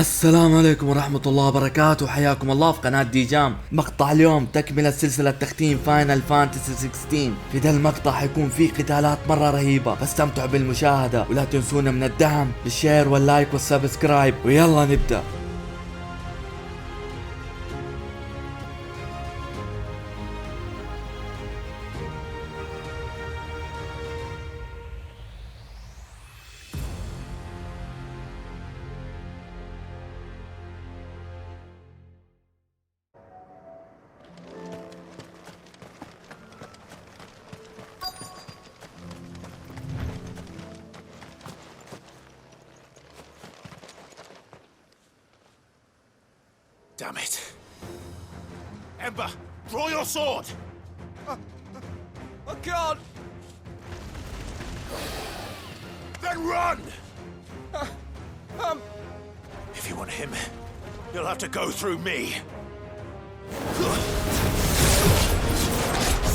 السلام عليكم ورحمة الله وبركاته، حياكم الله في قناة دي جام. مقطع اليوم تكملة سلسلة تختيم فاينل فانتسي 16. في ذا المقطع حيكون فيه قتالات مرة رهيبة، فاستمتعوا بالمشاهدة ولا تنسونا من الدعم بالشير واللايك والسبسكرايب، ويلا نبدأ. Damn it. Ember, draw your sword! I can't! Then run! If you want him, you'll have to go through me.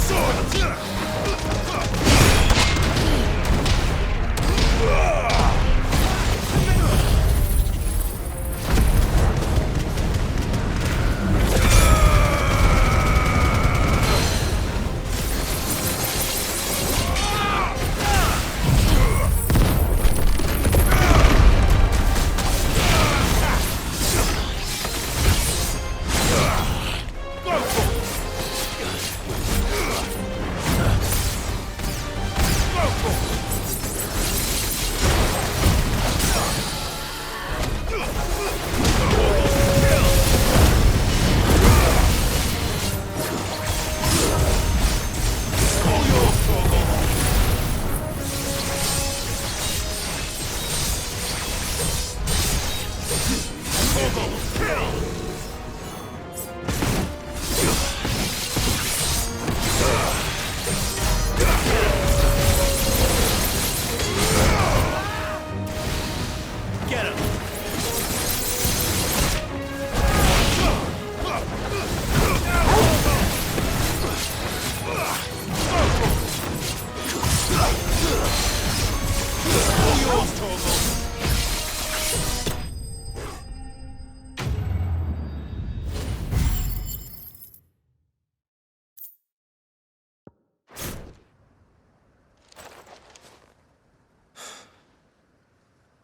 Sword!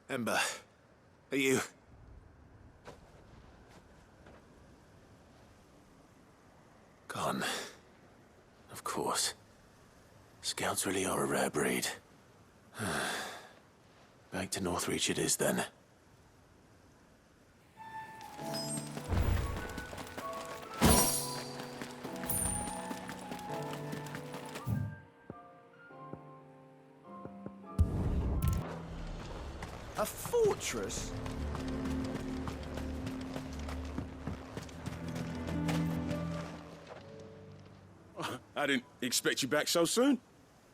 Ember, are you... gone? Of course. Scouts really are a rare breed. Back to Northreach it is then. A fortress? I didn't expect you back so soon.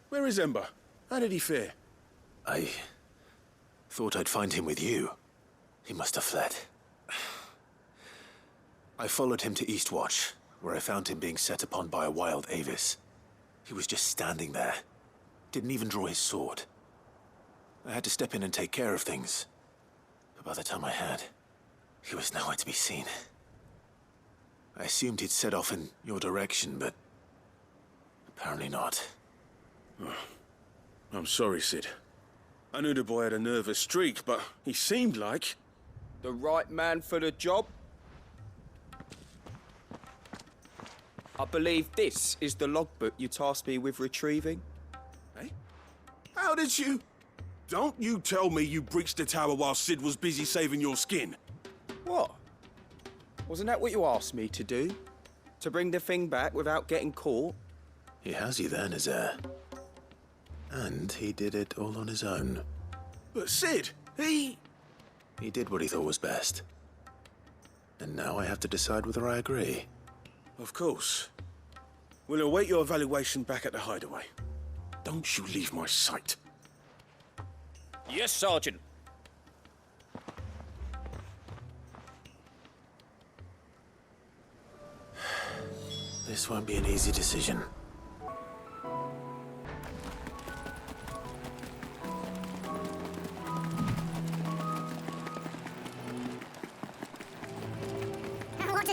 Where is Ember? How did he fare? I thought I'd find him with you. He must have fled. I followed him to Eastwatch, where I found him being set upon by a wild Avis. He was just standing there. Didn't even draw his sword. I had to step in and take care of things. But by the time I had, he was nowhere to be seen. I assumed he'd set off in your direction, but apparently not. I'm sorry, Sid. I knew the boy had a nervous streak, but he seemed like... The right man for the job? I believe this is the logbook you tasked me with retrieving. Hey? How did you... Don't you tell me you breached the tower while Sid was busy saving your skin. What? Wasn't that what you asked me to do? To bring the thing back without getting caught? He has you there, Nazaire. And he did it all on his own. But Sid, he did what he thought was best. And now I have to decide whether I agree. Of course. We'll await your evaluation back at the hideaway. Don't you leave my sight. Yes, Sergeant. This won't be an easy decision.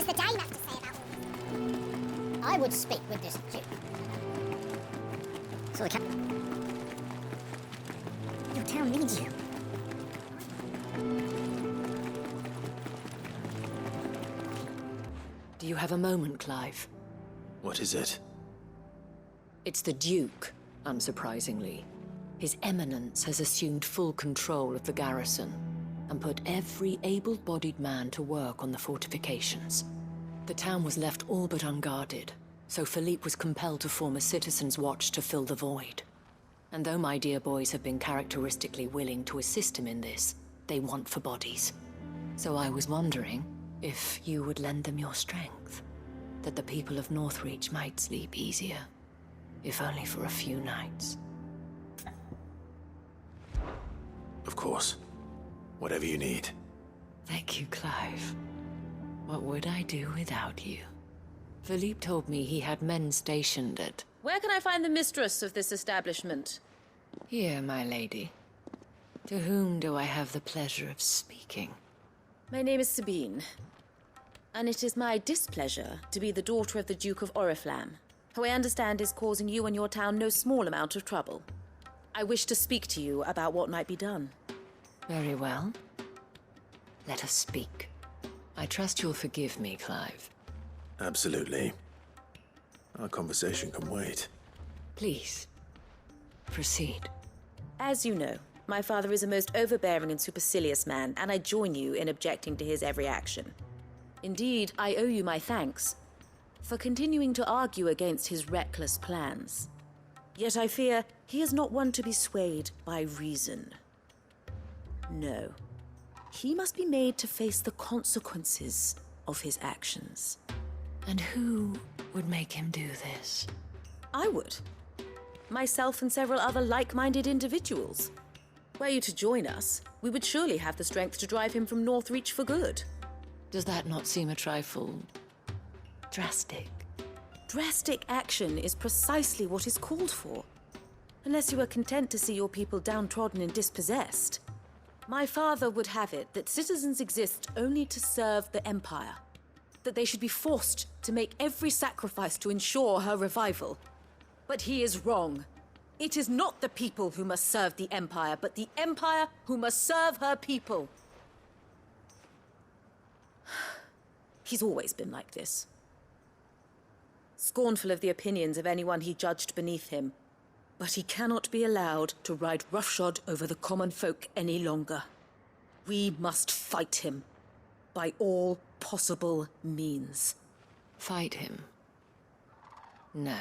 the Dame have to say about all this? I would speak with this Duke. So the Your town needs you. Do you have a moment, Clive? What is it? It's the Duke, unsurprisingly. His Eminence has assumed full control of the garrison and put every able-bodied man to work on the fortifications. The town was left all but unguarded, so Philippe was compelled to form a citizens' watch to fill the void. And though my dear boys have been characteristically willing to assist him in this, they want for bodies. So I was wondering if you would lend them your strength, that the people of Northreach might sleep easier, if only for a few nights. Of course. Whatever you need. Thank you, Clive. What would I do without you? Philippe told me he had men stationed at... Where can I find the mistress of this establishment? Here, my lady. To whom do I have the pleasure of speaking? My name is Sabine, and it is my displeasure to be the daughter of the Duke of Oriflamme, who I understand is causing you and your town no small amount of trouble. I wish to speak to you about what might be done. Very well. Let us speak. I trust you'll forgive me, Clive. Absolutely. Our conversation can wait. Please, proceed. As you know, my father is a most overbearing and supercilious man, and I join you in objecting to his every action. Indeed, I owe you my thanks for continuing to argue against his reckless plans. Yet I fear he is not one to be swayed by reason. No. He must be made to face the consequences of his actions. And who would make him do this? I would. Myself and several other like-minded individuals. Were you to join us, we would surely have the strength to drive him from Northreach for good. Does that not seem a trifle... drastic? Drastic action is precisely what is called for. Unless you are content to see your people downtrodden and dispossessed. My father would have it that citizens exist only to serve the Empire. That they should be forced to make every sacrifice to ensure her revival. But he is wrong. It is not the people who must serve the Empire, but the Empire who must serve her people. He's always been like this. Scornful of the opinions of anyone he judged beneath him. But he cannot be allowed to ride roughshod over the common folk any longer. We must fight him by all possible means. Fight him? No.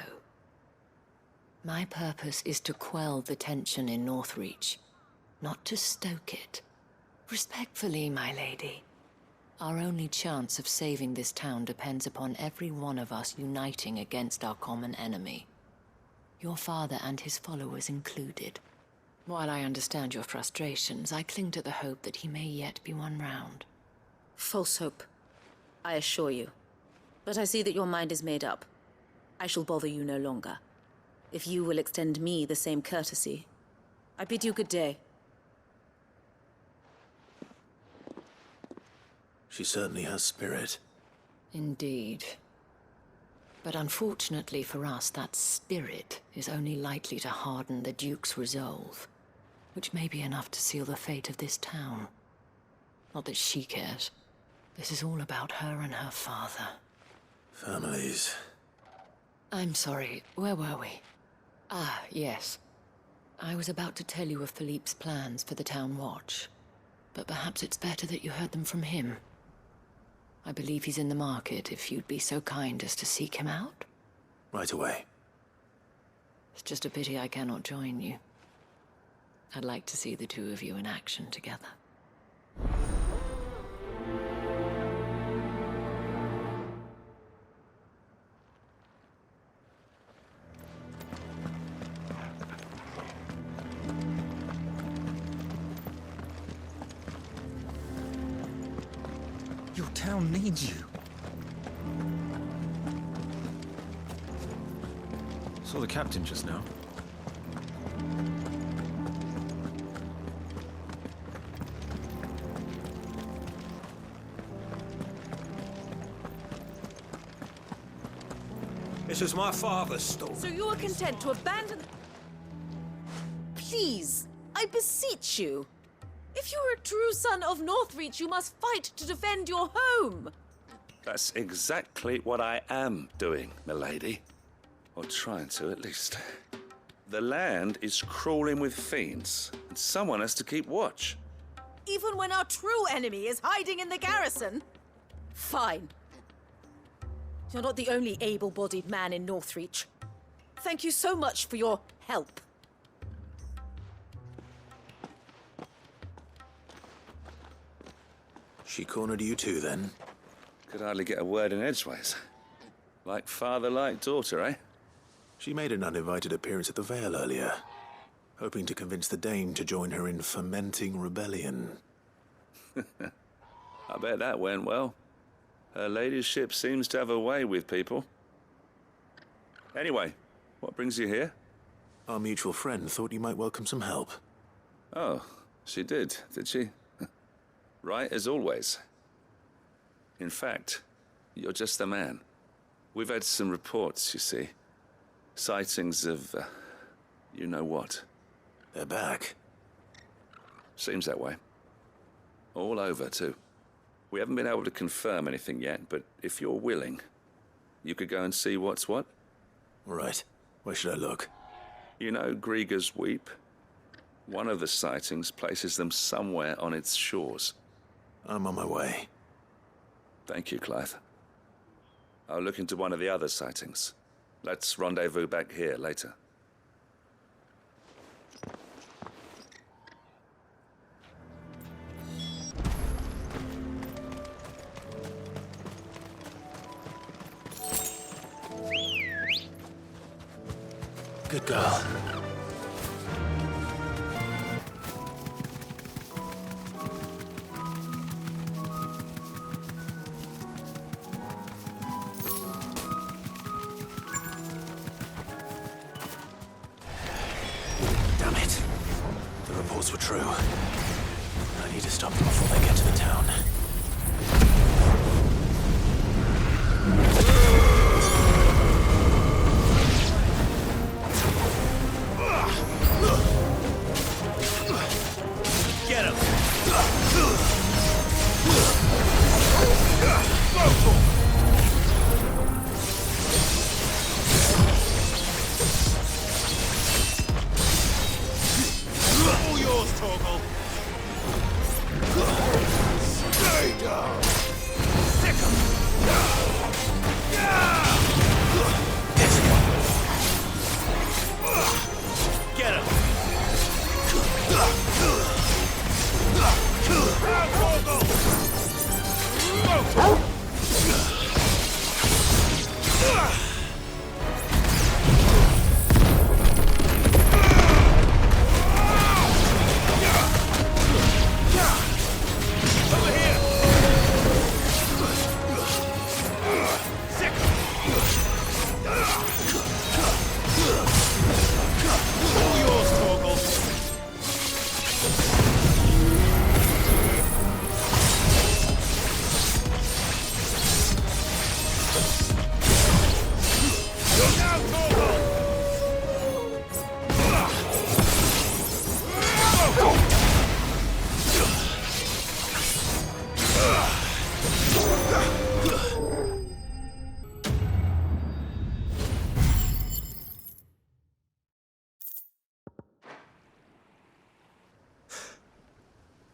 My purpose is to quell the tension in Northreach, not to stoke it. Respectfully, my lady. Our only chance of saving this town depends upon every one of us uniting against our common enemy. Your father and his followers included. While I understand your frustrations, I cling to the hope that he may yet be won round. False hope, I assure you. But I see that your mind is made up. I shall bother you no longer. If you will extend me the same courtesy, I bid you good day. She certainly has spirit. Indeed. But unfortunately for us, that spirit is only likely to harden the Duke's resolve, which may be enough to seal the fate of this town. Not that she cares. This is all about her and her father. Families. I'm sorry, where were we? Ah, yes. I was about to tell you of Philippe's plans for the town watch, but perhaps it's better that you heard them from him. I believe he's in the market, if you'd be so kind as to seek him out. Right away. It's just a pity I cannot join you. I'd like to see the two of you in action together. Your town needs you. Saw the captain just now. This is my father's store. So you are content to abandon... Please, I beseech you. If you are a true son of Northreach, you must fight to defend your home. That's exactly what I am doing, milady. Or trying to, at least. The land is crawling with fiends, and someone has to keep watch. Even when our true enemy is hiding in the garrison? Fine. You're not the only able-bodied man in Northreach. Thank you so much for your help. She cornered you too, then? Could hardly get a word in edgeways. Like father, like daughter, eh? She made an uninvited appearance at the Vale earlier, hoping to convince the Dane to join her in fomenting rebellion. I bet that went well. Her ladyship seems to have a way with people. Anyway, what brings you here? Our mutual friend thought you might welcome some help. Oh, she did she? Right as always. In fact, you're just the man. We've had some reports, you see. Sightings of, you know what. They're back. Seems that way. All over, too. We haven't been able to confirm anything yet, but if you're willing, you could go and see what's what. Right. Where should I look? You know Grieger's Weep? One of the sightings places them somewhere on its shores. I'm on my way. Thank you, Clive. I'll look into one of the other sightings. Let's rendezvous back here later. Good girl. Damn it. The reports were true. I need to stop them before they get to the town. Get him! All yours, Torgal. Stay down. Sick him. Get him. Over here! Sick! All yours, Torgal. Look out, Torgal!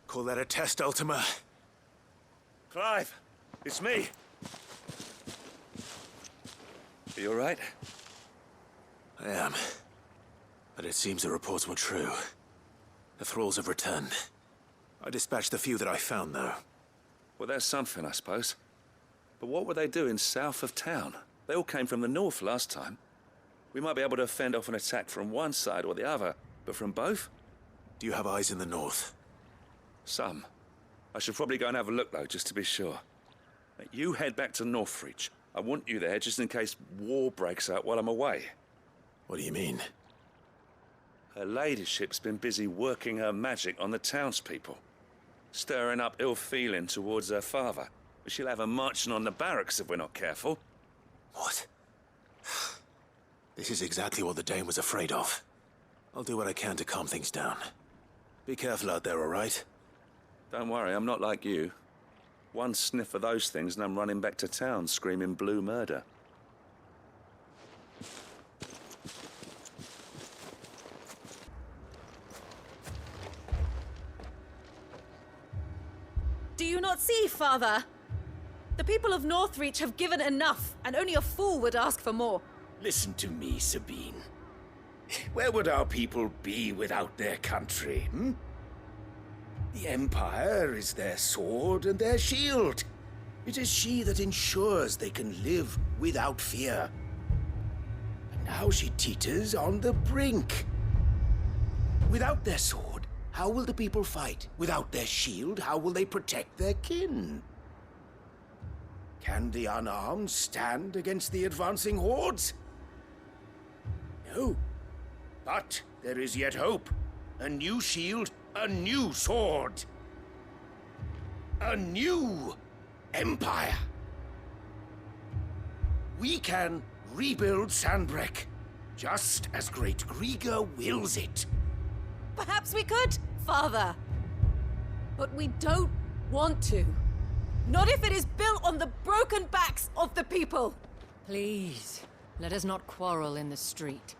Call that a test, Ultima? Clive, it's me. Are you all right? I am. But it seems the reports were true. The thralls have returned. I dispatched the few that I found, though. Well, that's something, I suppose. But what were they doing south of town? They all came from the north last time. We might be able to fend off an attack from one side or the other, but from both? Do you have eyes in the north? Some. I should probably go and have a look, though, just to be sure. You head back to Northreach. I want you there just in case war breaks out while I'm away. What do you mean? Her ladyship's been busy working her magic on the townspeople, stirring up ill feeling towards her father. She'll have her marching on the barracks if we're not careful. What? This is exactly what the Dane was afraid of. I'll do what I can to calm things down. Be careful out there, all right? Don't worry, I'm not like you. One sniff of those things and I'm running back to town screaming blue murder. Do you not see, Father? The people of Northreach have given enough, and only a fool would ask for more. Listen to me, Sabine. Where would our people be without their country, hmm? The Empire is their sword and their shield. It is she that ensures they can live without fear. And now she teeters on the brink. Without their sword, how will the people fight? Without their shield, how will they protect their kin? Can the unarmed stand against the advancing hordes? No. But there is yet hope. A new shield, a new sword. A new empire. We can rebuild Sandbreck, just as Great Griga wills it. Perhaps we could, Father. But we don't want to. Not if it is built on the broken backs of the people. Please, let us not quarrel in the street.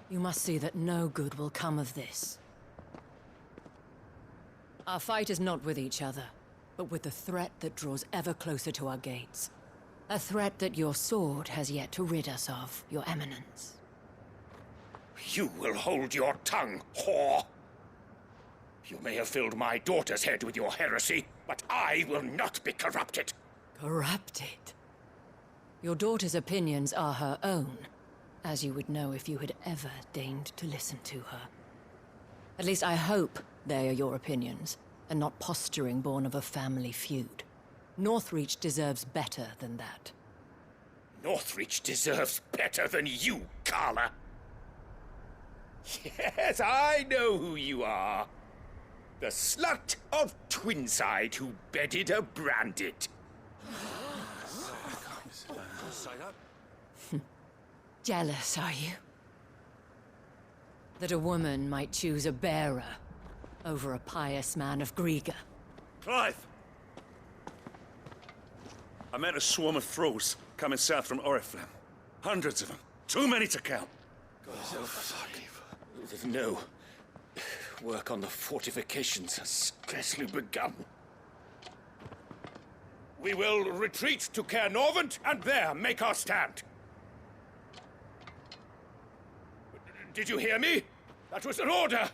You must see that no good will come of this. Our fight is not with each other, but with the threat that draws ever closer to our gates. A threat that your sword has yet to rid us of, Your Eminence. You will hold your tongue, whore! You may have filled my daughter's head with your heresy, but I will not be corrupted. Corrupted? Your daughter's opinions are her own, as you would know if you had ever deigned to listen to her. At least I hope they are your opinions, and not posturing born of a family feud. Northreach deserves better than that. Northreach deserves better than you, Carla. Yes, I know who you are. The slut of Twinside who bedded a Branded. Jealous, are you? That a woman might choose a bearer over a pious man of Griga. Clive! I met a swarm of thralls coming south from Oriflamme. Hundreds of them. Too many to count. No. Work on the fortifications has scarcely begun. We will retreat to Caer Norvent and there make our stand. Did you hear me? That was an order!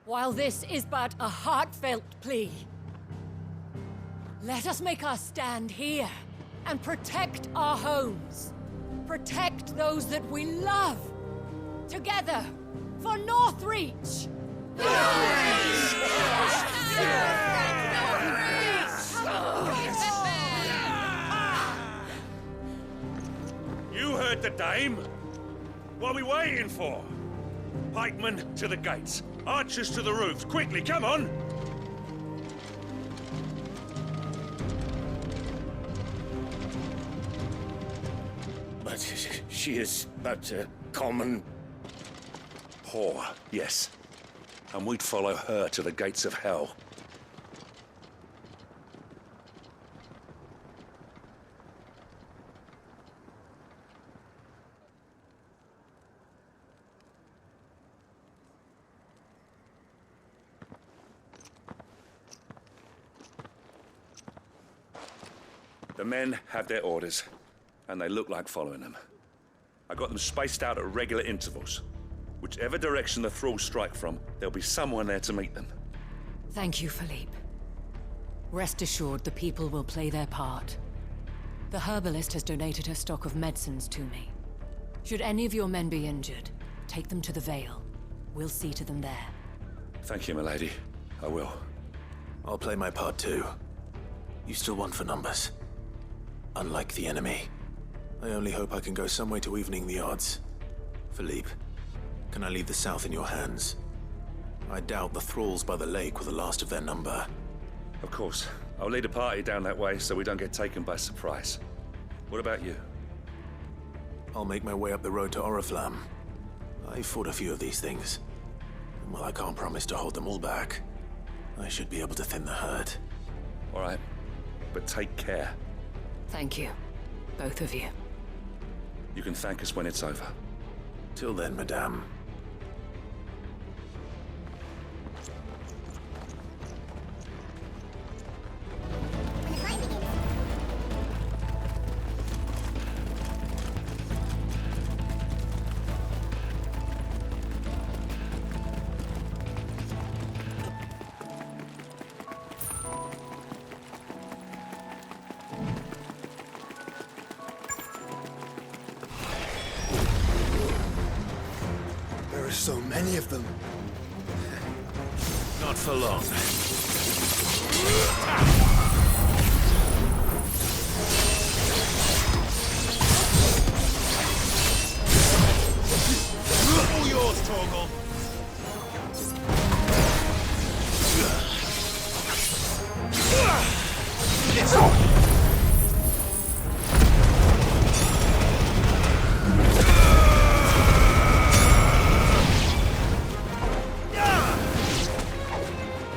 While this is but a heartfelt plea, let us make our stand here and protect our homes. Protect those that we love. Together, for Northreach! You heard the dame. What are we waiting for? Pikemen to the gates. Archers to the roofs. Quickly, come on! But she is but a common... Whore, yes. And we'd follow her to the gates of hell. The men have their orders, and they look like following them. I got them spaced out at regular intervals. Whichever direction the thralls strike from, there'll be someone there to meet them. Thank you, Philippe. Rest assured the people will play their part. The herbalist has donated her stock of medicines to me. Should any of your men be injured, take them to the Vale. We'll see to them there. Thank you, milady. I will. I'll play my part too. You still want for numbers. Unlike the enemy. I only hope I can go some way to evening the odds. Philippe, can I leave the south in your hands? I doubt the thralls by the lake were the last of their number. Of course. I'll lead a party down that way so we don't get taken by surprise. What about you? I'll make my way up the road to Oriflamme. I fought a few of these things. And while I can't promise to hold them all back, I should be able to thin the herd. All right, but take care. Thank you, both of you. You can thank us when it's over. Till then, madame. There are so many of them. Not for long. All yours, Torgal.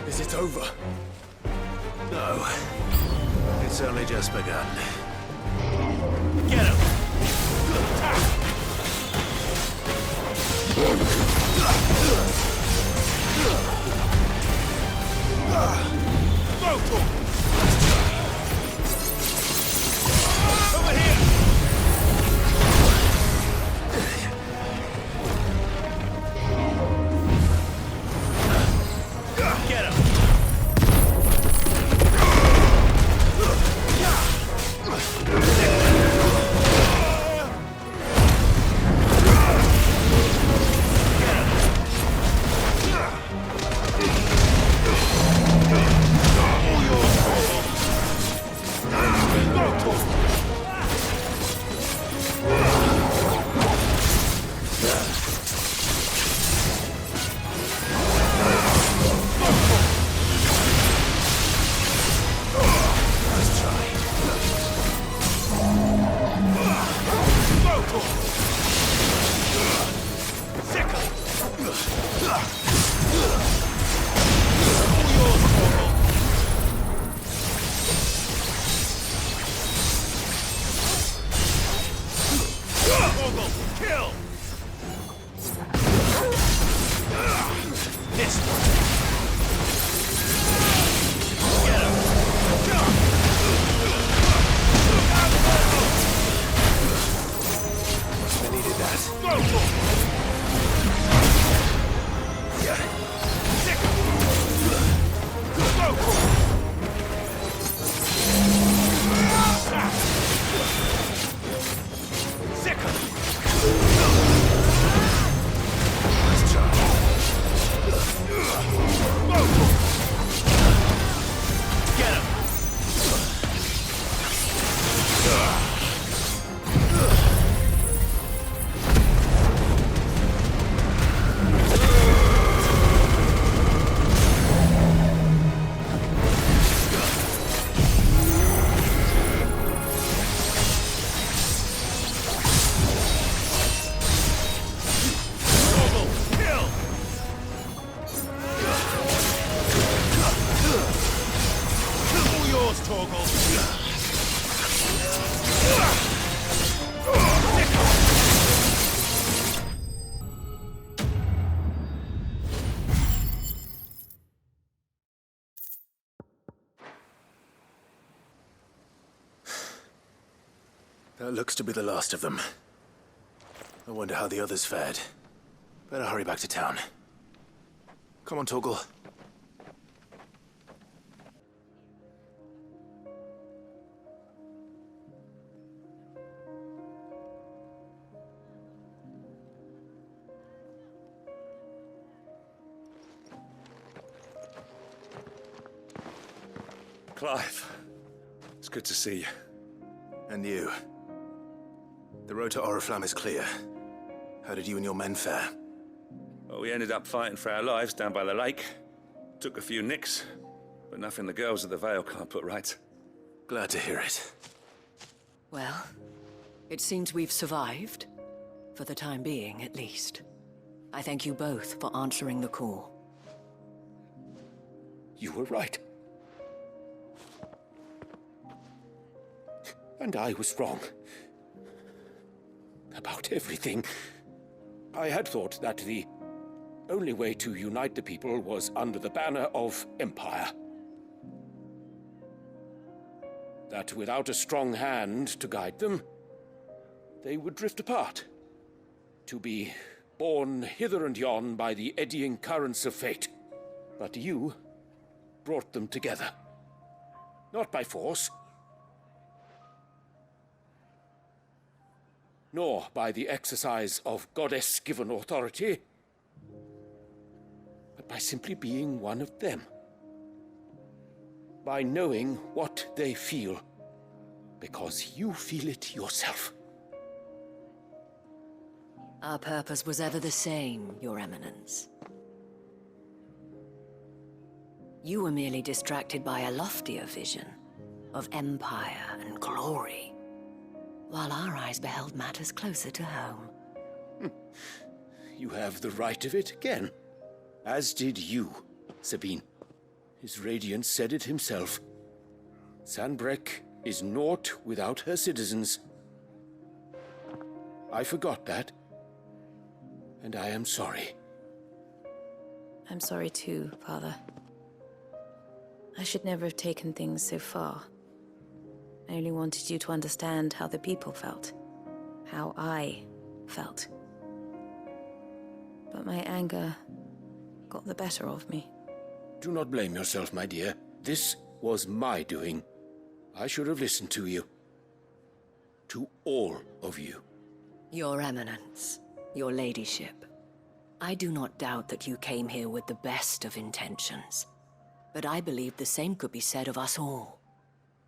Is it over? No. It's only just begun. Get him. Go, Torgal. Over here. Get him. Kill! This one. Get him! I needed that. Go for it! Sick him! Go for it! Sick him! Let's try. Go for it! Get him! That looks to be the last of them. I wonder how the others fared. Better hurry back to town. Come on, Torgal. Clive, it's good to see you. And you. The road to Oriflamme is clear. How did you and your men fare? Well, we ended up fighting for our lives down by the lake. Took a few nicks, but nothing the girls at the Vale can't put right. Glad to hear it. Well, It seems we've survived. For the time being, at least. I thank you both for answering the call. You were right. And I was wrong. About everything. I had thought that the only way to unite the people was under the banner of Empire. That without a strong hand to guide them, they would drift apart. To be borne hither and yon by the eddying currents of fate. But you brought them together. Not by force, nor by the exercise of goddess-given authority, but by simply being one of them. By knowing what they feel, because you feel it yourself. Our purpose was ever the same, Your Eminence. You were merely distracted by a loftier vision of empire and glory, while our eyes beheld matters closer to home. You have the right of it again, as did you, Sabine. His radiance said it himself. Sanbreque is naught without her citizens. I forgot that. And I am sorry. I'm sorry too, Father. I should never have taken things so far. I only wanted you to understand how the people felt. How I felt. But my anger got the better of me. Do not blame yourself, my dear. This was my doing. I should have listened to you. To all of you. Your Eminence, your Ladyship, I do not doubt that you came here with the best of intentions. But I believe the same could be said of us all.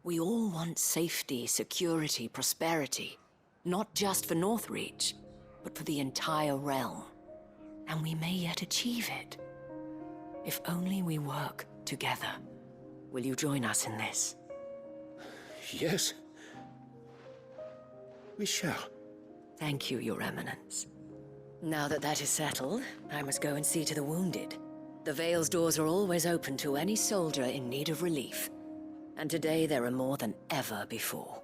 We all want safety, security, prosperity. Not just for Northreach, but for the entire realm. And we may yet achieve it. If only we work together. Will you join us in this? Yes. We shall. Thank you, Your Eminence. Now that that is settled, I must go and see to the wounded. The Vale's doors are always open to any soldier in need of relief. And today there are more than ever before.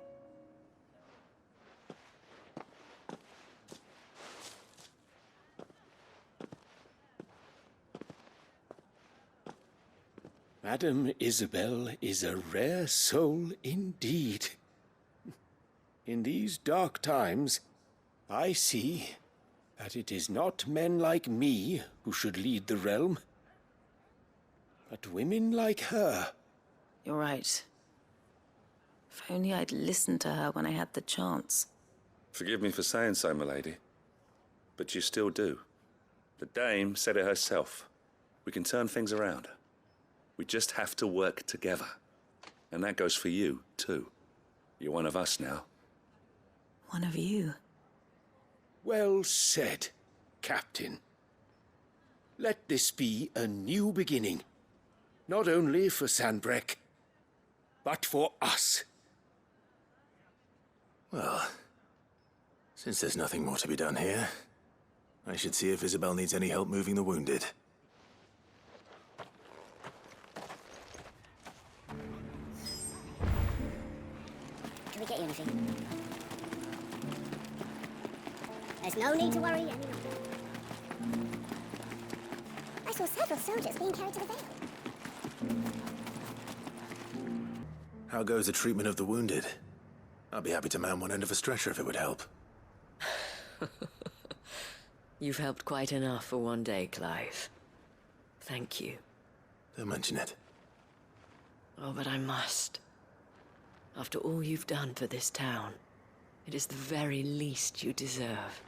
Madame Isabel is a rare soul indeed. In these dark times, I see that it is not men like me who should lead the realm, but women like her. You're right. If only I'd listened to her when I had the chance. Forgive me for saying so, milady, but you still do. The Dame said it herself. We can turn things around. We just have to work together. And that goes for you, too. You're one of us now. One of you? Well said, Captain. Let this be a new beginning. Not only for Sanbreque, but for us. Well, since there's nothing more to be done here, I should see if Isabel needs any help moving the wounded. Can we get you anything? There's no need to worry any longer. I saw several soldiers being carried to the Vale. How goes the treatment of the wounded? I'd be happy to man one end of a stretcher if it would help. You've helped quite enough for one day, Clive. Thank you. Don't mention it. Oh, but I must. After all you've done for this town, it is the very least you deserve.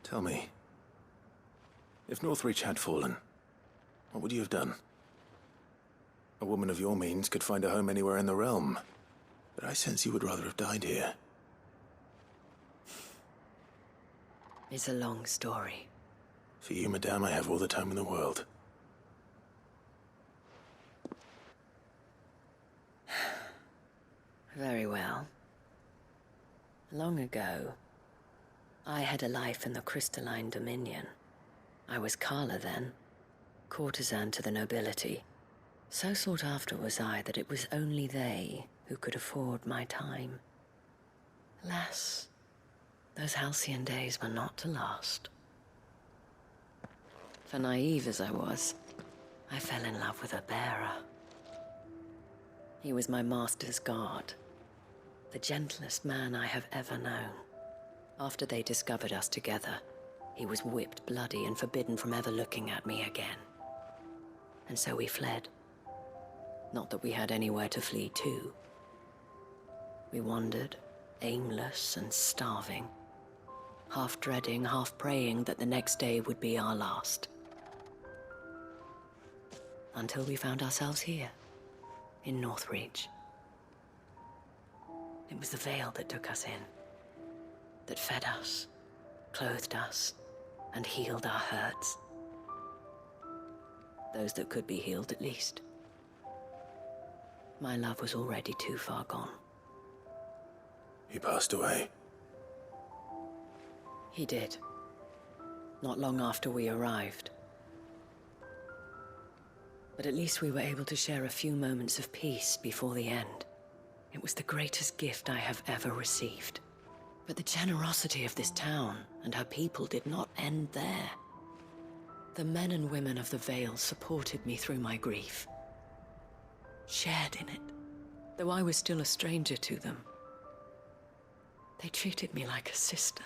Tell me, if Northreach had fallen, what would you have done? A woman of your means could find a home anywhere in the realm, but I sense you would rather have died here. It's a long story. For you, madame, I have all the time in the world. Very well. Long ago, I had a life in the crystalline dominion. I was Carla then, courtesan to the nobility. So sought after was I that it was only they who could afford my time. Alas, those halcyon days were not to last. For naive as I was, I fell in love with a bearer. He was my master's guard, the gentlest man I have ever known. After they discovered us together, he was whipped bloody and forbidden from ever looking at me again. And so we fled. Not that we had anywhere to flee to. We wandered, aimless and starving, half dreading, half praying that the next day would be our last. Until we found ourselves here, in Northreach. It was the Veil that took us in, that fed us, clothed us, and healed our hurts. Those that could be healed, at least. My love was already too far gone. He passed away. He did. Not long after we arrived. But at least we were able to share a few moments of peace before the end. It was the greatest gift I have ever received. But the generosity of this town and her people did not end there. The men and women of the Vale supported me through my grief. Shared in it, though I was still a stranger to them. They treated me like a sister.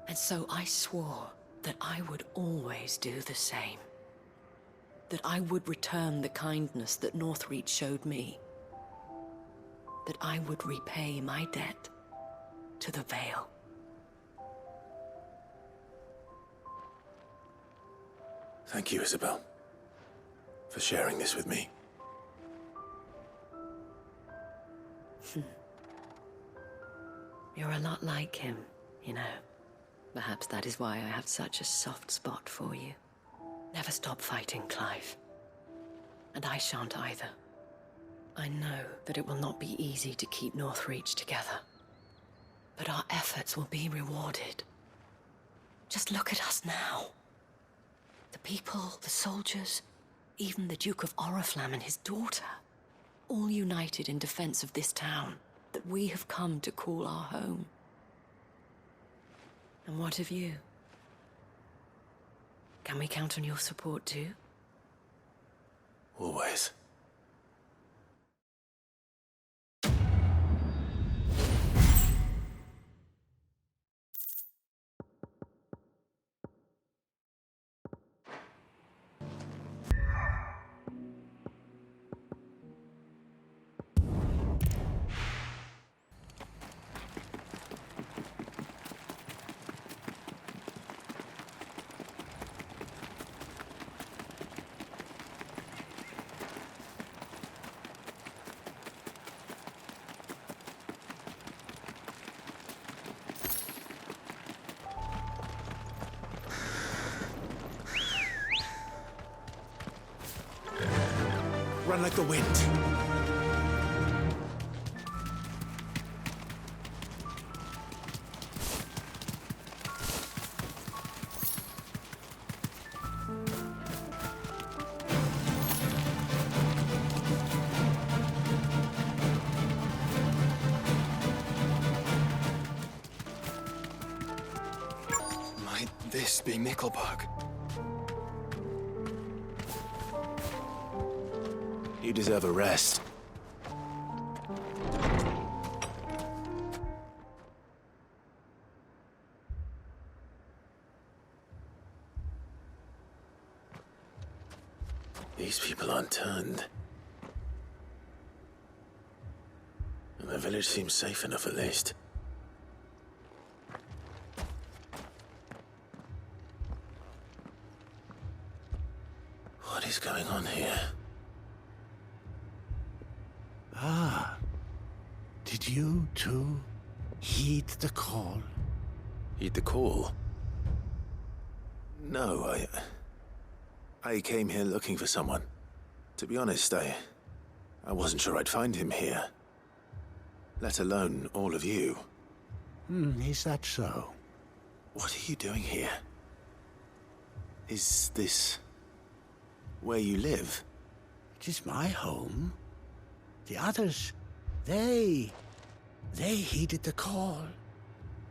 And so I swore that I would always do the same. That I would return the kindness that Northreach showed me. That I would repay my debt to the Vale. Thank you, Isabel, for sharing this with me. You're a lot like him, you know. Perhaps that is why I have such a soft spot for you. Never stop fighting, Clive. And I shan't either. I know that it will not be easy to keep Northreach together. But our efforts will be rewarded. Just look at us now. The people, the soldiers, even the Duke of Oriflamme and his daughter, all united in defense of this town that we have come to call our home. And what of you? Can we count on your support too? Always. Run like the wind. Might this be Mickelberg? You deserve a rest. These people aren't turned. And the village seems safe enough at least. What is going on here? Ah, did you too heed the call? Heed the call? No, I came here looking for someone. To be honest, I wasn't sure I'd find him here. let alone all of you. Is that so? What are you doing here? Is this where you live? It is my home. The others, they heeded the call.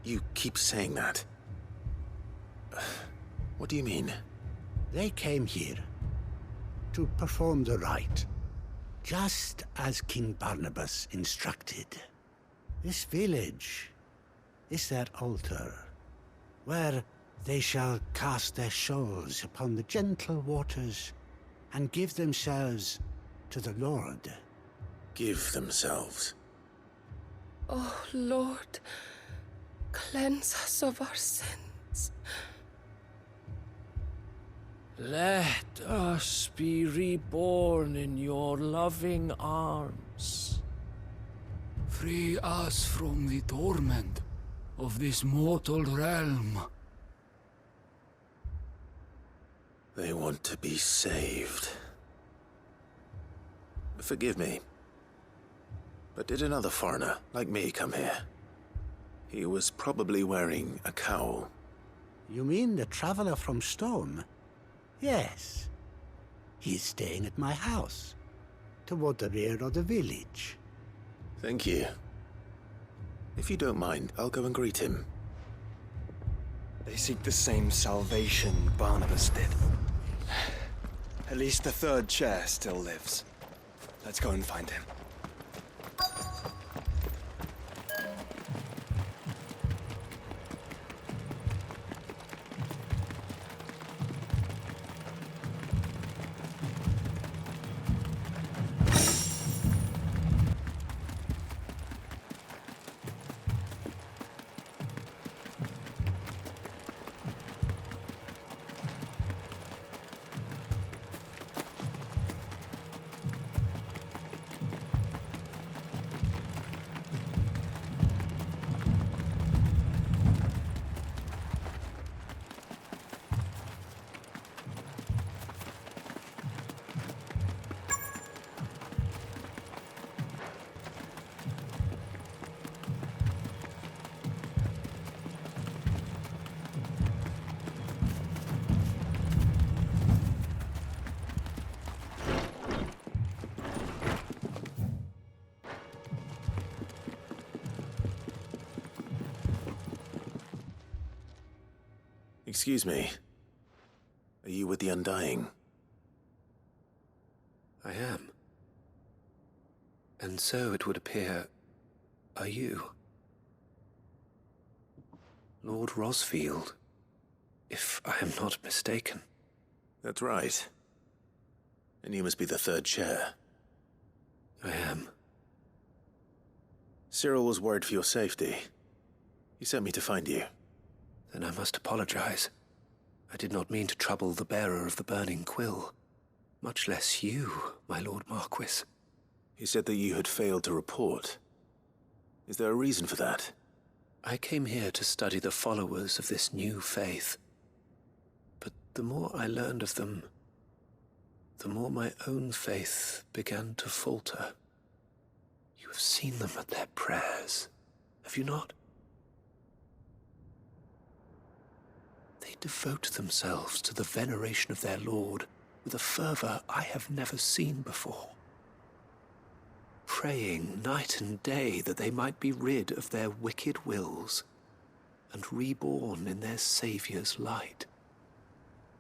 You keep saying that. What do you mean? They came here to perform the rite, just as King Barnabas instructed. This village is their altar, where they shall cast their shawls upon the gentle waters and give themselves to the Lord. Give themselves? Oh, Lord, cleanse us of our sins. Let us be reborn in your loving arms. Free us from the torment of this mortal realm. They want to be saved. Forgive me, but did another foreigner like me come here? He was probably wearing a cowl. You mean the traveler from Storm? Yes. He's staying at my house, toward the rear of the village. Thank you. If you don't mind, I'll go and greet him. They seek the same salvation Barnabas did. At least the third chair still lives. Let's go and find him. Excuse me. Are you with the Undying? I am. And so it would appear, are you? Lord Rosfield, if I am not mistaken. That's right. And you must be the third chair. I am. Cyril was worried for your safety. He sent me to find you. Then I must apologize. I did not mean to trouble the bearer of the burning quill. Much less you, my Lord Marquis. He said that you had failed to report. Is there a reason for that? I came here to study the followers of this new faith. But the more I learned of them, the more my own faith began to falter. You have seen them at their prayers, have you not? They devote themselves to the veneration of their Lord with a fervor I have never seen before. Praying night and day that they might be rid of their wicked wills and reborn in their Saviour's light.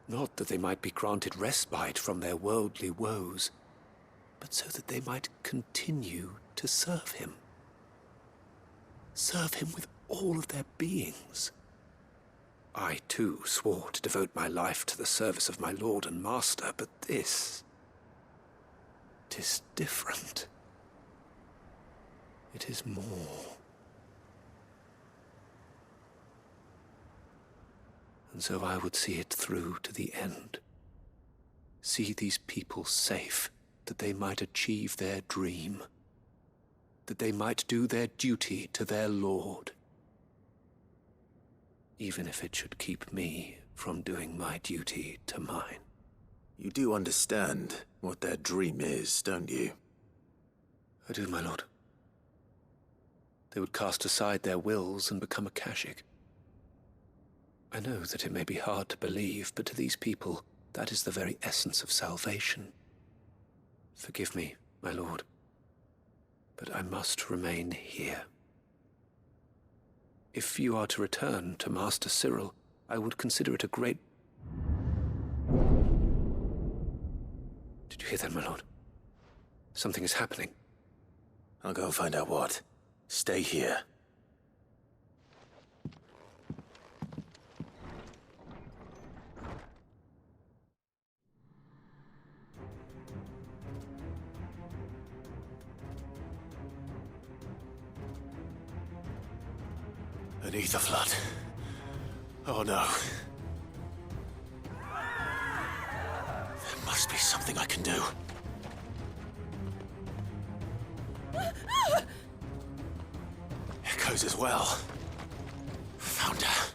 Not that they might be granted respite from their worldly woes, but so that they might continue to serve him. Serve him with all of their beings. I, too, swore to devote my life to the service of my Lord and Master, but this... 'tis different. It is more. And so I would see it through to the end. See these people safe, that they might achieve their dream. That they might do their duty to their Lord. Even if it should keep me from doing my duty to mine. You do understand what their dream is, don't you? I do, my lord. they would cast aside their wills and become akashic. I know that it may be hard to believe, but to these people, that is the very essence of salvation. Forgive me, my lord, but I must remain here. If you are to return to Master Cyril, I would consider it a great... Did you hear that, my lord? Something is happening. I'll go and find out what. Stay here. An ether flood. Oh no. There must be something I can do. Echoes as well. Found her.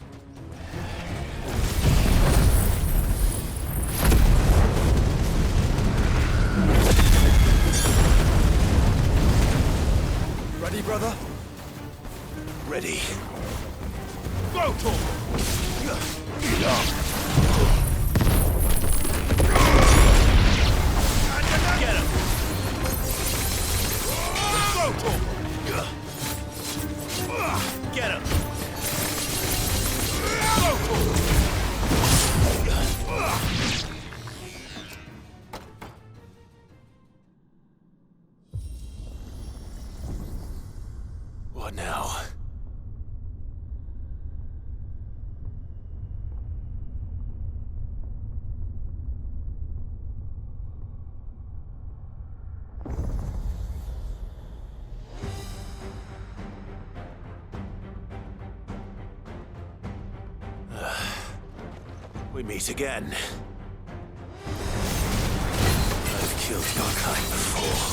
You ready, brother? Ready. Go, Tom! Get him! Go, Tom! Get him! Go, Tom! What now? We meet again. I've killed your kind before.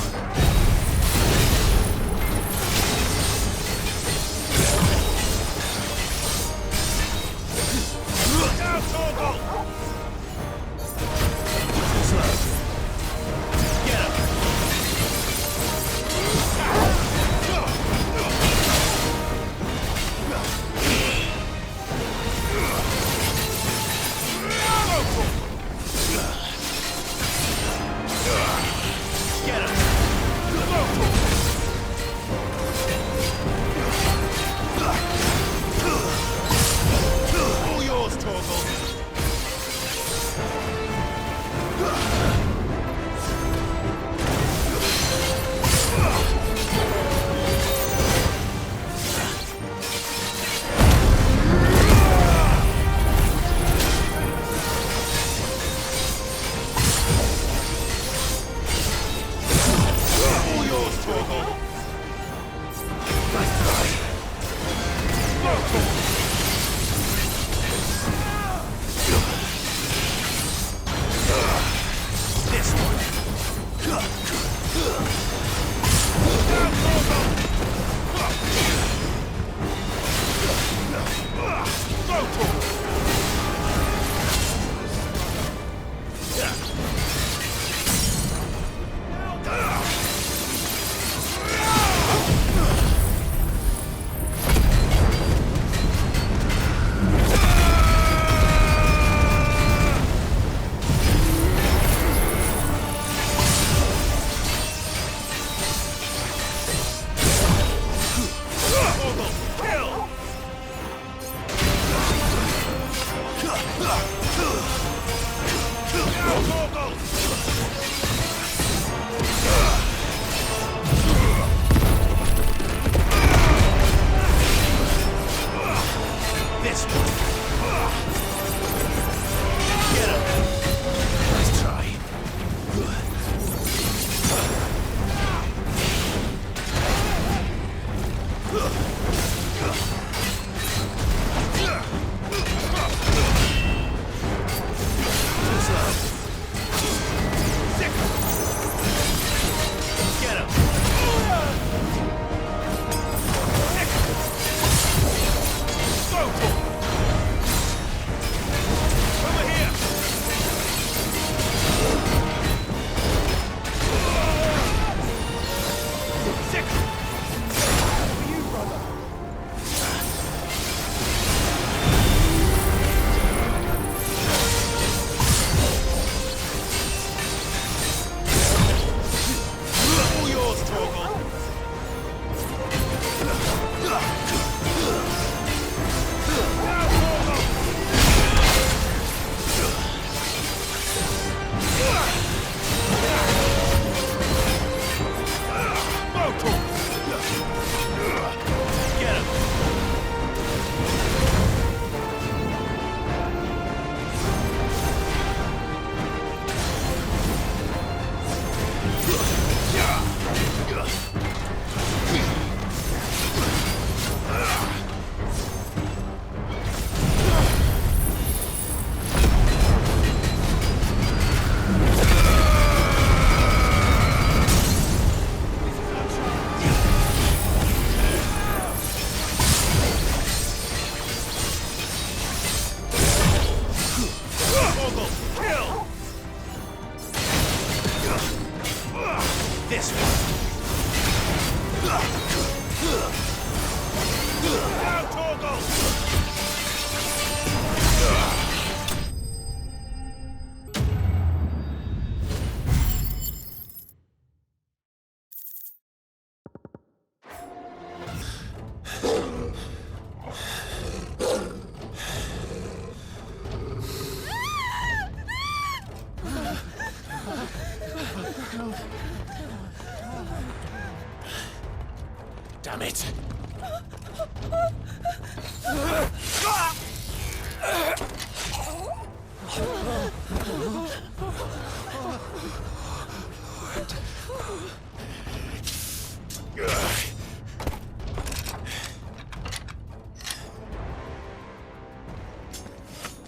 Damn it!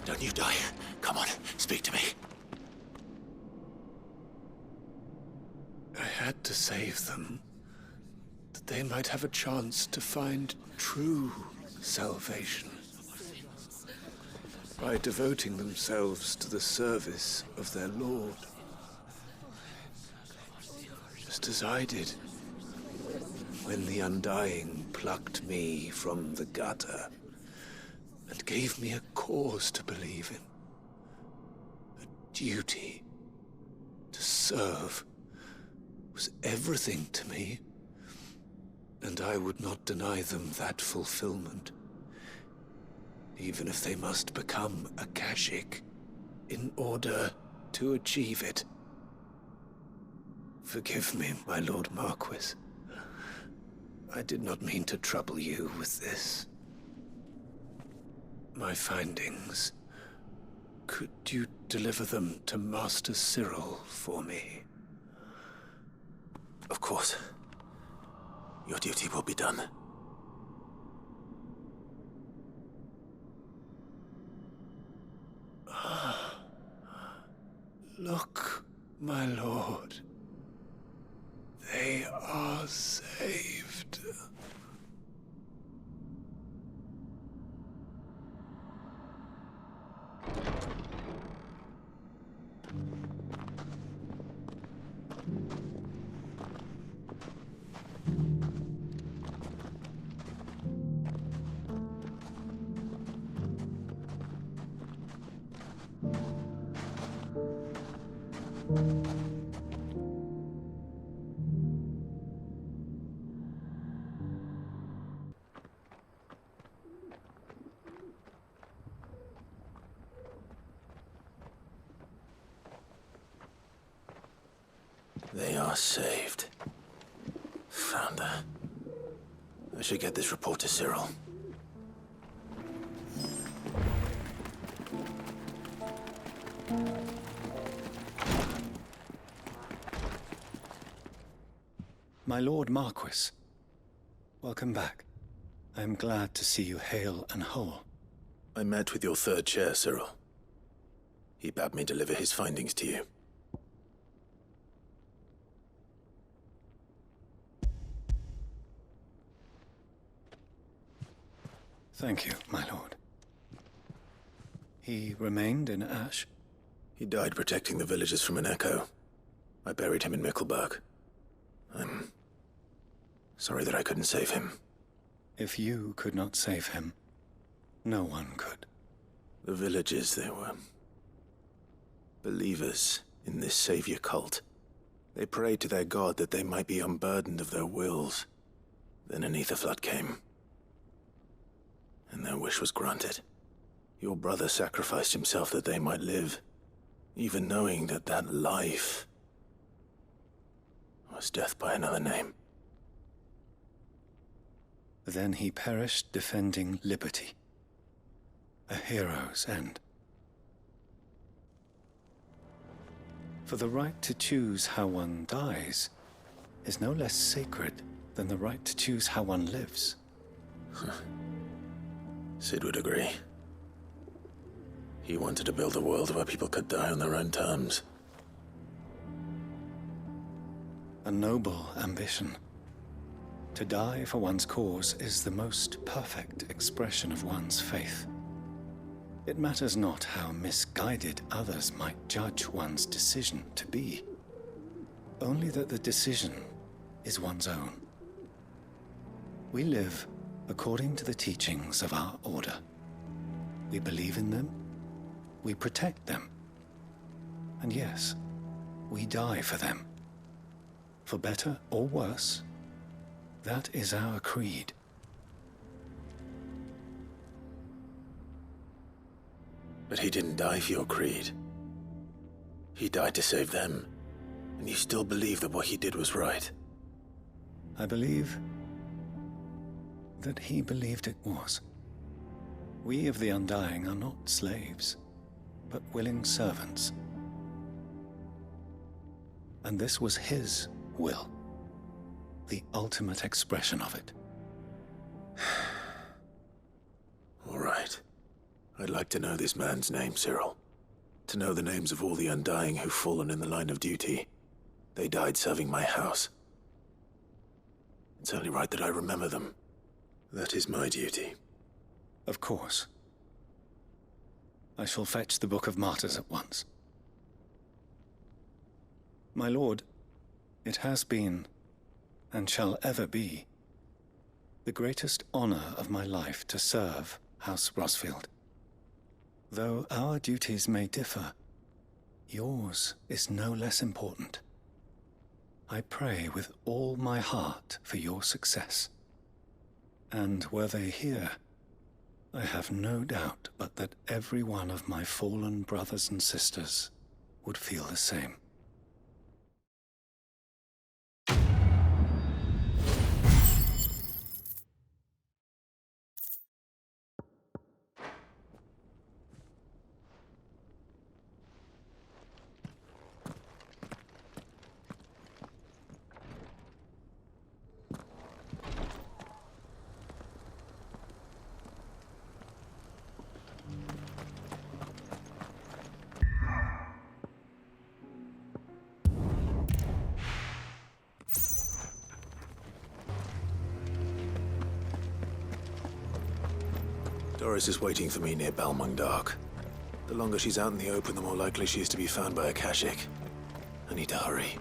Don't you die. Come on, speak to me. I had to save them, that they might have a chance to find true salvation. By devoting themselves to the service of their Lord. Just as I did when the Undying plucked me from the gutter and gave me a cause to believe in. A duty to serve was everything to me, and I would not deny them that fulfillment, even if they must become a Kashik in order to achieve it. Forgive me, my Lord Marquis. I did not mean to trouble you with this. My findings. Could you deliver them to Master Cyril for me? Of course. Your duty will be done. Look, my lord. They are saved. They are saved. Founder. I should get this report to Cyril. My Lord Marquis, welcome back. I am glad to see you hale and whole. I met with your third chair, Cyril. He bade me deliver his findings to you. Thank you, my lord. He remained in Ash? He died protecting the villagers from an echo. I buried him in Mickelberg. I'm sorry that I couldn't save him. If you could not save him, no one could. The villagers, they were believers in this savior cult. They prayed to their god that they might be unburdened of their wills. Then an ether flood came, and their wish was granted. Your brother sacrificed himself that they might live, even knowing that that life was death by another name. Then he perished defending liberty. A hero's end. For the right to choose how one dies is no less sacred than the right to choose how one lives. Sid would agree. He wanted to build a world where people could die on their own terms. A noble ambition. To die for one's cause is the most perfect expression of one's faith. It matters not how misguided others might judge one's decision to be, only that the decision is one's own. We live according to the teachings of our order. We believe in them, we protect them, and yes, we die for them. For better or worse, that is our creed. But he didn't die for your creed. He died to save them, and you still believe that what he did was right. I believe that he believed it was. We of the Undying are not slaves, but willing servants. And this was his will, the ultimate expression of it. All right. I'd like to know this man's name, Cyril. To know the names of all the Undying who've fallen in the line of duty. They died serving my house. It's only right that I remember them. That is my duty. Of course. I shall fetch the Book of Martyrs at once. My lord, it has been, and shall ever be, the greatest honor of my life to serve House Rosfield. Though our duties may differ, yours is no less important. I pray with all my heart for your success. And were they here, I have no doubt but that every one of my fallen brothers and sisters would feel the same. Doris is waiting for me near Balmung Dark. The longer she's out in the open, the more likely she is to be found by a Kashik. I need to hurry.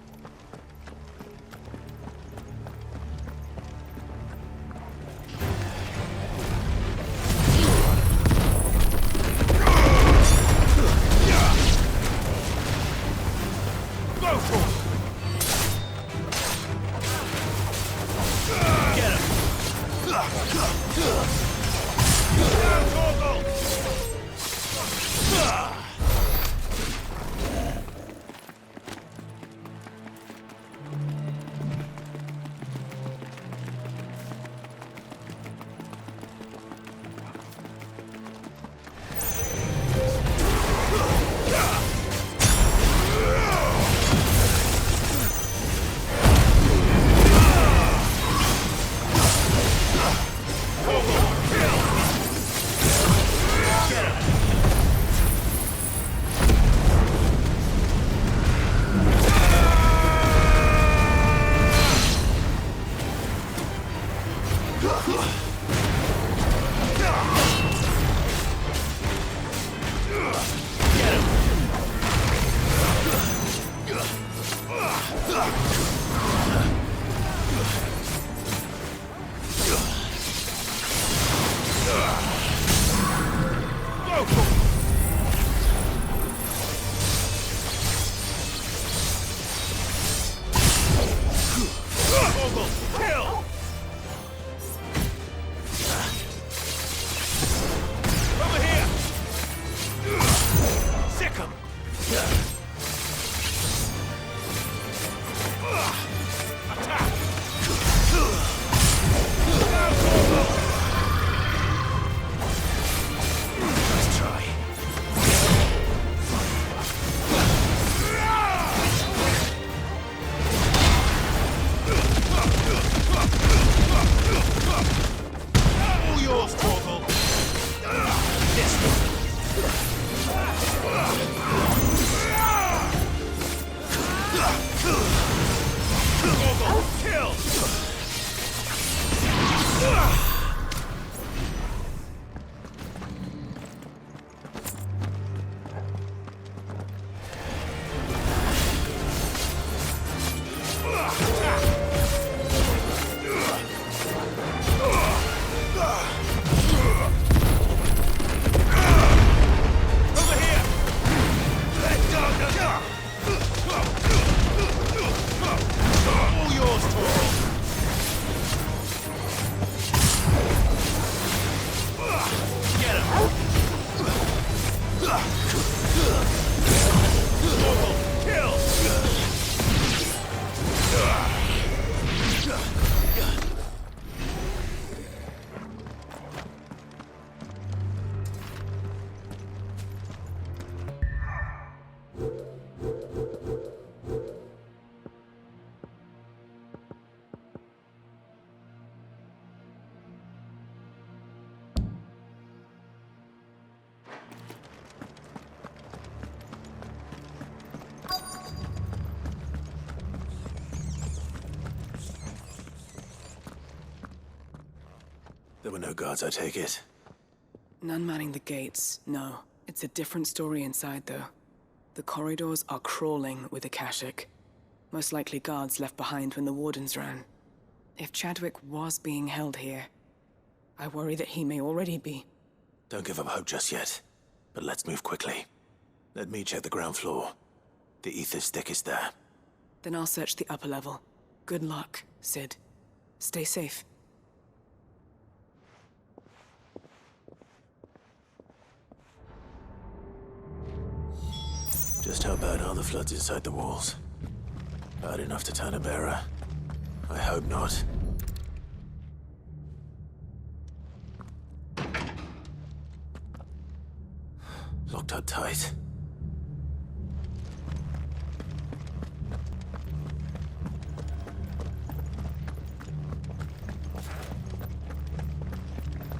There were no guards, I take it. None manning the gates, no. It's a different story inside, though. The corridors are crawling with Akashic. Most likely guards left behind when the Wardens ran. If Chadwick was being held here, I worry that he may already be. Don't give up hope just yet. But let's move quickly. Let me check the ground floor. The ether stick is there. Then I'll search the upper level. Good luck, Sid. Stay safe. Just how bad are the floods inside the walls? Bad enough to turn a bearer? I hope not. Locked up tight.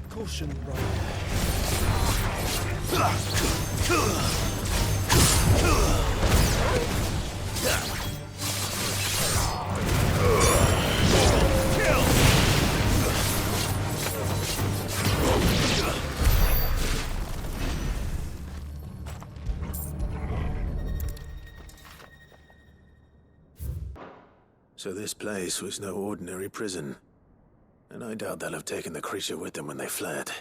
Caution, brother. So this place was no ordinary prison. And I doubt they'll have taken the creature with them when they fled.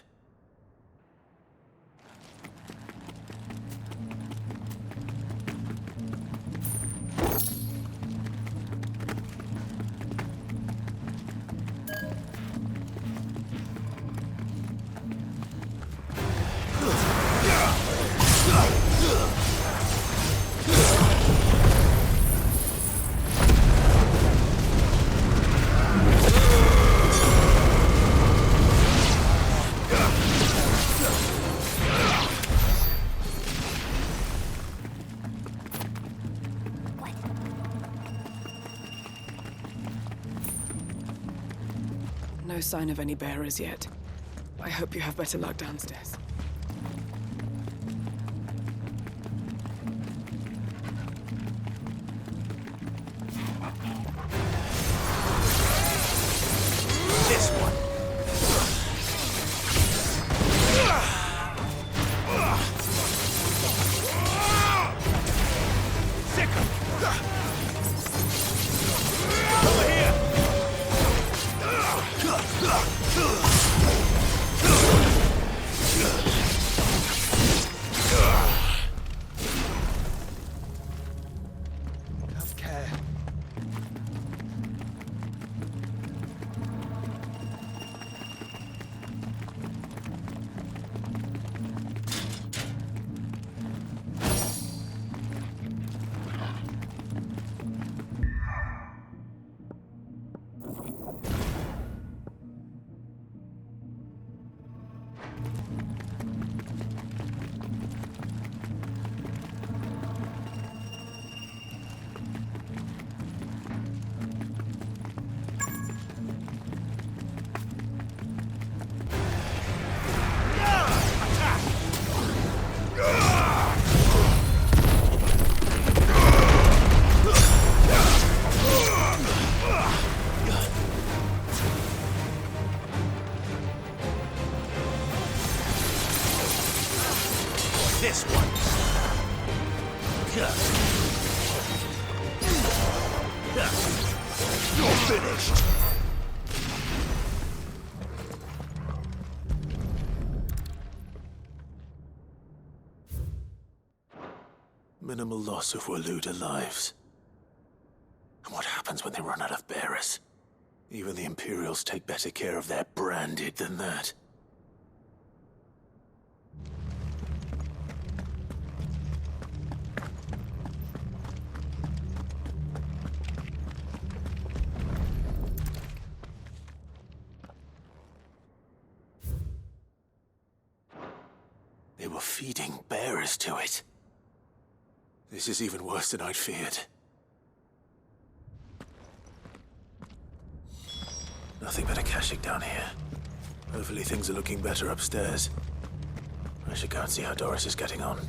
No sign of any bearers yet. I hope you have better luck downstairs. This one. Have care. This one. You're finished. Minimal loss of Waluda lives. And what happens when they run out of bearers? Even the Imperials take better care of their branded than that. They were feeding bearers to it. This is even worse than I'd feared. Nothing but Akashic down here. Hopefully things are looking better upstairs. I should go and see how Doris is getting on.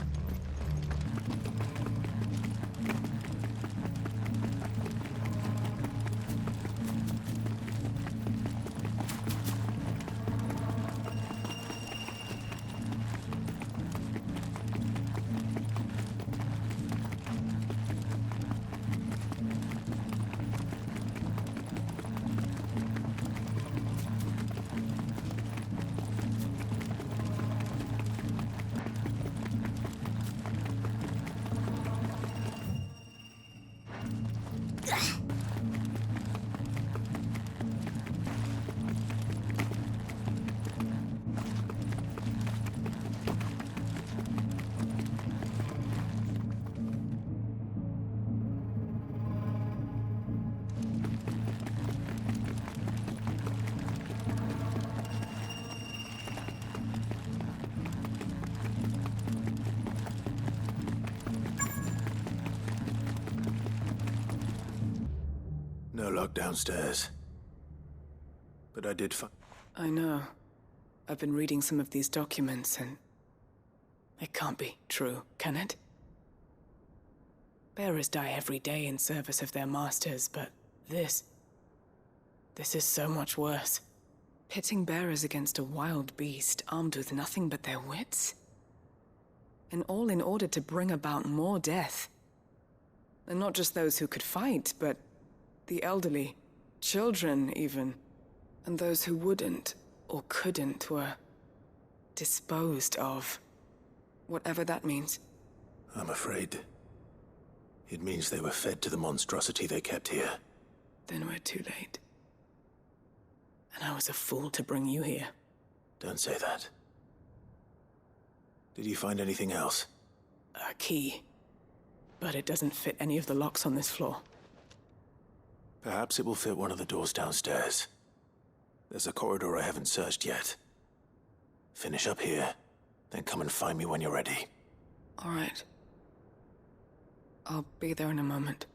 No lock downstairs. But I did find... I know. I've been reading some of these documents and... it can't be true, can it? Bearers die every day in service of their masters, but this is so much worse. Pitting bearers against a wild beast armed with nothing but their wits? And all in order to bring about more death. And not just those who could fight, but the elderly, children even, and those who wouldn't or couldn't were disposed of. Whatever that means. I'm afraid it means they were fed to the monstrosity they kept here. Then we're too late. And I was a fool to bring you here. Don't say that. Did you find anything else? A key. But it doesn't fit any of the locks on this floor. Perhaps it will fit one of the doors downstairs. There's a corridor I haven't searched yet. Finish up here, then come and find me when you're ready. All right. I'll be there in a moment.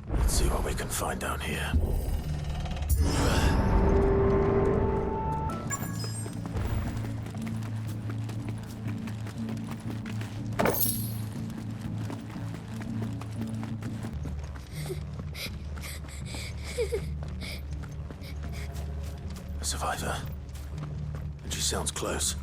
Let's see what we can find down here. A survivor. And she sounds close.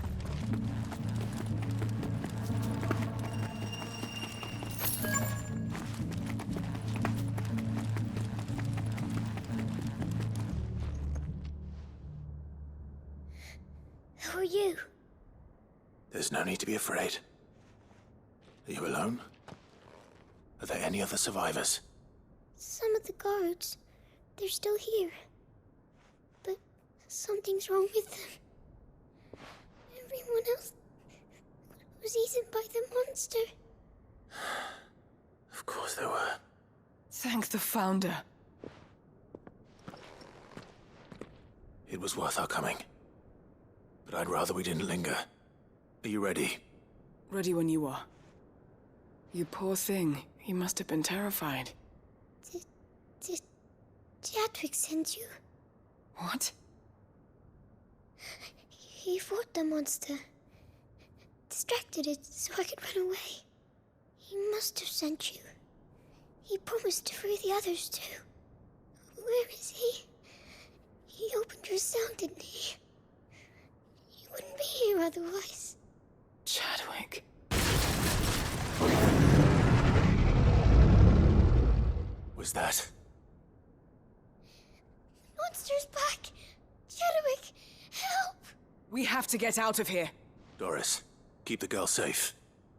Who are you? There's no need to be afraid. Are you alone? Are there any other survivors? Some of the guards. They're still here. But something's wrong with them. Everyone else was eaten by the monster. Of course there were. Thank the Founder. It was worth our coming. But I'd rather we didn't linger. Are you ready? Ready when you are. You poor thing. You must have been terrified. Did Chadwick send you? What? He fought the monster. Distracted it so I could run away. He must have sent you. He promised to free the others too. Where is he? He opened your cell, didn't he? You wouldn't be here otherwise. Chadwick. Was that? Monster's back! Chadwick, help! We have to get out of here. Doris, keep the girl safe.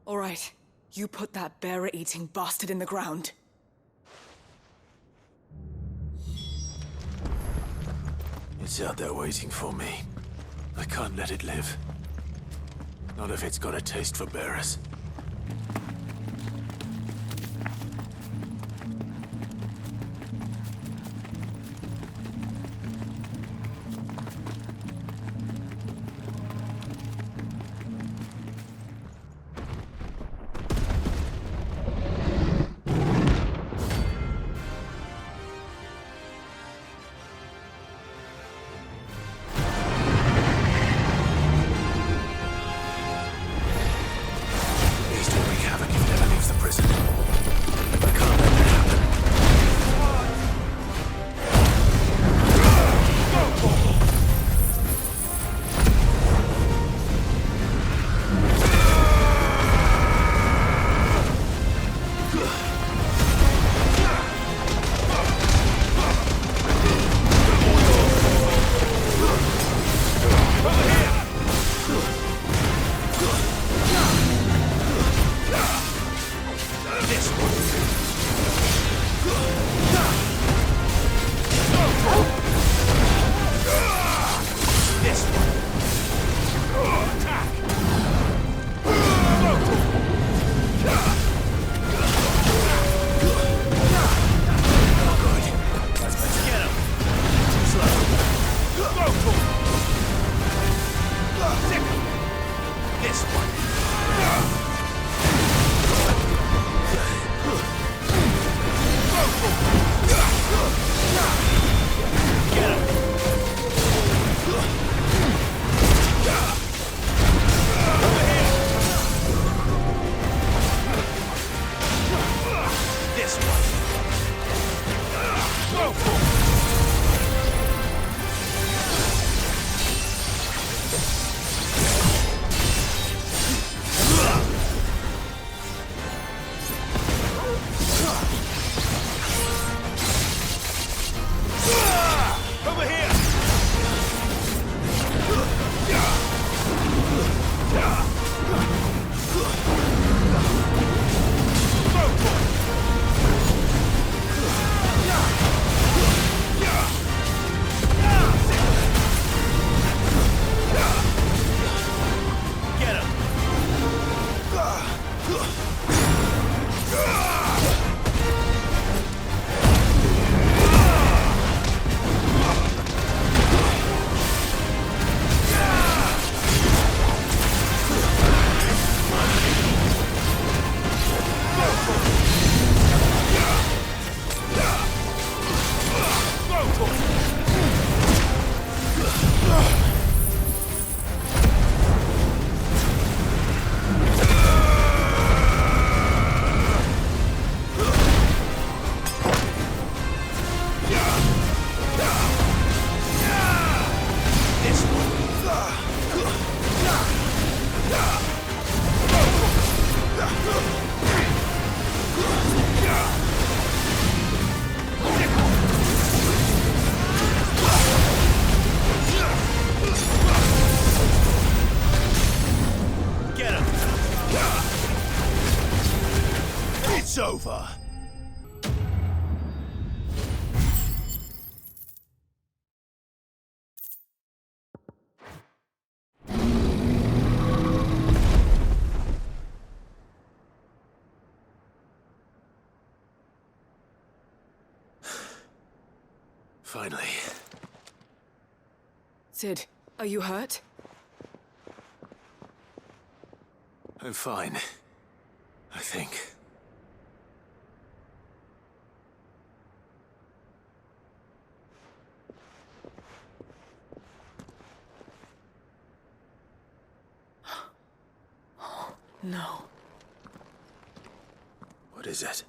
All right. You put that bearer-eating bastard in the ground. It's out there waiting for me. I can't let it live. Not if it's got a taste for bearers. It's over. Finally. Sid, are you hurt? I'm fine. I think. No. What is it?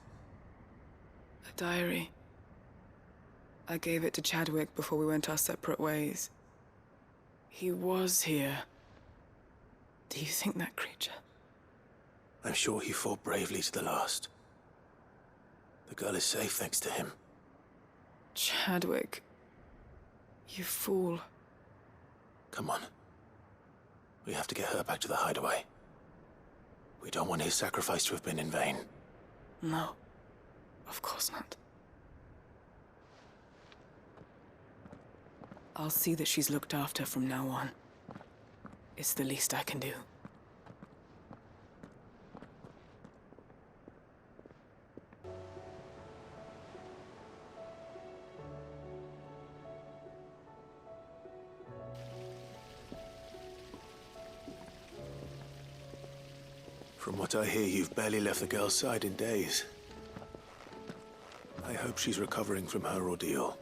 A diary. I gave it to Chadwick before we went our separate ways. He was here. Do you think that creature? I'm sure he fought bravely to the last. The girl is safe thanks to him. Chadwick. You fool. Come on. We have to get her back to the hideaway. We don't want his sacrifice to have been in vain. No. Of course not. I'll see that she's looked after from now on. It's the least I can do. From what I hear, you've barely left the girl's side in days. I hope she's recovering from her ordeal.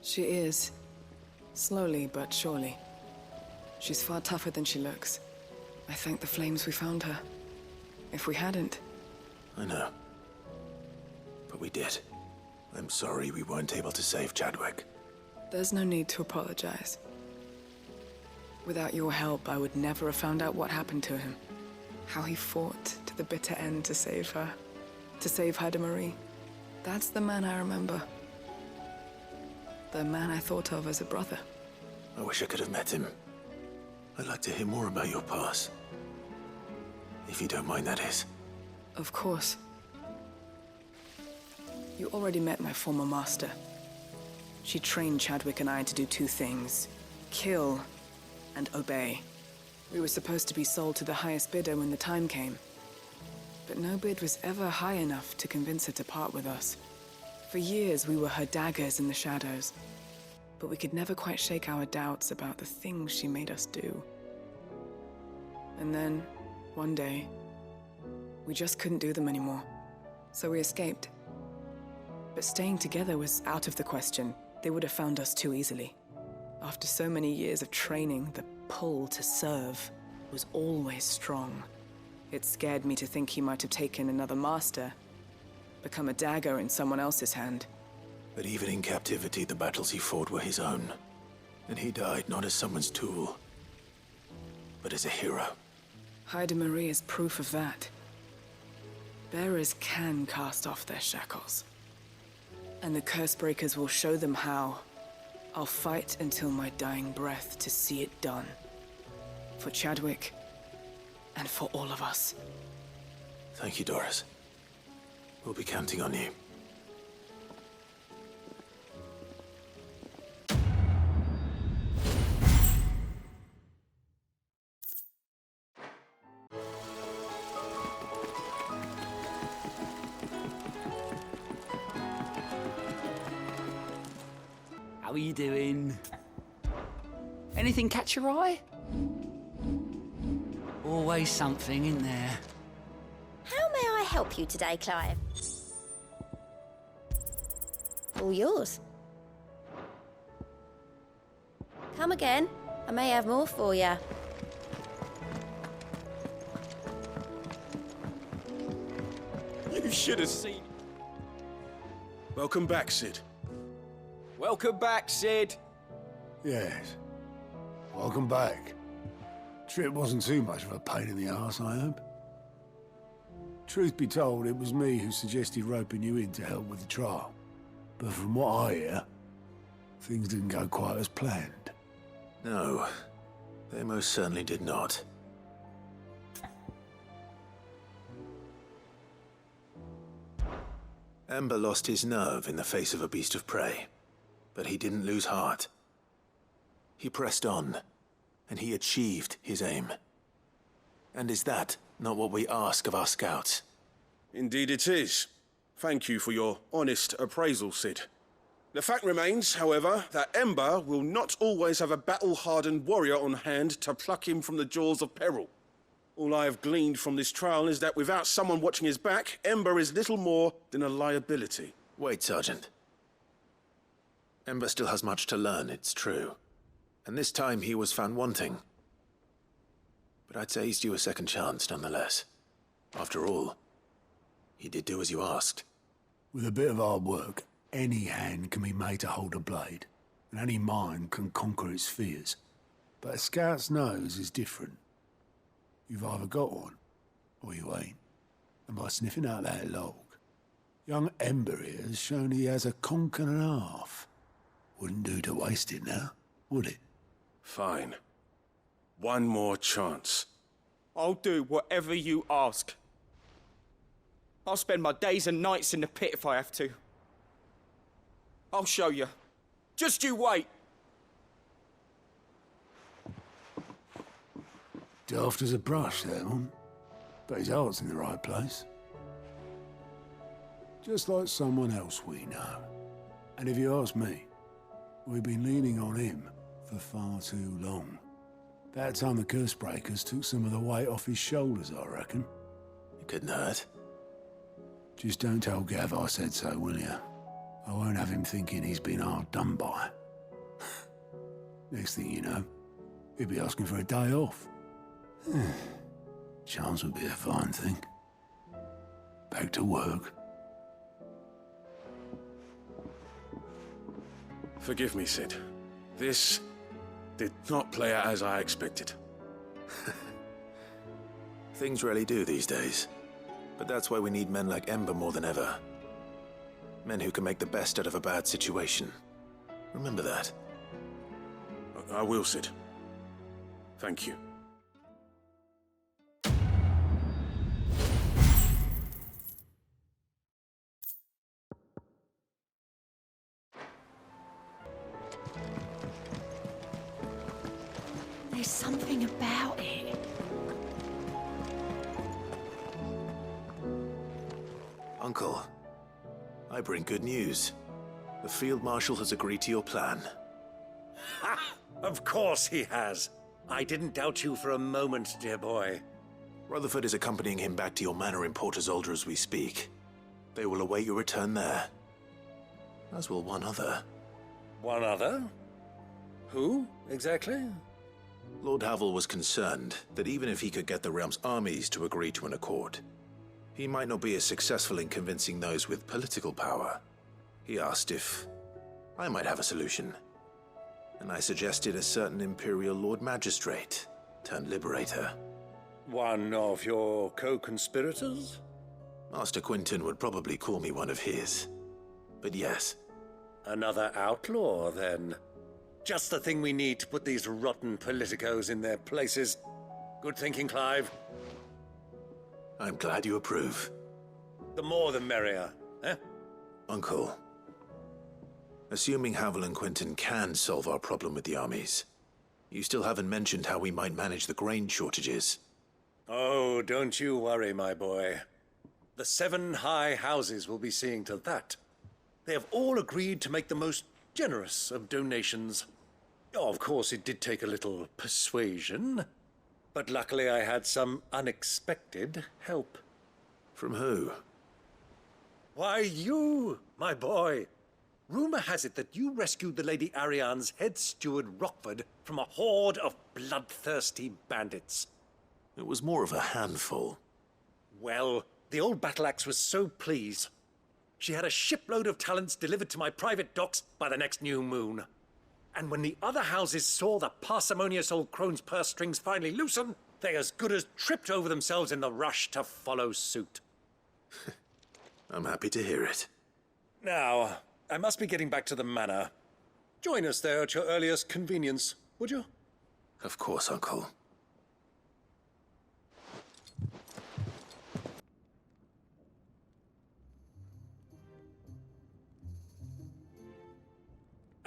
She is. Slowly but surely. She's far tougher than she looks. I thank the flames we found her. If we hadn't... I know. But we did. I'm sorry we weren't able to save Chadwick. There's no need to apologize. Without your help, I would never have found out what happened to him. How he fought to the bitter end to save her. To save Haida Marie. That's the man I remember. The man I thought of as a brother. I wish I could have met him. I'd like to hear more about your past. If you don't mind, that is. Of course. You already met my former master. She trained Chadwick and I to do two things. Kill and obey. We were supposed to be sold to the highest bidder when the time came. But no bid was ever high enough to convince her to part with us. For years, we were her daggers in the shadows. But we could never quite shake our doubts about the things she made us do. And then, one day, we just couldn't do them anymore. So we escaped. But staying together was out of the question. They would have found us too easily. After so many years of training, the pull to serve was always strong. It scared me to think he might have taken another master, become a dagger in someone else's hand. But even in captivity, the battles he fought were his own. And he died not as someone's tool, but as a hero. Haida Marie is proof of that. Bearers can cast off their shackles. And the Cursebreakers will show them how. I'll fight until my dying breath to see it done. For Chadwick, and for all of us. Thank you, Doris. We'll be counting on you. How are you doing? Anything catch your eye? Always something in there. How may I help you today, Clive? All yours. Come again. I may have more for you. You should have seen. Welcome back, Sid. Welcome back, Sid. Yes. Welcome back. Trip wasn't too much of a pain in the arse, I hope. Truth be told, it was me who suggested roping you in to help with the trial. But from what I hear, things didn't go quite as planned. No, they most certainly did not. Ember lost his nerve in the face of a beast of prey, but he didn't lose heart. He pressed on, and he achieved his aim. And is that not what we ask of our scouts? Indeed it is. Thank you for your honest appraisal, Sid. The fact remains, however, that Ember will not always have a battle-hardened warrior on hand to pluck him from the jaws of peril. All I have gleaned from this trial is that without someone watching his back, Ember is little more than a liability. Wait, Sergeant. Ember still has much to learn, it's true. And this time he was found wanting. But I'd say he's due a second chance, nonetheless. After all, he did do as you asked. With a bit of hard work, any hand can be made to hold a blade, and any mind can conquer its fears. But a scout's nose is different. You've either got one, or you ain't. And by sniffing out that log, young Ember here has shown he has a conch and a half. Wouldn't do to waste it now, would it? Fine. One more chance. I'll do whatever you ask. I'll spend my days and nights in the pit if I have to. I'll show you. Just you wait. Daft as a brush, that one. But his heart's in the right place. Just like someone else we know. And if you ask me, we've been leaning on him for far too long. That time the curse breakers took some of the weight off his shoulders, I reckon. It couldn't hurt. Just don't tell Gav I said so, will you? I won't have him thinking he's been hard done by. Next thing you know, he'll be asking for a day off. Chance would be a fine thing. Back to work. Forgive me, Sid. This did not play out as I expected. Things rarely do these days. But that's why we need men like Ember more than ever. Men who can make the best out of a bad situation. Remember that. I will, Sid. Thank you. There's something about it. Uncle, I bring good news. The Field Marshal has agreed to your plan. Ha! Of course he has. I didn't doubt you for a moment, dear boy. Rutherford is accompanying him back to your manor in Port Isolde as we speak. They will await your return there. As will one other. One other? Who, exactly? Lord Havel was concerned that even if he could get the realm's armies to agree to an accord, he might not be as successful in convincing those with political power. He asked if I might have a solution, and I suggested a certain Imperial Lord Magistrate turned Liberator. One of your co-conspirators? Master Quinton would probably call me one of his, but yes. Another outlaw, then. Just the thing we need to put these rotten politicos in their places. Good thinking, Clive. I'm glad you approve. The more the merrier, eh? Uncle, assuming Havel and Quinton can solve our problem with the armies, you still haven't mentioned how we might manage the grain shortages. Oh, don't you worry, my boy. The 7 high houses will be seeing to that. They have all agreed to make the most generous of donations. Oh, of course, it did take a little persuasion, but luckily I had some unexpected help. From who? Why, you, my boy. Rumor has it that you rescued the Lady Ariane's head steward Rockford from a horde of bloodthirsty bandits. It was more of a handful. Well, the old battle axe was so pleased. She had a shipload of talents delivered to my private docks by the next new moon. And when the other houses saw the parsimonious old crone's purse strings finally loosen, they as good as tripped over themselves in the rush to follow suit. I'm happy to hear it. Now, I must be getting back to the manor. Join us there at your earliest convenience, would you? Of course, Uncle.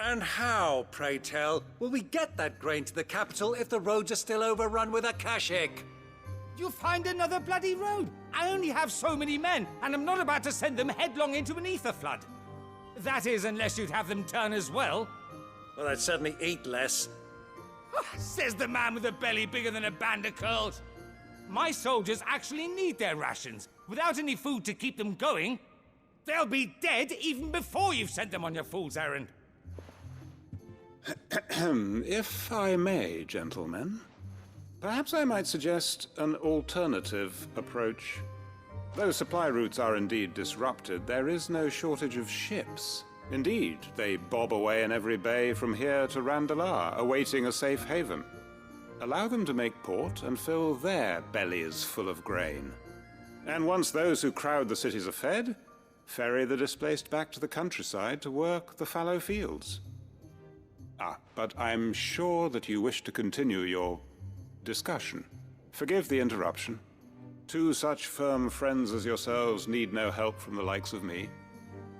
And how, pray tell, will we get that grain to the capital if the roads are still overrun with Akashic? You'll find another bloody road. I only have so many men, and I'm not about to send them headlong into an ether flood. That is, unless you'd have them turn as well. Well, I'd certainly eat less. Says the man with a belly bigger than a band of curls. My soldiers actually need their rations. Without any food to keep them going, they'll be dead even before you've sent them on your fool's errand. If I may, gentlemen, perhaps I might suggest an alternative approach. Though supply routes are indeed disrupted, there is no shortage of ships. Indeed, they bob away in every bay from here to Randalar, awaiting a safe haven. Allow them to make port and fill their bellies full of grain. And once those who crowd the cities are fed, ferry the displaced back to the countryside to work the fallow fields. But I'm sure that you wish to continue your discussion. Forgive the interruption. Two such firm friends as yourselves need no help from the likes of me.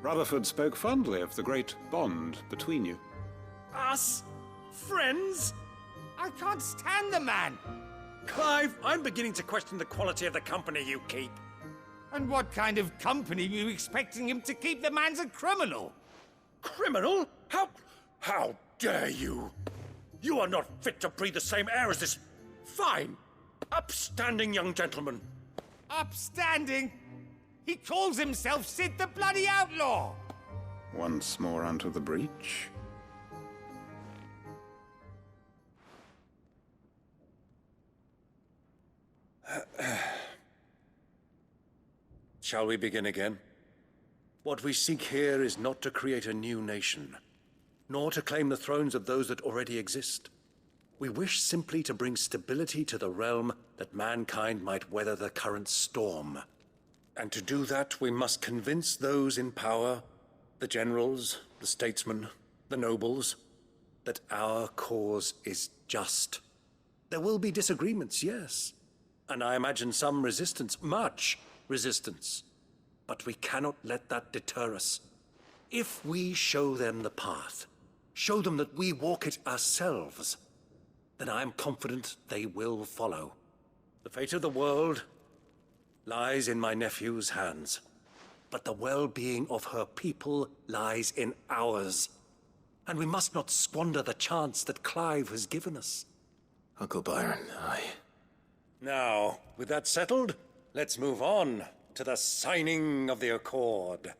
Rutherford spoke fondly of the great bond between you. Us? Friends? I can't stand the man! Clive, I'm beginning to question the quality of the company you keep. And what kind of company were you expecting him to keep? The man's a criminal! Criminal? How dare you? You are not fit to breathe the same air as this fine, upstanding young gentleman. Upstanding? He calls himself Sid the Bloody Outlaw! Once more unto the breach. Shall we begin again? What we seek here is not to create a new nation, nor to claim the thrones of those that already exist. We wish simply to bring stability to the realm that mankind might weather the current storm. And to do that, we must convince those in power, the generals, the statesmen, the nobles, that our cause is just. There will be disagreements, yes, and I imagine some resistance, much resistance. But we cannot let that deter us. If we show them the path, show them that we walk it ourselves, then I am confident they will follow. The fate of the world lies in my nephew's hands, but the well-being of her people lies in ours. And we must not squander the chance that Clive has given us. Uncle Byron, Now, with that settled, let's move on to the signing of the Accord.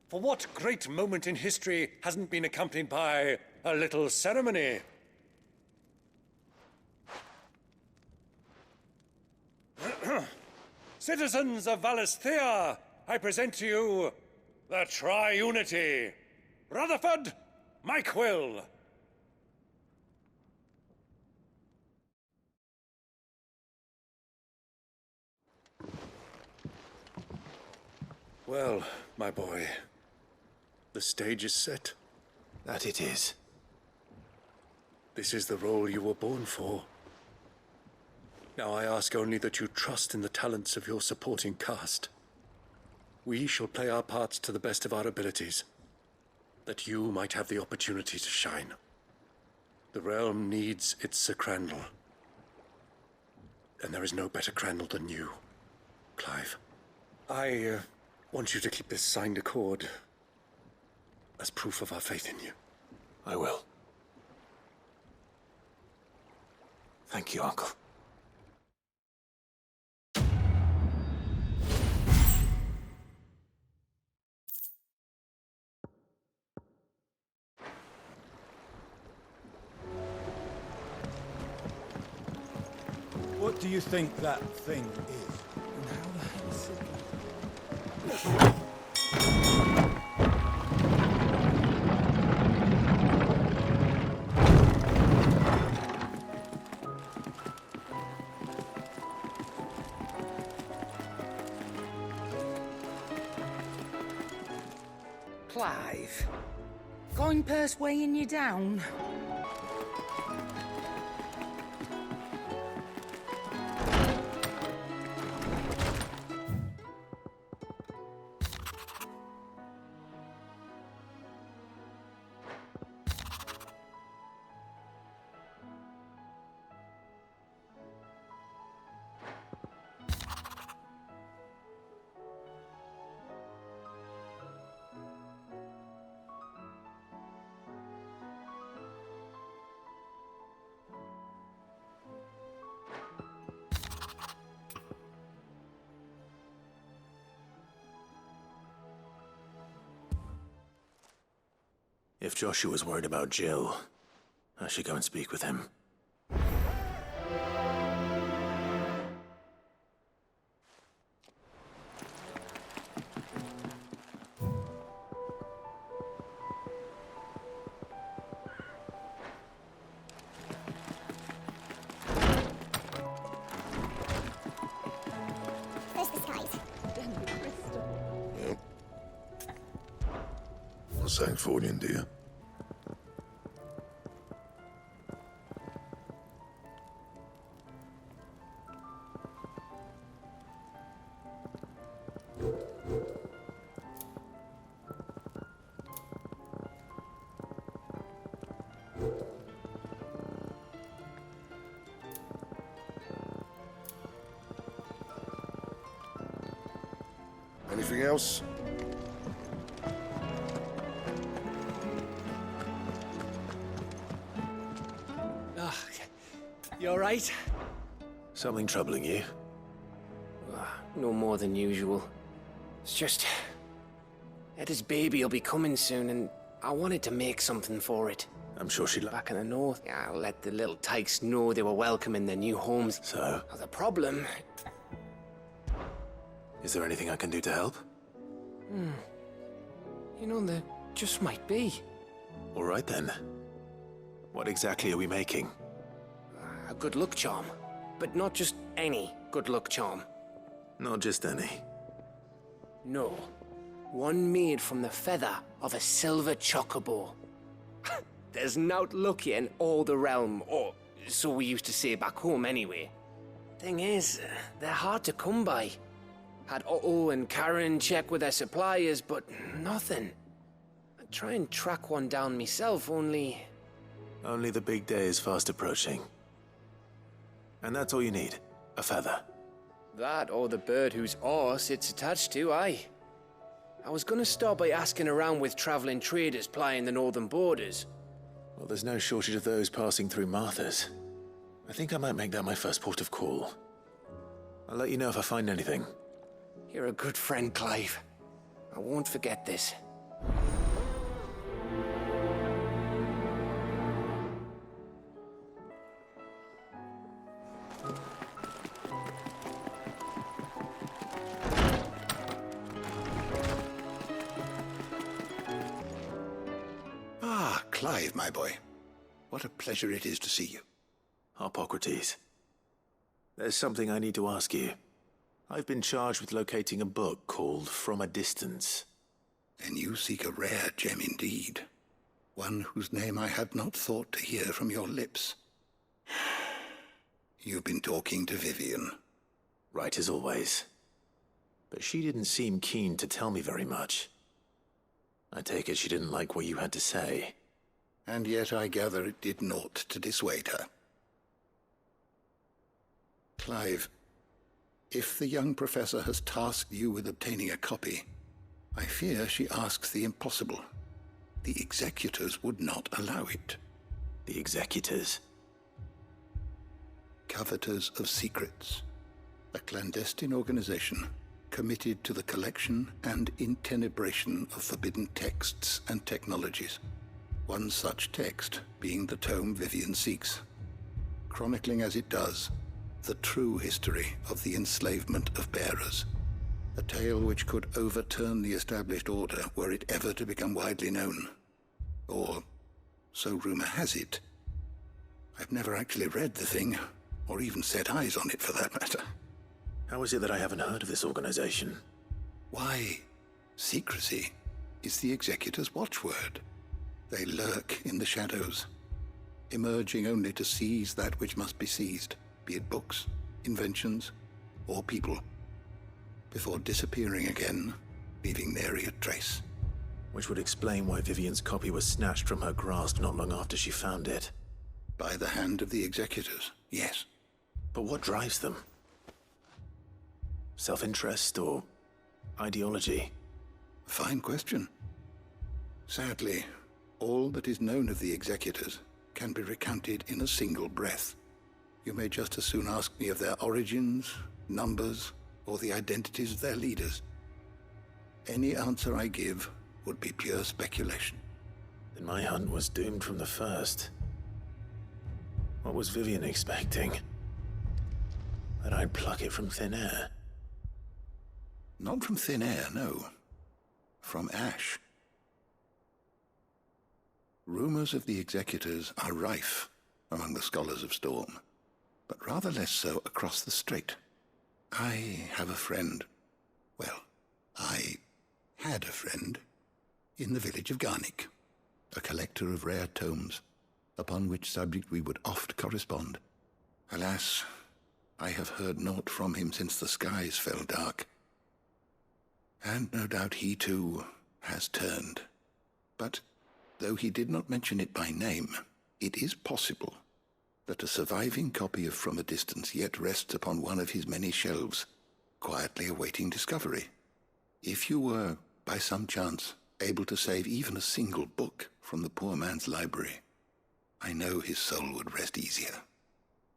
For what great moment in history hasn't been accompanied by a little ceremony? Citizens of Valisthea, I present to you the Triunity. Rutherford, Mike Will. Well, my boy, the stage is set. That it is. This is the role you were born for. Now I ask only that you trust in the talents of your supporting cast. We shall play our parts to the best of our abilities, that you might have the opportunity to shine. The realm needs its Sir Crandall, and there is no better Crandall than you, Clive. I want you to keep this signed accord as proof of our faith in you. I will. Thank you, Uncle. What do you think that thing is? And how the hell is it? Clive, going purse weighing you down? If Joshua's worried about Jill, I should go and speak with him. There's the skies. Yep. Not saying Fordian, do you? Anything else? You all right? Something troubling you? No more than usual. It's just... Etta's baby will be coming soon, and I wanted to make something for it. I'm sure she'd back in the north. Yeah, I'll let the little tykes know they were welcome in their new homes. So? Now, the problem... Is there anything I can do to help? You know, there just might be. All right, then. What exactly are we making? A good luck charm. But not just any good luck charm. Not just any. No. One made from the feather of a silver chocobo. There's naught lucky in all the realm, or so we used to say back home anyway. Thing is, they're hard to come by. Had Otto and Karen check with their suppliers, but nothing. I'd try and track one down myself, only... Only the big day is fast approaching. And that's all you need, a feather. That or the bird whose horse it's attached to, aye. I was gonna start by asking around with traveling traders plying the northern borders. Well, there's no shortage of those passing through Martha's. I think I might make that my first port of call. I'll let you know if I find anything. You're a good friend, Clive. I won't forget this. Ah, Clive, my boy. What a pleasure it is to see you. Harpocrates. There's something I need to ask you. I've been charged with locating a book called From a Distance. Then you seek a rare gem indeed. One whose name I had not thought to hear from your lips. You've been talking to Vivian. Right as always. But she didn't seem keen to tell me very much. I take it she didn't like what you had to say. And yet I gather it did naught to dissuade her. Clive, if the young professor has tasked you with obtaining a copy, I fear she asks the impossible. the Executors would not allow it. The Executors? Coveters of Secrets. A clandestine organization committed to the collection and intenebration of forbidden texts and technologies. One such text being the tome Vivian seeks, chronicling as it does the true history of the enslavement of bearers. A tale which could overturn the established order were it ever to become widely known. Or, so rumor has it. I've never actually read the thing, or even set eyes on it for that matter. How is it that I haven't heard of this organization? Why, secrecy is the Executor's watchword. They lurk in the shadows, emerging only to seize that which must be seized, be it books, inventions, or people, before disappearing again, leaving nary a trace. Which would explain why Vivian's copy was snatched from her grasp not long after she found it. By the hand of the Executors, yes. But what drives them? Self-interest or ideology? Fine question. Sadly, all that is known of the Executors can be recounted in a single breath. You may just as soon ask me of their origins, numbers, or the identities of their leaders. Any answer I give would be pure speculation. Then my hunt was doomed from the first. What was Vivian expecting? That I'd pluck it from thin air? Not from thin air, no. From ash. Rumors of the Executors are rife among the scholars of Storm, but rather less so across the Strait. I have a friend. Well, I had a friend in the village of Garnick, a collector of rare tomes, upon which subject we would oft correspond. Alas, I have heard naught from him since the skies fell dark. And no doubt he too has turned. But though he did not mention it by name, it is possible that a surviving copy of From a Distance yet rests upon one of his many shelves, quietly awaiting discovery. If you were, by some chance, able to save even a single book from the poor man's library, I know his soul would rest easier.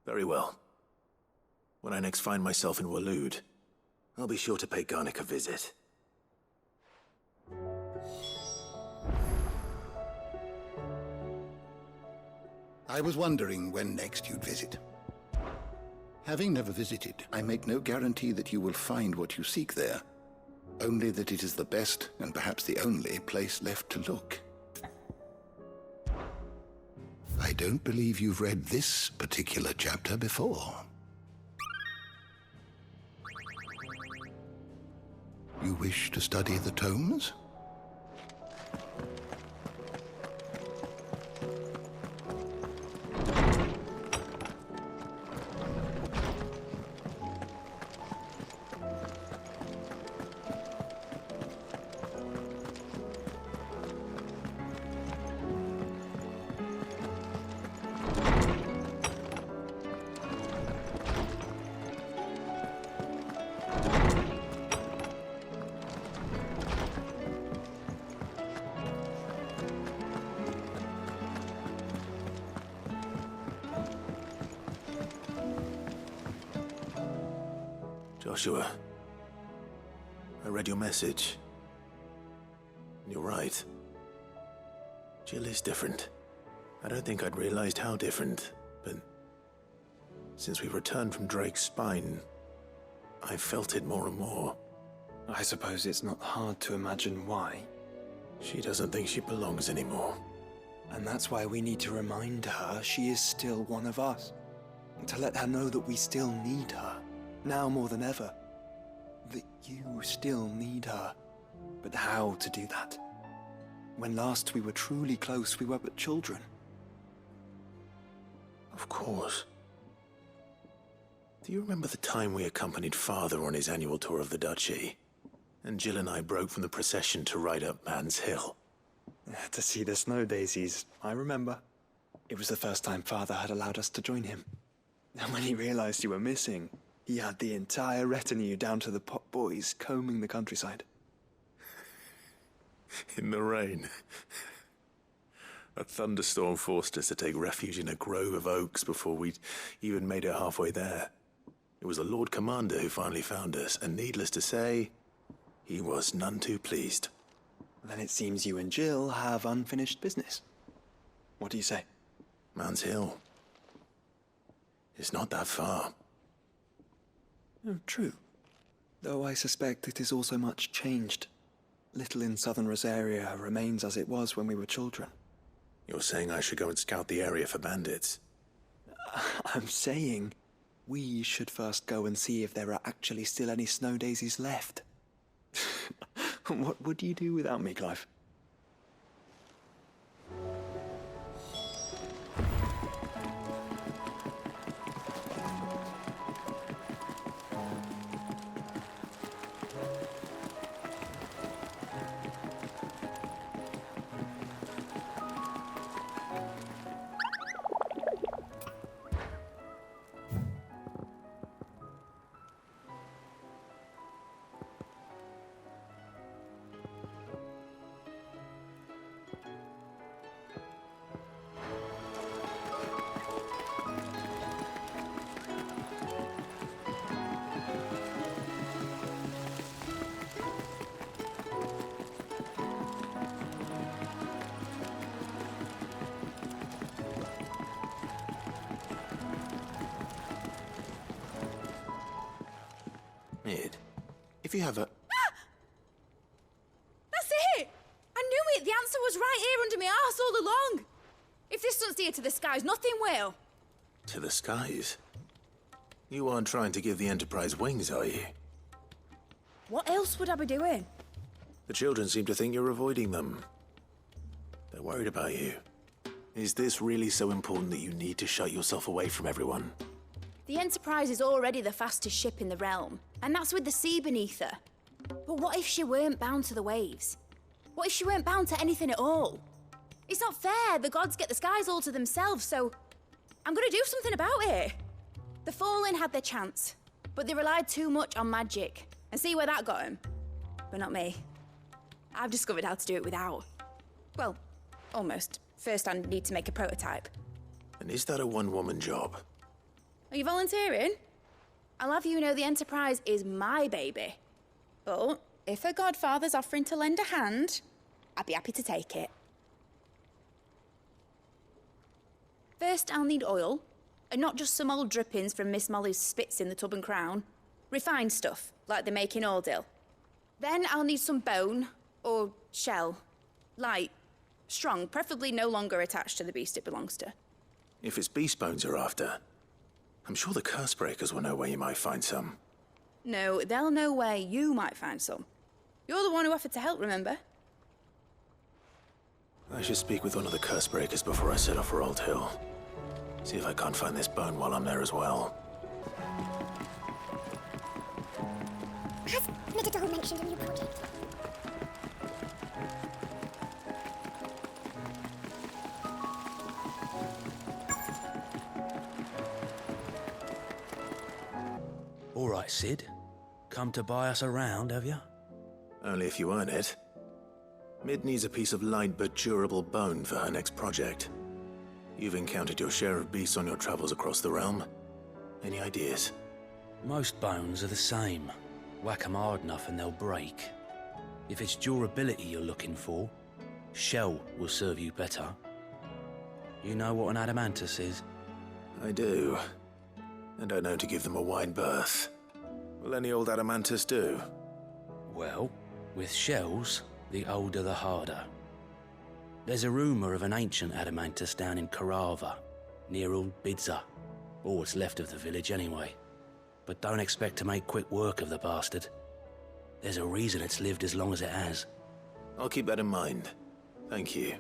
Very well. When I next find myself in Waloed, I'll be sure to pay Garnick a visit. I was wondering when next you'd visit. Having never visited, I make no guarantee that you will find what you seek there. Only that it is the best, and perhaps the only, place left to look. I don't believe you've read this particular chapter before. You wish to study the tomes? Joshua, I read your message. You're right. Jill is different. I don't think I'd realized how different, but since we returned from Drake's spine, I've felt it more and more. I suppose it's not hard to imagine why. She doesn't think she belongs anymore. And that's why we need to remind her she is still one of us. To let her know that we still need her. Now more than ever. That you still need her. But how to do that? When last we were truly close, we were but children. Of course. Do you remember the time we accompanied Father on his annual tour of the Duchy? And Jill and I broke from the procession to ride up Man's Hill. To see the snow daisies, I remember. It was the first time Father had allowed us to join him. And when he realized you were missing, he had the entire retinue down to the pot boys combing the countryside. In the rain. A thunderstorm forced us to take refuge in a grove of oaks before we'd even made it halfway there. It was the Lord Commander who finally found us, and needless to say, he was none too pleased. Then it seems you and Jill have unfinished business. What do you say? Man's Hill. It's not that far. Oh, true. Though I suspect it is also much changed. Little in southern Rosaria remains as it was when we were children. You're saying I should go and scout the area for bandits? I'm saying we should first go and see if there are actually still any snow daisies left. What would you do without me, Clive? Mid, if you have a... That's it! I knew it! The answer was right here under my arse all along! If this doesn't steer to the skies, nothing will! To the skies? You aren't trying to give the Enterprise wings, are you? What else would I be doing? The children seem to think you're avoiding them. They're worried about you. Is this really so important that you need to shut yourself away from everyone? The Enterprise is already the fastest ship in the realm, and that's with the sea beneath her. But what if she weren't bound to the waves? What if she weren't bound to anything at all? It's not fair. The gods get the skies all to themselves, so I'm gonna do something about it. The Fallen had their chance, but they relied too much on magic. And see where that got them? But not me. I've discovered how to do it without. Well, almost. First, I need to make a prototype. And is that a one-woman job? Are you volunteering? I'll have you know the Enterprise is my baby. But if her godfather's offering to lend a hand, I'd be happy to take it. First, I'll need oil, and not just some old drippings from Miss Molly's spits in the Tub and Crown. Refined stuff, like they make in Ordill. Then I'll need some bone, or shell. Light, strong, preferably no longer attached to the beast it belongs to. If it's beast bones you're after, I'm sure the curse breakers will know where you might find some. No, they'll know where you might find some. You're the one who offered to help, remember? I should speak with one of the curse breakers before I set off for Old Hill. See if I can't find this bone while I'm there as well. Has Metadol mentioned a new project? All right, Sid. Come to buy us around, have you? Only if you earn it. Mid needs a piece of light but durable bone for her next project. You've encountered your share of beasts on your travels across the realm. Any ideas? Most bones are the same. Whack 'em hard enough and they'll break. If it's durability you're looking for, shell will serve you better. You know what an adamantus is? I do. And I know to give them a wide berth. Will any old adamantus do? Well, with shells, the older the harder. There's a rumour of an ancient adamantus down in Karava, near Old Bidza, or what's left of the village anyway. But don't expect to make quick work of the bastard. There's a reason it's lived as long as it has. I'll keep that in mind. Thank you.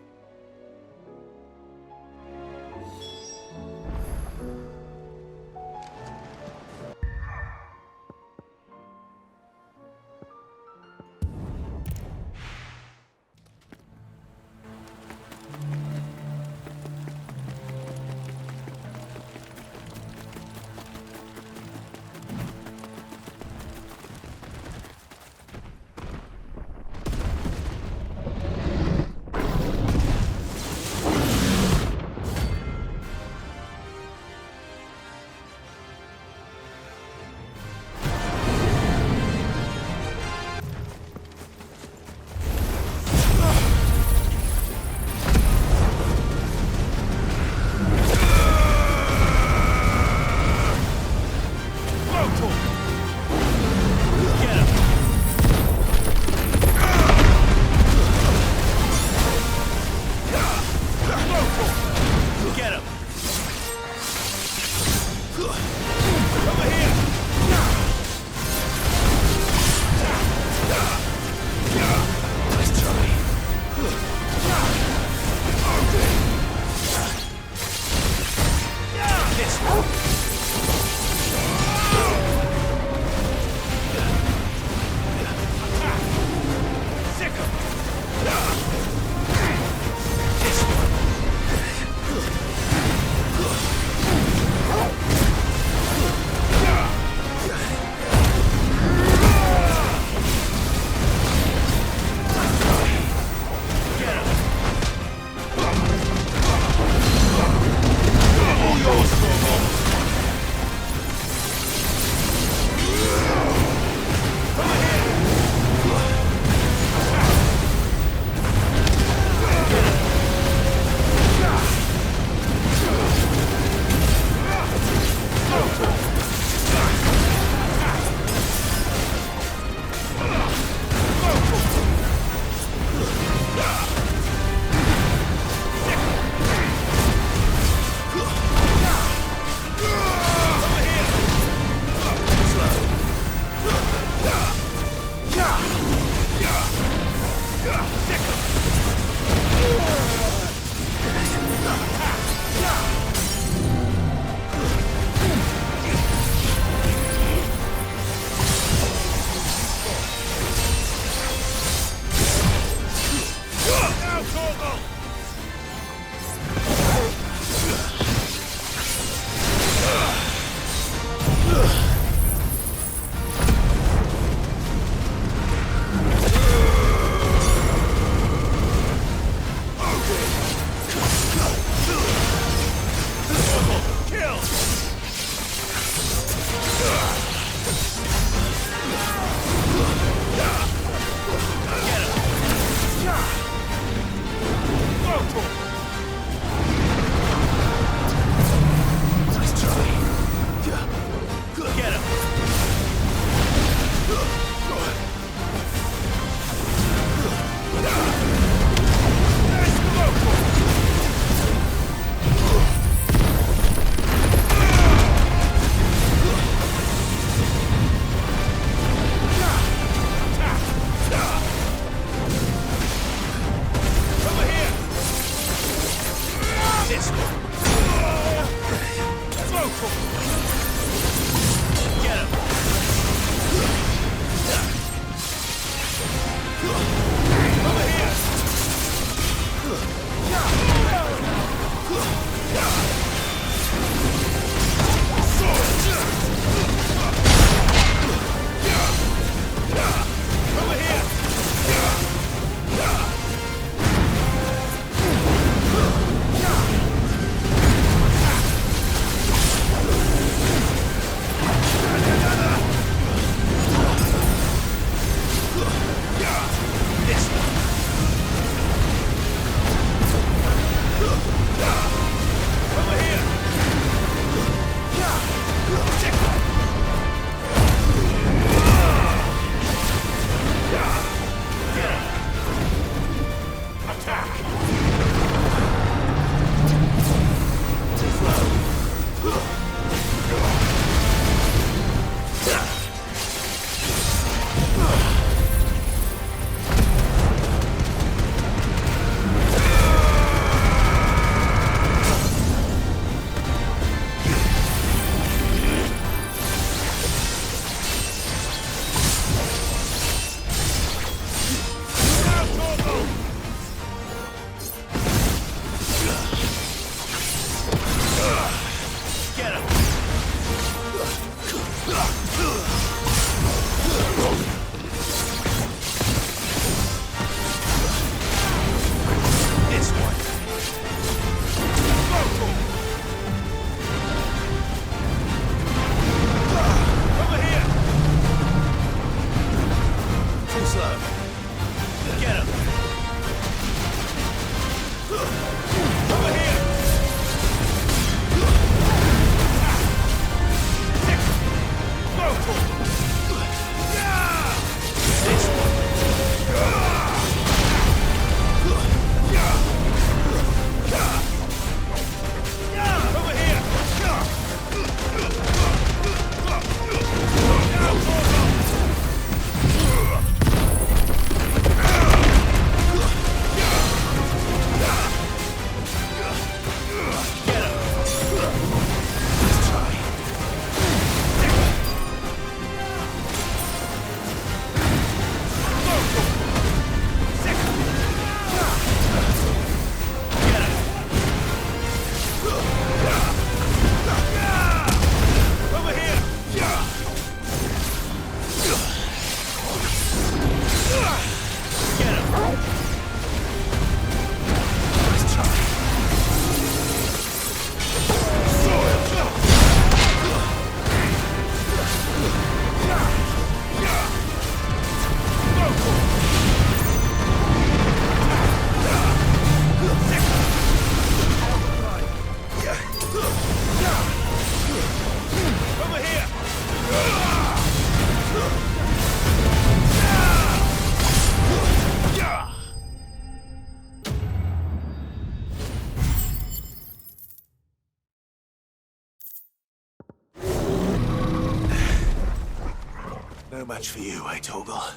match for you, eh, Torgal?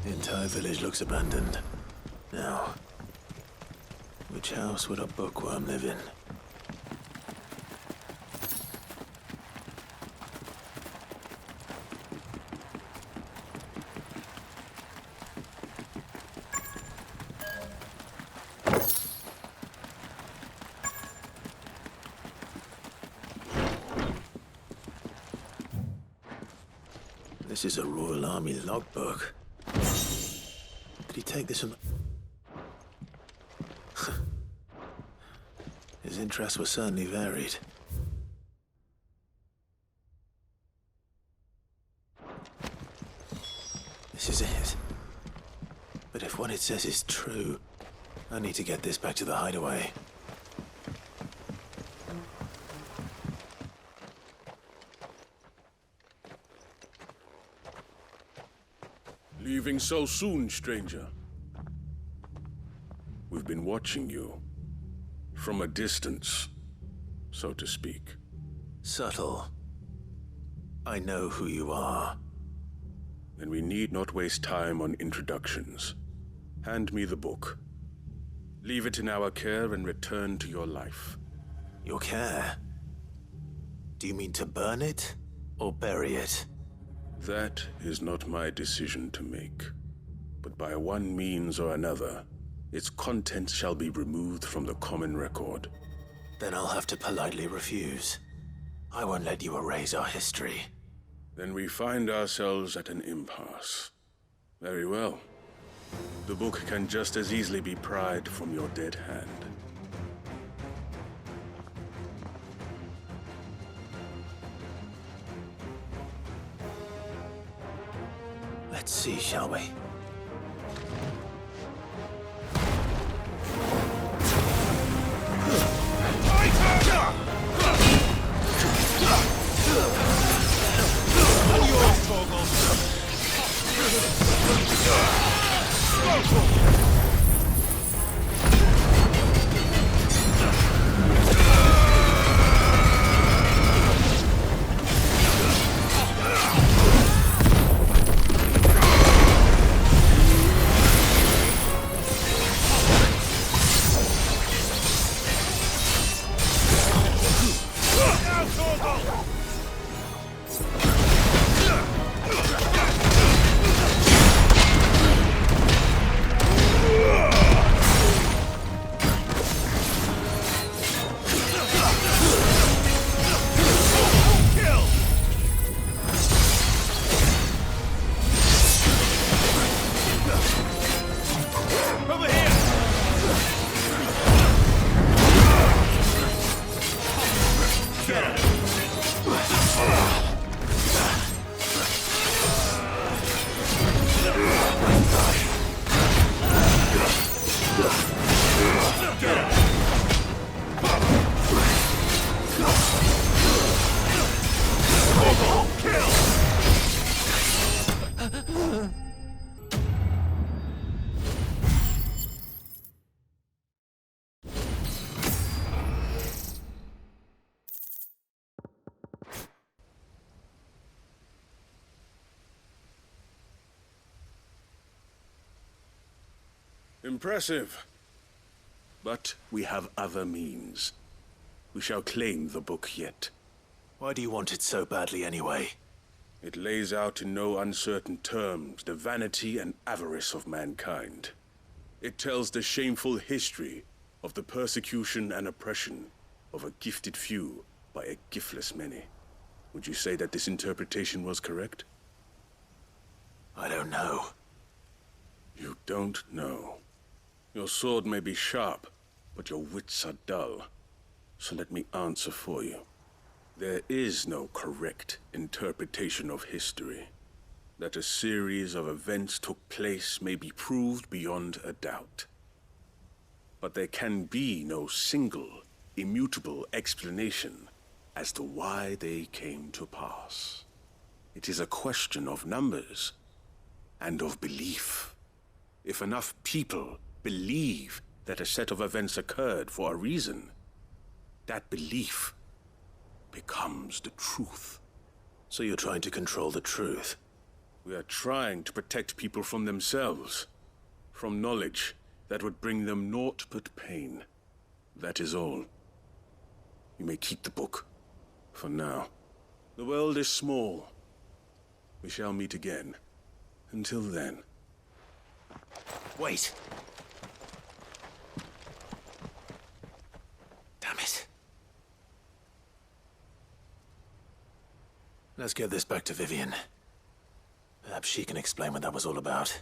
The entire village looks abandoned. Now, which house would a bookworm live in? This is a Royal Army logbook. Did he take this from... His interests were certainly varied. This is it. But if what it says is true, I need to get this back to the hideaway. Leaving so soon, stranger? We've been watching you. From a distance, so to speak. Subtle. I know who you are. Then we need not waste time on introductions. Hand me the book. Leave it in our care and return to your life. Your care? Do you mean to burn it or bury it? That is not my decision to make. But by one means or another, its contents shall be removed from the common record. Then I'll have to politely refuse. I won't let you erase our history. Then we find ourselves at an impasse. Very well. The book can just as easily be pried from your dead hand. Let's see, shall we? Impressive. But we have other means. We shall claim the book yet. Why do you want it so badly anyway? It lays out in no uncertain terms the vanity and avarice of mankind. It tells the shameful history of the persecution and oppression of a gifted few by a giftless many. Would you say that this interpretation was correct? I don't know. You don't know. Your sword may be sharp, but your wits are dull. So let me answer for you. There is no correct interpretation of history. That a series of events took place may be proved beyond a doubt. But there can be no single, immutable explanation as to why they came to pass. It is a question of numbers and of belief. If enough people believe that a set of events occurred for a reason, that belief becomes the truth. So you're trying to control the truth? We are trying to protect people from themselves, from knowledge that would bring them naught but pain. That is all. You may keep the book, for now. The world is small. We shall meet again. Until then. Wait! Damn it. Let's get this back to Vivian. Perhaps she can explain what that was all about.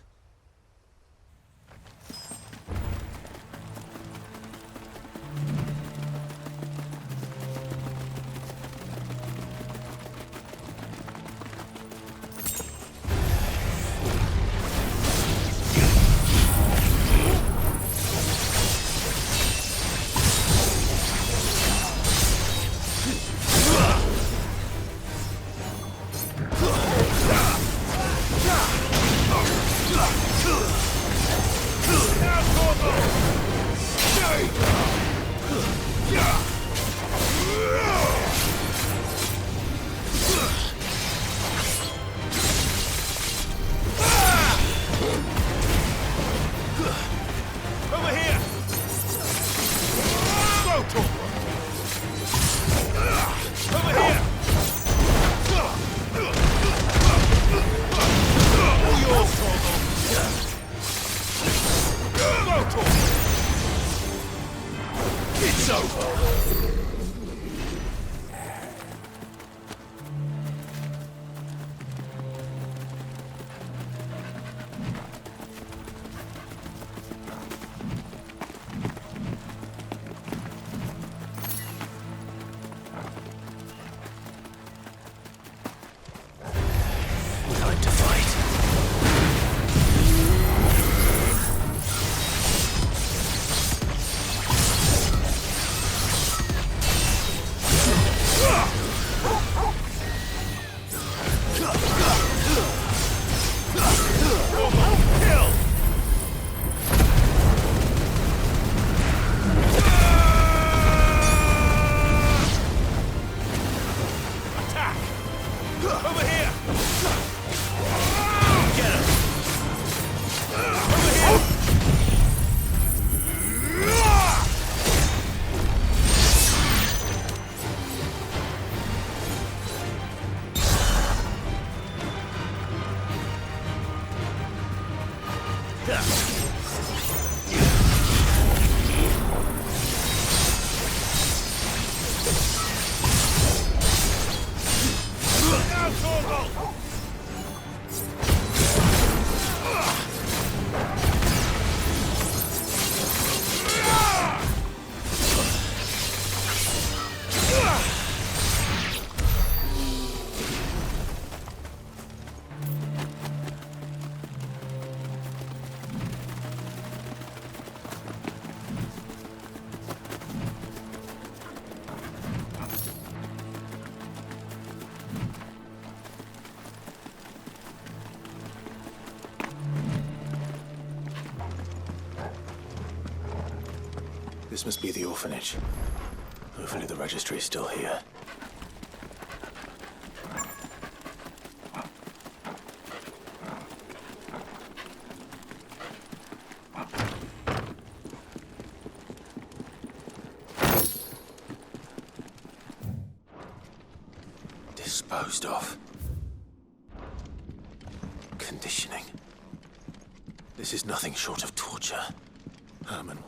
This must be the orphanage. Hopefully the registry is still here. Disposed of. Conditioning. This is nothing short of torture. Herman.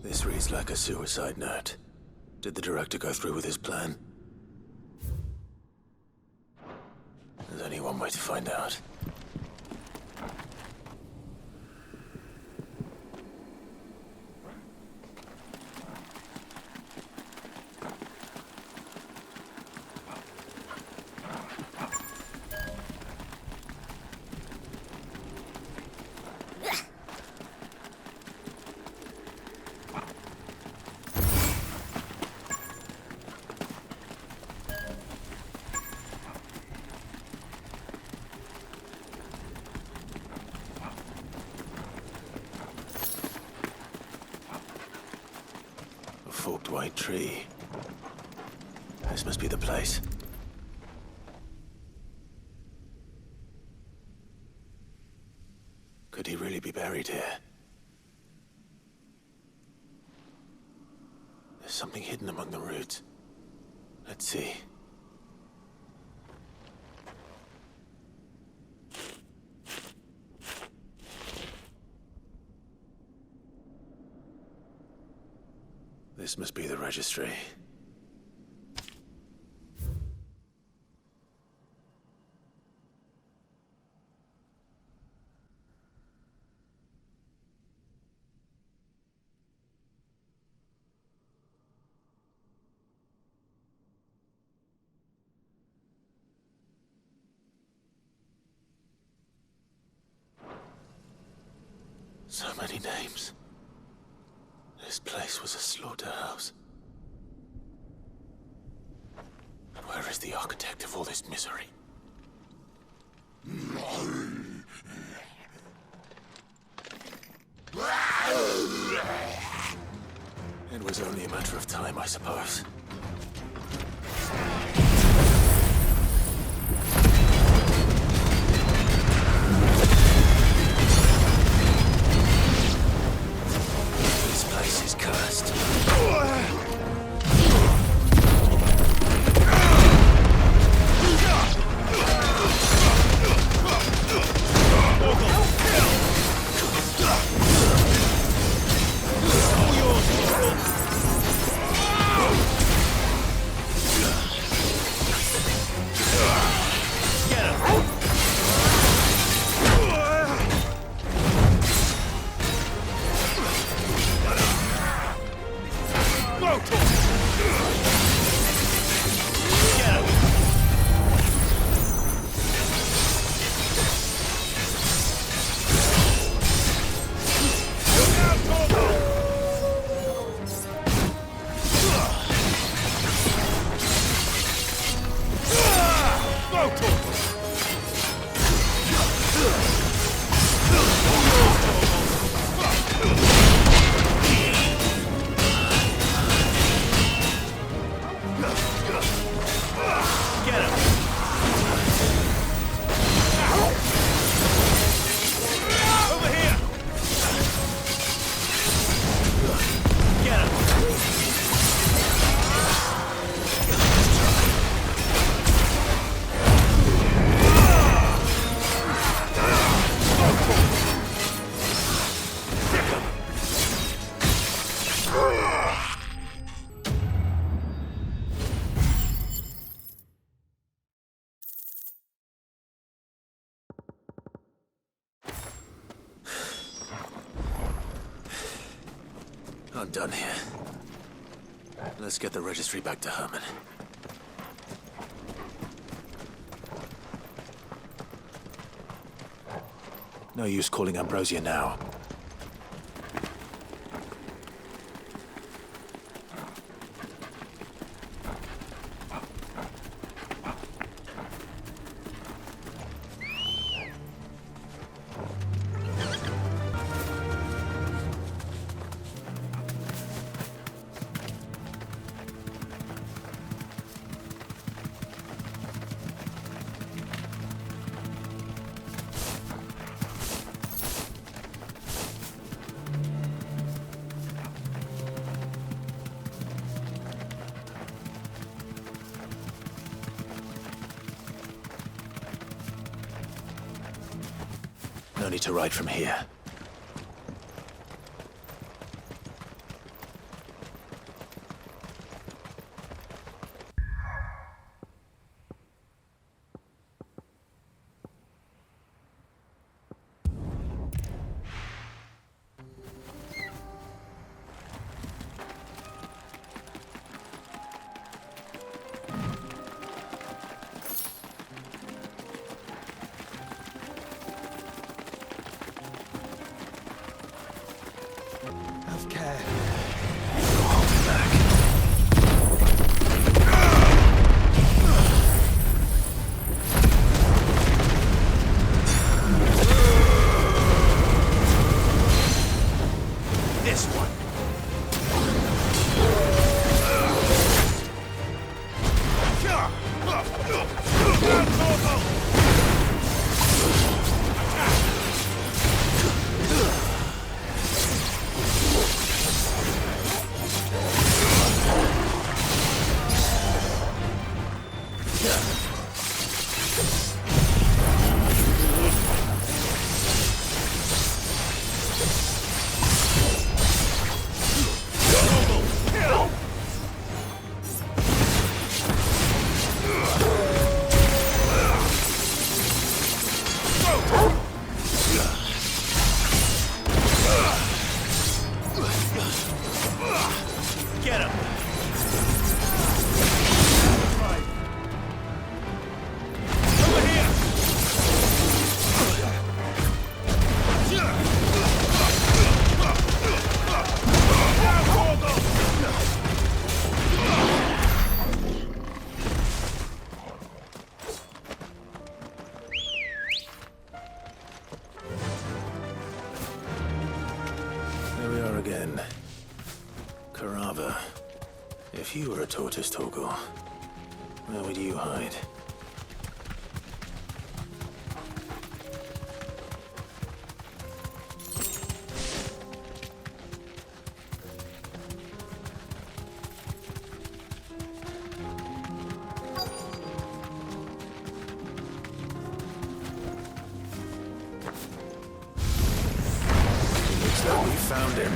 This reads like a suicide note. Did the director go through with his plan? There's only one way to find out. forked white tree. This must be the place. Could he really be buried here? There's something hidden among the roots. Let's see. This must be the registry. So many names. This place was a slaughterhouse. And where is the architect of all this misery? It was only a matter of time, I suppose. This place is cursed. I'm done here. Let's get the registry back to Herman. No use calling Ambrosia now. No need to ride from here. This one. If you were a tortoise, Torgal, where would you hide? Looks like we found him.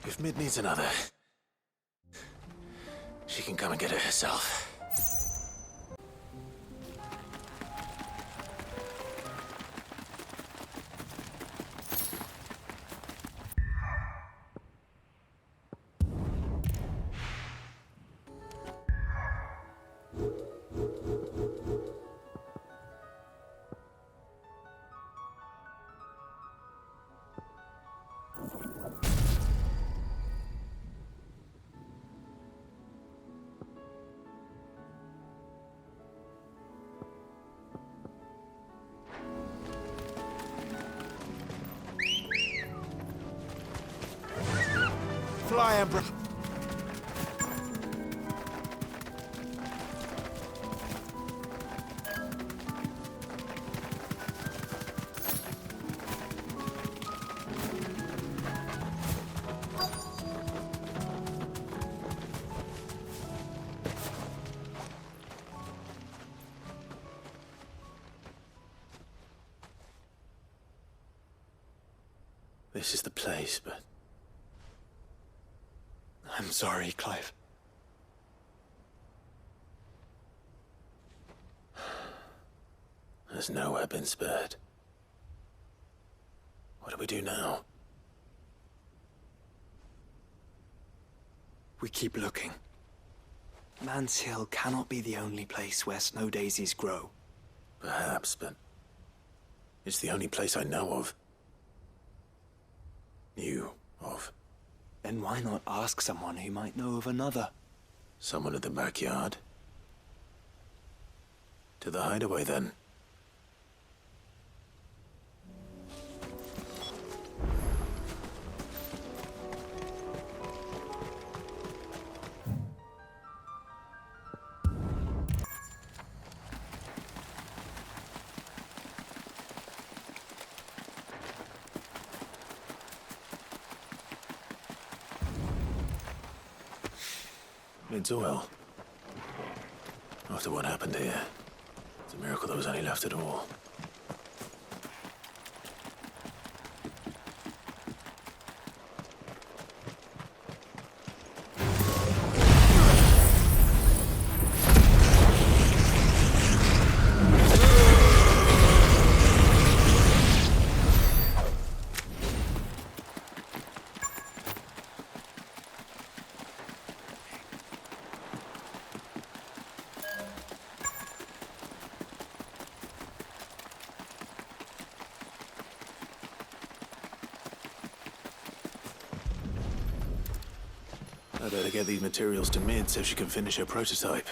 If Mid needs another, she can come and get it herself. Fly, Emperor. This is the place, but... I'm sorry, Clive. There's nowhere been spared. What do we do now? We keep looking. Man's Hill cannot be the only place where snow daisies grow. Perhaps, but... it's the only place I know of. Knew of. Then why not ask someone who might know of another? Someone at the backyard? To the hideaway, then. It's oil. After what happened here, it's a miracle there was any left at all. I better get these materials to Mid so she can finish her prototype.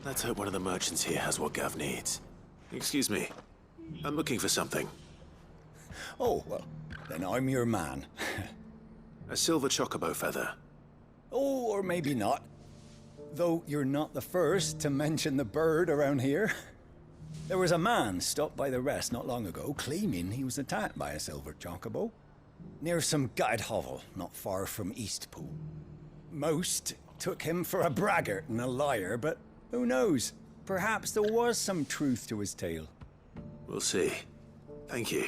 Let's hope one of the merchants here has what Gav needs. Excuse me. I'm looking for something. Oh, well, then I'm your man. A silver chocobo feather. Oh, or maybe not. Though you're not the first to mention the bird around here. There was a man stopped by the rest not long ago, claiming he was attacked by a silver chocobo. Near some gutted hovel, not far from Eastpool. Most took him for a braggart and a liar, but who knows? Perhaps there was some truth to his tale. We'll see. Thank you.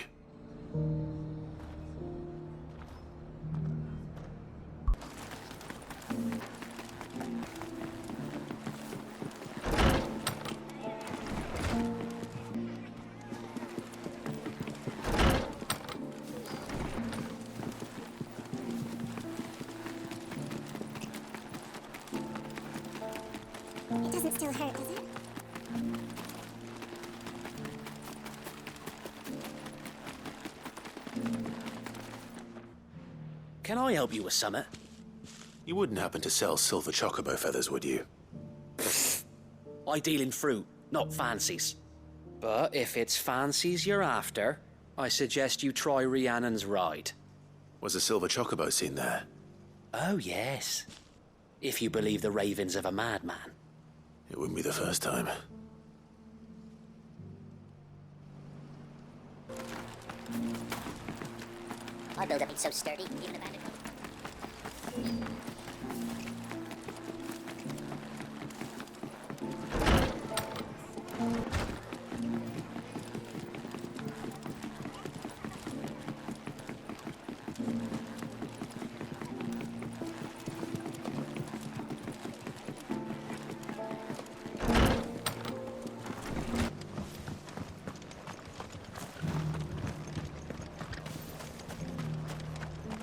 It doesn't still hurt, does it? Can I help you with something? You wouldn't happen to sell silver chocobo feathers, would you? I deal in fruit, not fancies. But if it's fancies you're after, I suggest you try Rhiannon's ride. Was a silver chocobo seen there? Oh, yes. If you believe the ravings of a madman. It wouldn't be the first time. My build-up is so sturdy, even a bandit.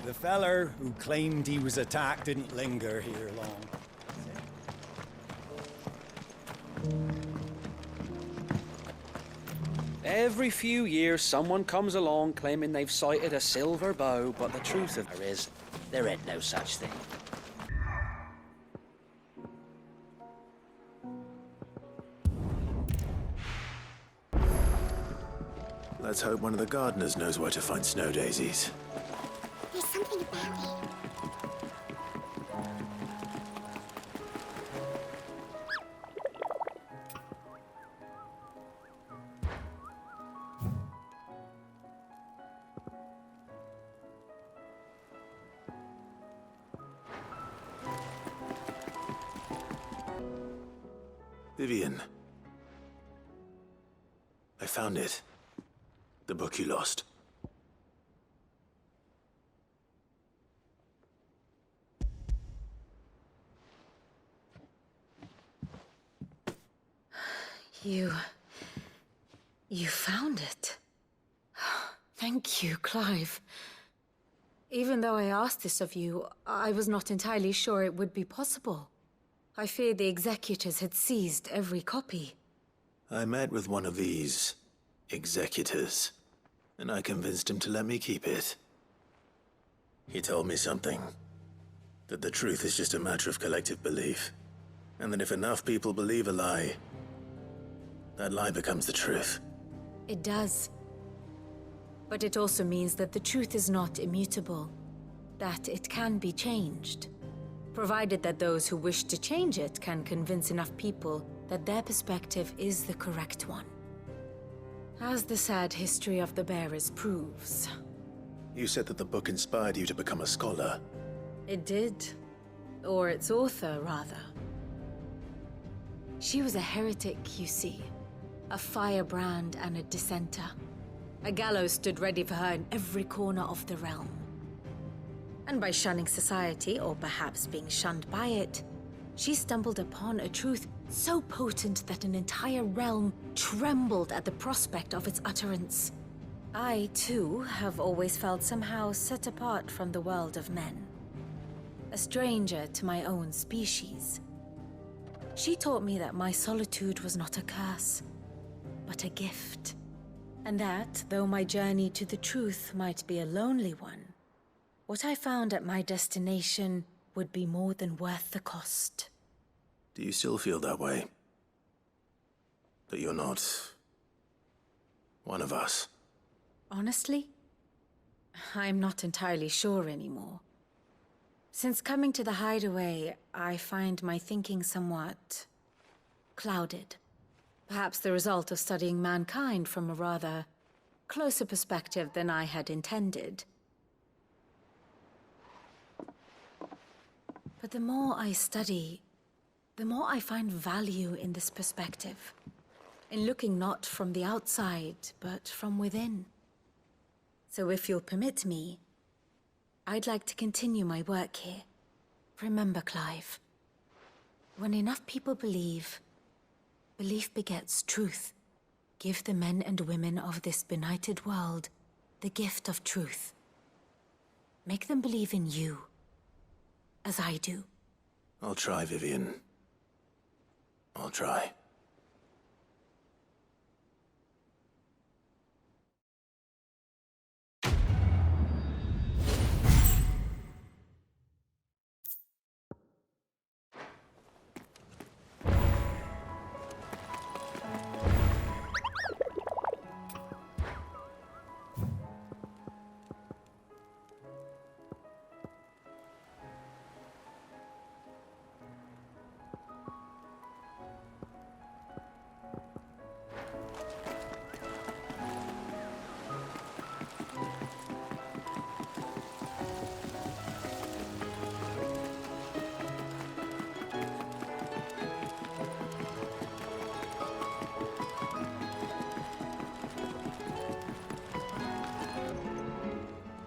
The feller who claimed he was attacked didn't linger here long. Every few years, someone comes along claiming they've sighted a silver bow, but the truth of it is, there ain't no such thing. Let's hope one of the gardeners knows where to find snow daisies. There's something about it. Vivian. I found it. The book you lost. You found it. Thank you, Clive. Even though I asked this of you, I was not entirely sure it would be possible. I feared the executors had seized every copy. I met with one of these executors, and I convinced him to let me keep it. He told me something. That the truth is just a matter of collective belief. And that if enough people believe a lie, that lie becomes the truth. It does. But it also means that the truth is not immutable. That it can be changed. Provided that those who wish to change it can convince enough people that their perspective is the correct one. As the sad history of the bearers proves. You said that the book inspired you to become a scholar. It did. Or its author, rather. She was a heretic, you see. A firebrand and a dissenter. A gallows stood ready for her in every corner of the realm. And by shunning society, or perhaps being shunned by it, she stumbled upon a truth so potent that an entire realm trembled at the prospect of its utterance. I, too, have always felt somehow set apart from the world of men. A stranger to my own species. She taught me that my solitude was not a curse, but a gift. And that, though my journey to the truth might be a lonely one, what I found at my destination would be more than worth the cost. Do you still feel that way? That you're not one of us? Honestly, I'm not entirely sure anymore. Since coming to the hideaway, I find my thinking somewhat clouded. Perhaps the result of studying mankind from a rather closer perspective than I had intended. But the more I study, the more I find value in this perspective. In looking not from the outside, but from within. So if you'll permit me, I'd like to continue my work here. Remember, Clive, when enough people believe, belief begets truth. Give the men and women of this benighted world the gift of truth. Make them believe in you, as I do. I'll try, Vivian. I'll try.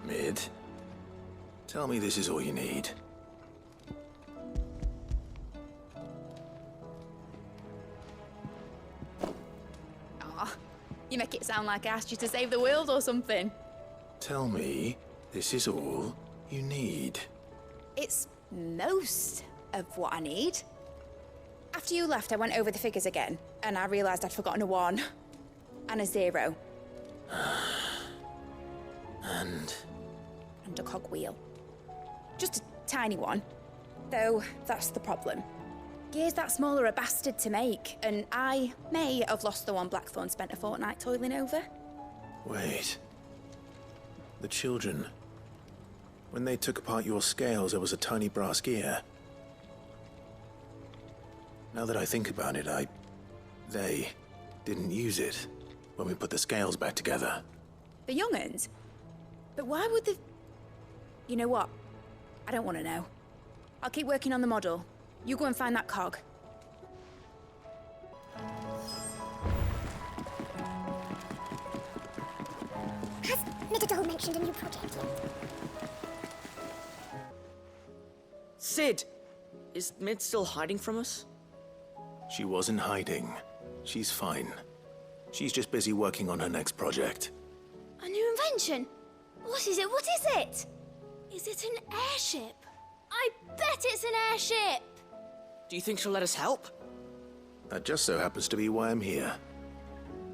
Mid, tell me this is all you need. Aw, you make it sound like I asked you to save the world or something. Tell me this is all you need. It's most of what I need. After you left, I went over the figures again, and I realized I'd forgotten a 1 and a 0. And a cogwheel. Just a tiny one. Though, that's the problem. Gears that small are a bastard to make, and I may have lost the one Blackthorn spent a fortnight toiling over. Wait. The children. When they took apart your scales, there was a tiny brass gear. Now that I think about it, they didn't use it when we put the scales back together. The young'uns? But why would the... You know what? I don't want to know. I'll keep working on the model. You go and find that cog. Citadel mentioned a new project. Sid! Is Mid still hiding from us? She wasn't hiding. She's fine. She's just busy working on her next project. A new invention? What is it? What is it? Is it an airship? I bet it's an airship! Do you think she'll let us help? That just so happens to be why I'm here.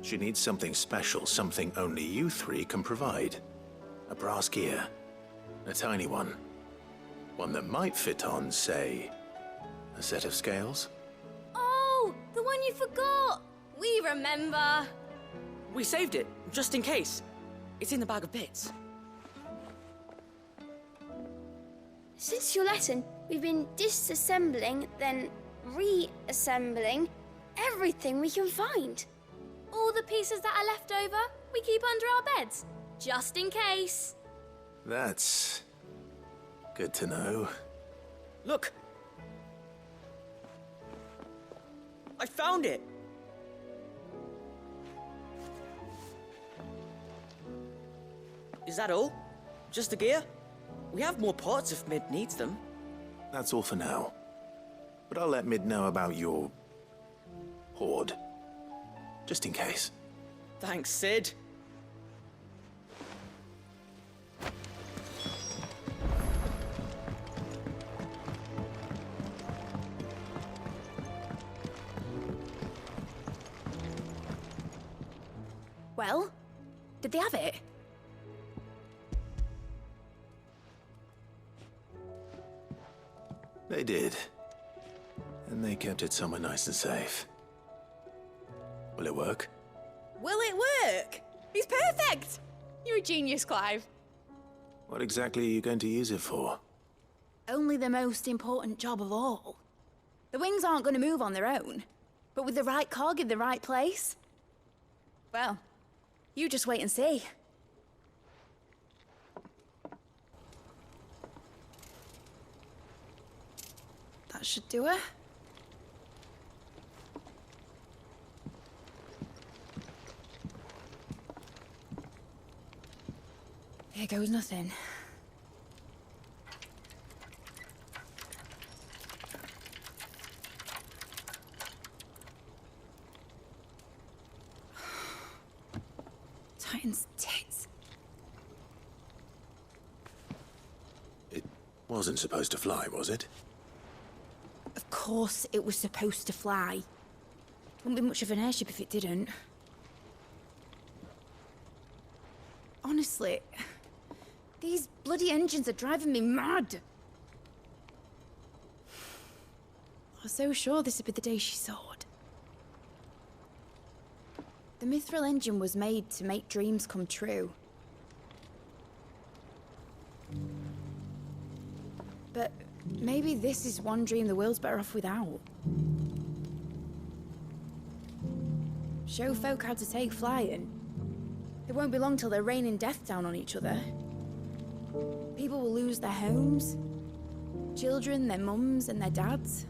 She needs something special, something only you three can provide. A brass gear. A tiny one. One that might fit on, say, a set of scales? Oh, the one you forgot! We remember! We saved it, just in case. It's in the bag of bits. Since your lesson, we've been disassembling, then reassembling everything we can find. All the pieces that are left over, we keep under our beds, just in case. That's good to know. Look! I found it! Is that all? Just the gear? We have more parts if Mid needs them. That's all for now. But I'll let Mid know about your hoard. Just in case. Thanks, Sid. Well, did they have it? They did. And they kept it somewhere nice and safe. Will it work? Will it work? He's perfect! You're a genius, Clive. What exactly are you going to use it for? Only the most important job of all. The wings aren't going to move on their own. But with the right cog in the right place... well, you just wait and see. That should do it. Here goes nothing. Titan's tits. It wasn't supposed to fly, was it? Of course it was supposed to fly. Wouldn't be much of an airship if it didn't. Honestly, these bloody engines are driving me mad. I was so sure this would be the day she soared. The mithril engine was made to make dreams come true. But maybe this is one dream the world's better off without. Show folk how to take flying. It won't be long till they're raining death down on each other. People will lose their homes. Children, their mums and their dads.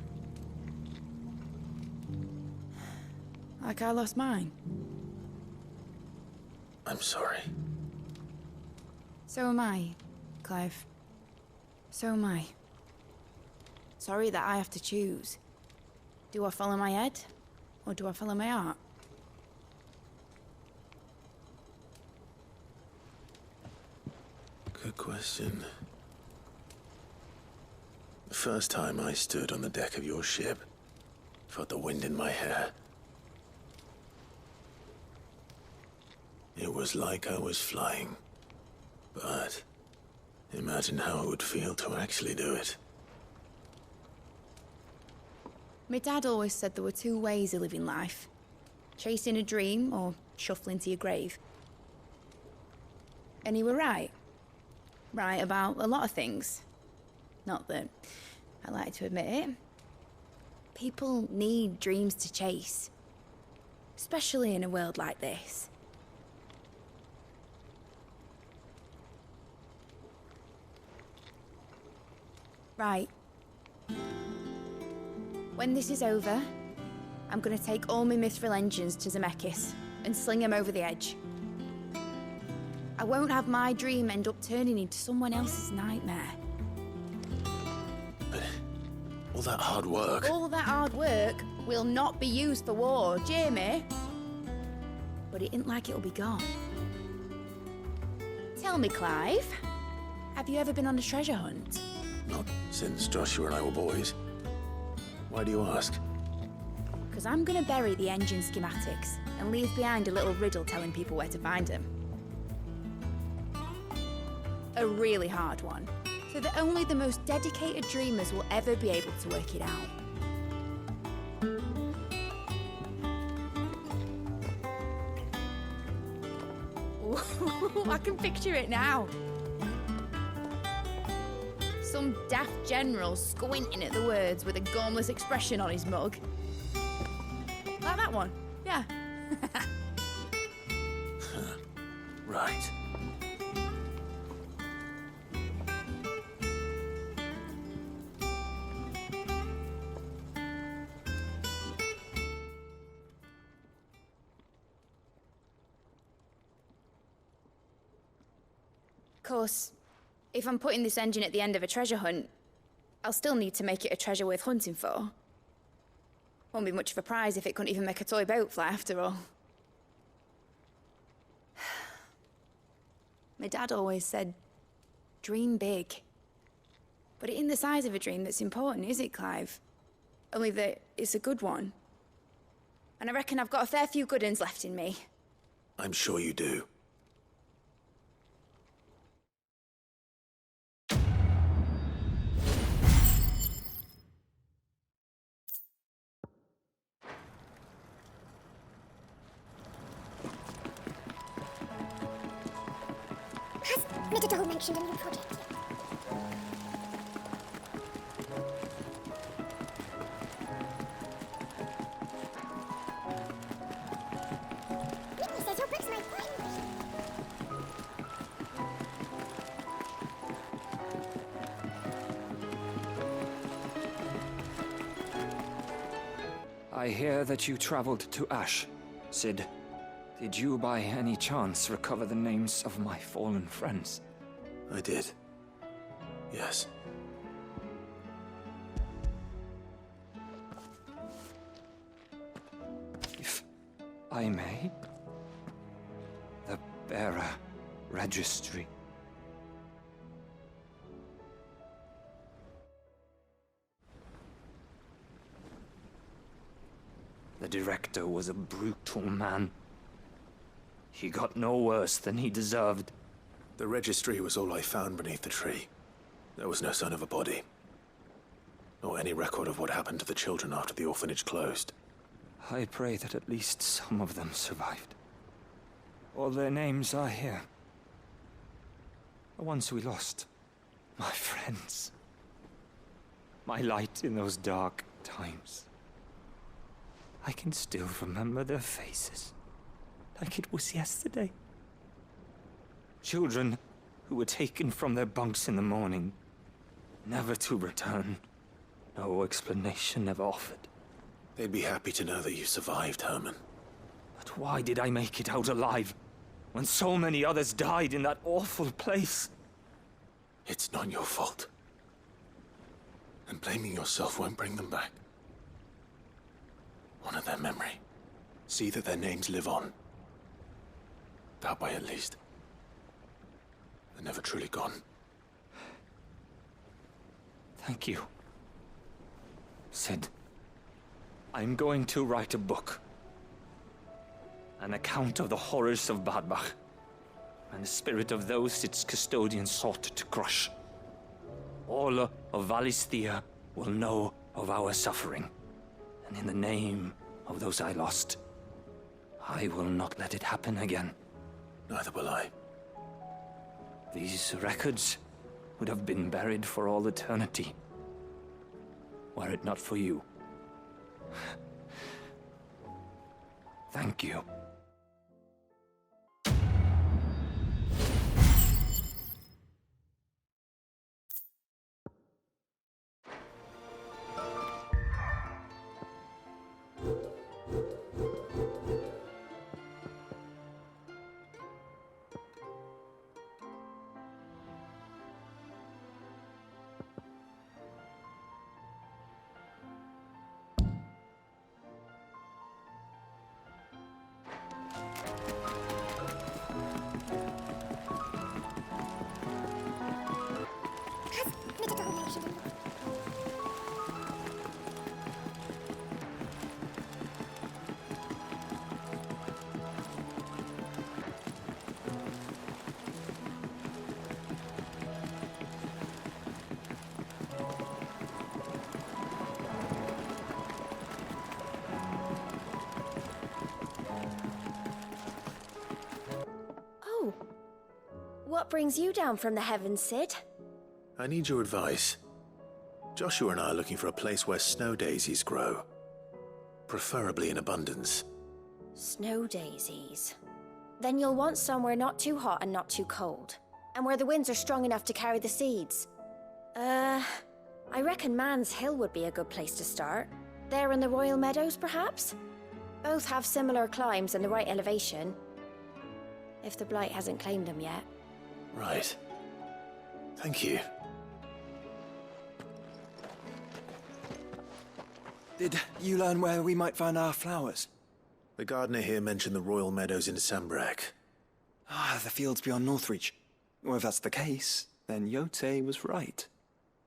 Like I lost mine. I'm sorry. So am I, Clive. So am I. Sorry that I have to choose. Do I follow my head, or do I follow my heart? Good question. The first time I stood on the deck of your ship, felt the wind in my hair. It was like I was flying. But imagine how it would feel to actually do it. My dad always said there were two ways of living life. Chasing a dream or shuffling to your grave. And he were right. Right about a lot of things. Not that I like to admit it. People need dreams to chase. Especially in a world like this. Right. When this is over, I'm gonna take all my mithril engines to Zemeckis and sling them over the edge. I won't have my dream end up turning into someone else's nightmare. But all that hard work... All that hard work will not be used for war, Jamie. But it ain't like it'll be gone. Tell me, Clive, have you ever been on a treasure hunt? Not since Joshua and I were boys. Why do you ask? Because I'm gonna bury the engine schematics and leave behind a little riddle telling people where to find them. A really hard one, so that only the most dedicated dreamers will ever be able to work it out. Ooh, I can picture it now. Some daft general squinting at the words with a gormless expression on his mug. Like that one, yeah. Right. Of course, if I'm putting this engine at the end of a treasure hunt, I'll still need to make it a treasure worth hunting for. Won't be much of a prize if it couldn't even make a toy boat fly after all. My dad always said, dream big. But it ain't the size of a dream that's important, is it, Clive? Only that it's a good one. And I reckon I've got a fair few good uns left in me. I'm sure you do. Has Metadol mentioned a new project yet? Whitney says your bricks might finally. I hear that you traveled to Ash, Sid. Did you by any chance recover the names of my fallen friends? I did. Yes. If I may? The bearer registry. The director was a brutal man. He got no worse than he deserved. The registry was all I found beneath the tree. There was no sign of a body. Or any record of what happened to the children after the orphanage closed. I pray that at least some of them survived. All their names are here. The ones we lost. My friends. My light in those dark times. I can still remember their faces. Like it was yesterday. Children who were taken from their bunks in the morning, never to return. No explanation ever offered. They'd be happy to know that you survived, Herman. But why did I make it out alive, when so many others died in that awful place? It's not your fault. And blaming yourself won't bring them back. Honor their memory. See that their names live on. That way, at least. They're never truly gone. Thank you. Sid, I'm going to write a book. An account of the horrors of Badbach, and the spirit of those its custodians sought to crush. All of Valisthea will know of our suffering, and in the name of those I lost, I will not let it happen again. Neither will I. These records would have been buried for all eternity, were it not for you. Thank you. What brings you down from the heavens, Sid? I need your advice. Joshua and I are looking for a place where snow daisies grow. Preferably in abundance. Snow daisies. Then you'll want somewhere not too hot and not too cold. And where the winds are strong enough to carry the seeds. I reckon Man's Hill would be a good place to start. There in the Royal Meadows, perhaps? Both have similar climbs and the right elevation. If the Blight hasn't claimed them yet. Right. Thank you. Did you learn where we might find our flowers? The gardener here mentioned the Royal Meadows in Sambrak. Ah, the fields beyond Northreach. Well, if that's the case, then Yote was right.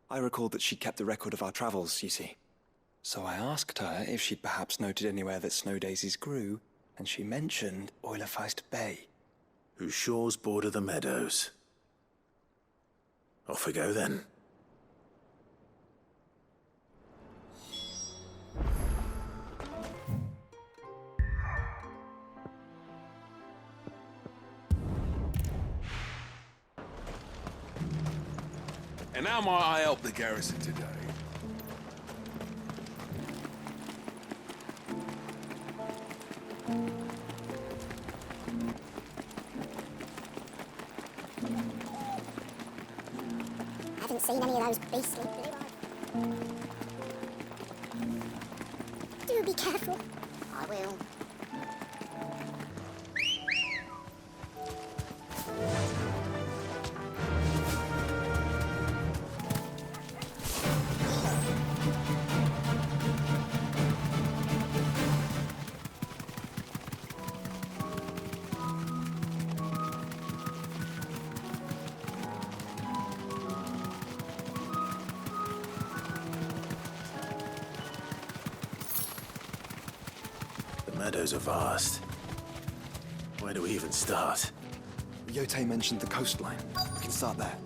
I recalled that she kept a record of our travels, you see. So I asked her if she'd perhaps noted anywhere that snow daisies grew, and she mentioned Oilafeist Bay. Whose shores border the meadows. Off we go then. And how might I help the garrison today? I haven't seen any of those beastly blue eyes. Do be careful. I will. The meadows are vast. Where do we even start? Yote mentioned the coastline. We can start there.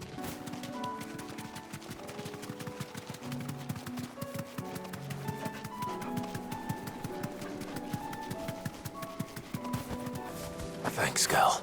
Thanks, Gal.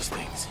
these things.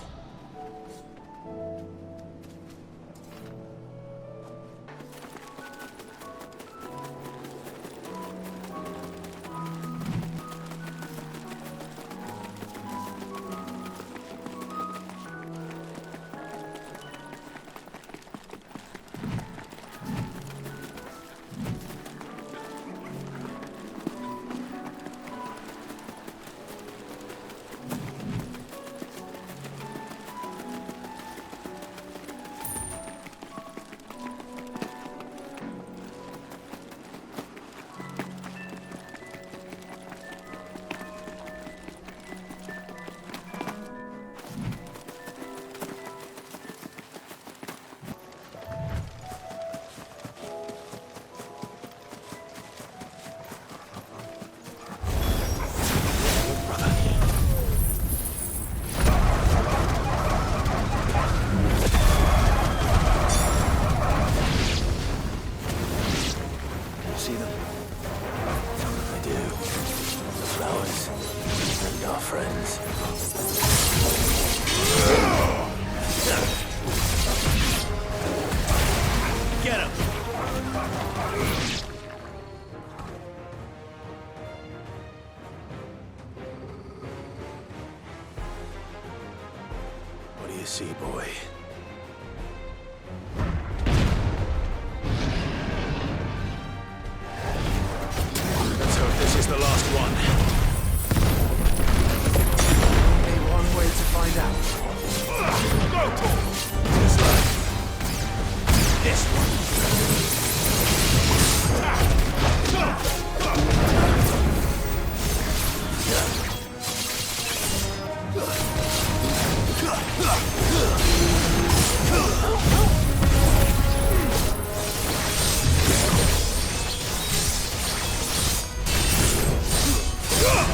See, boy. Let's hope this is the last one. Only one way to find out. Go, Paul! This way. This one.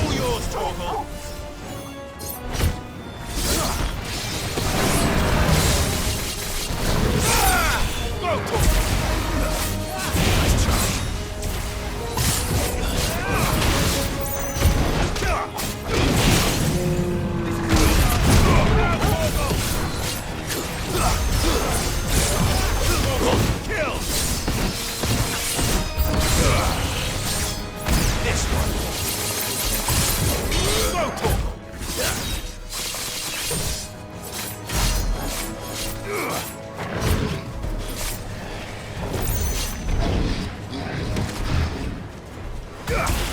All yours, Torgal. Go, Torgal. Nice try. Kill! This one. Go, Torgal.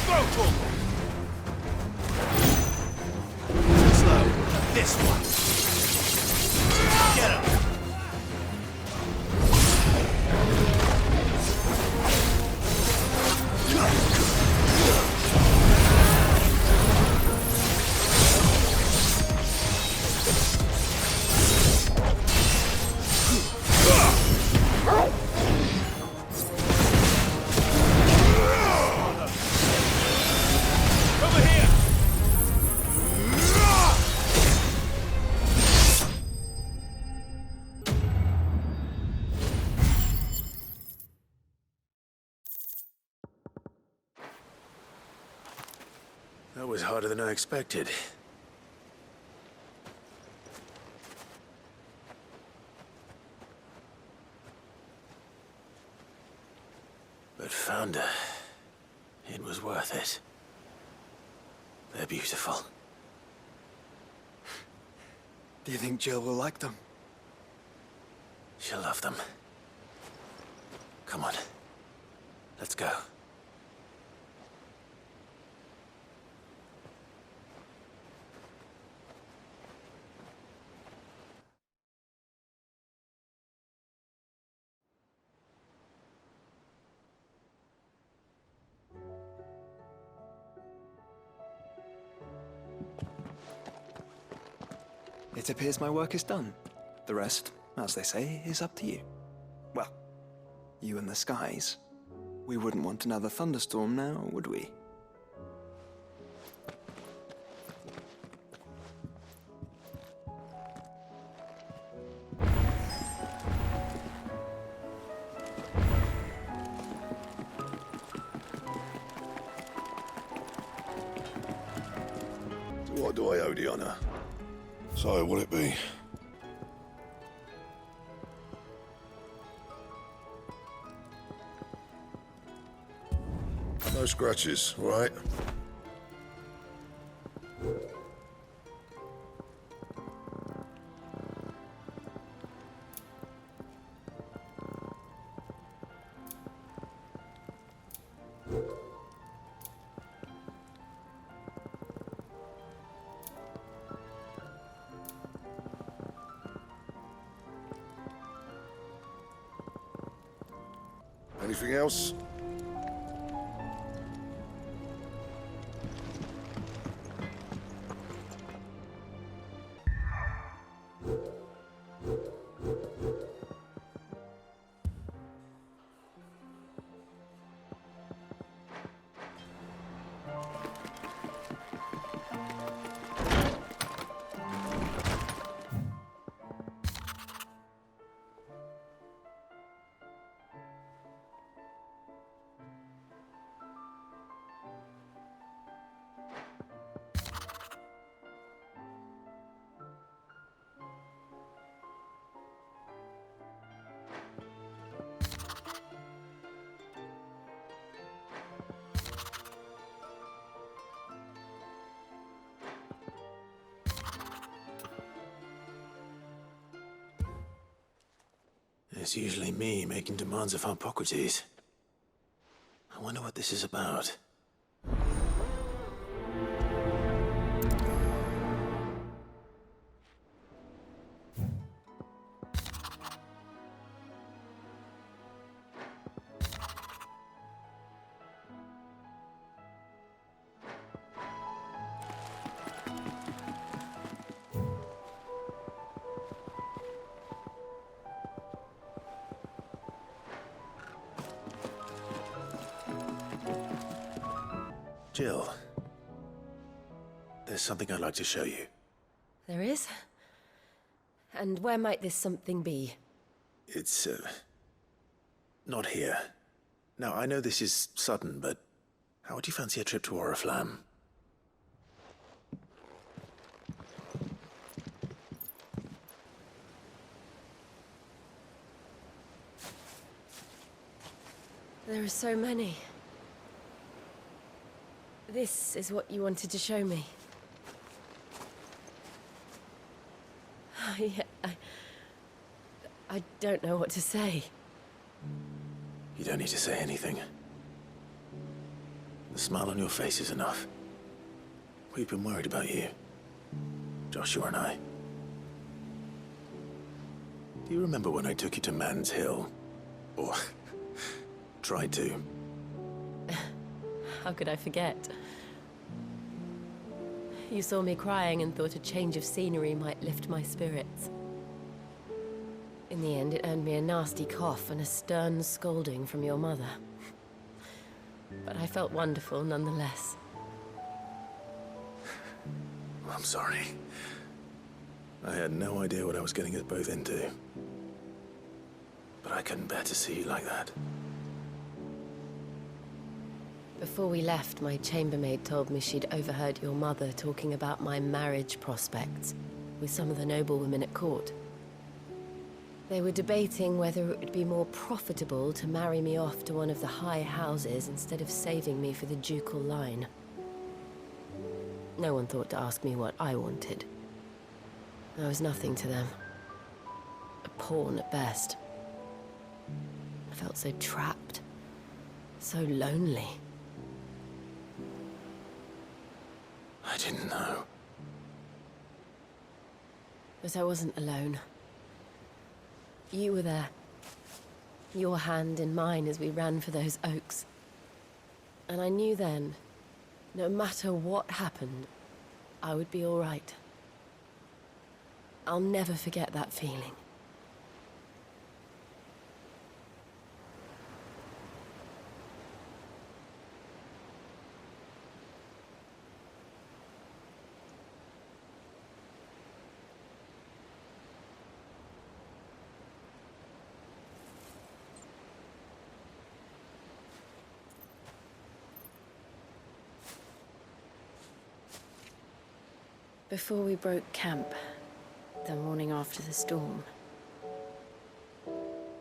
Go, Torgal. Slow. This one. Get him. Over here! That was harder than I expected. But found her. It was worth it. They're beautiful. Do you think Jill will like them? She'll love them. Come on. Let's go. It appears my work is done. The rest, as they say, is up to you. Well, you and the skies. We wouldn't want another thunderstorm now, would we? To what do I owe the honor? So, what'll it be? No scratches, right? Anything else? It's usually me making demands of Hippocrates. I wonder what this is about. Jill, there's something I'd like to show you. There is? And where might this something be? It's, not here. Now, I know this is sudden, but how would you fancy a trip to Oriflamme? There are so many. This is what you wanted to show me. I don't know what to say. You don't need to say anything. The smile on your face is enough. We've been worried about you, Joshua and I. Do you remember when I took you to Man's Hill? Or tried to? How could I forget? You saw me crying and thought a change of scenery might lift my spirits. In the end, it earned me a nasty cough and a stern scolding from your mother. But I felt wonderful nonetheless. I'm sorry. I had no idea what I was getting us both into. But I couldn't bear to see you like that. Before we left, my chambermaid told me she'd overheard your mother talking about my marriage prospects with some of the noblewomen at court. They were debating whether it would be more profitable to marry me off to one of the high houses instead of saving me for the ducal line. No one thought to ask me what I wanted. I was nothing to them. A pawn at best. I felt so trapped, so lonely. I didn't know. But I wasn't alone. You were there. Your hand in mine as we ran for those oaks. And I knew then, no matter what happened, I would be all right. I'll never forget that feeling. Before we broke camp, the morning after the storm.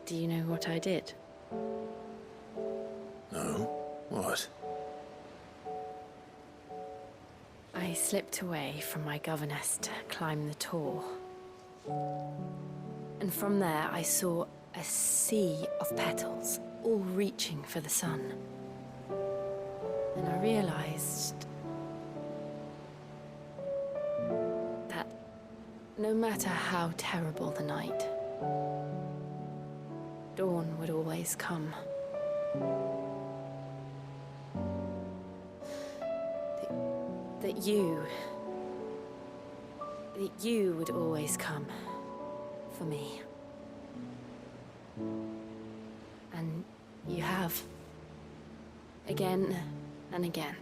Do you know what I did? No? What? I slipped away from my governess to climb the tor. And from there I saw a sea of petals, all reaching for the sun. And I realized that no matter how terrible the night, dawn would always come. That you would always come for me. And you have. Again and again.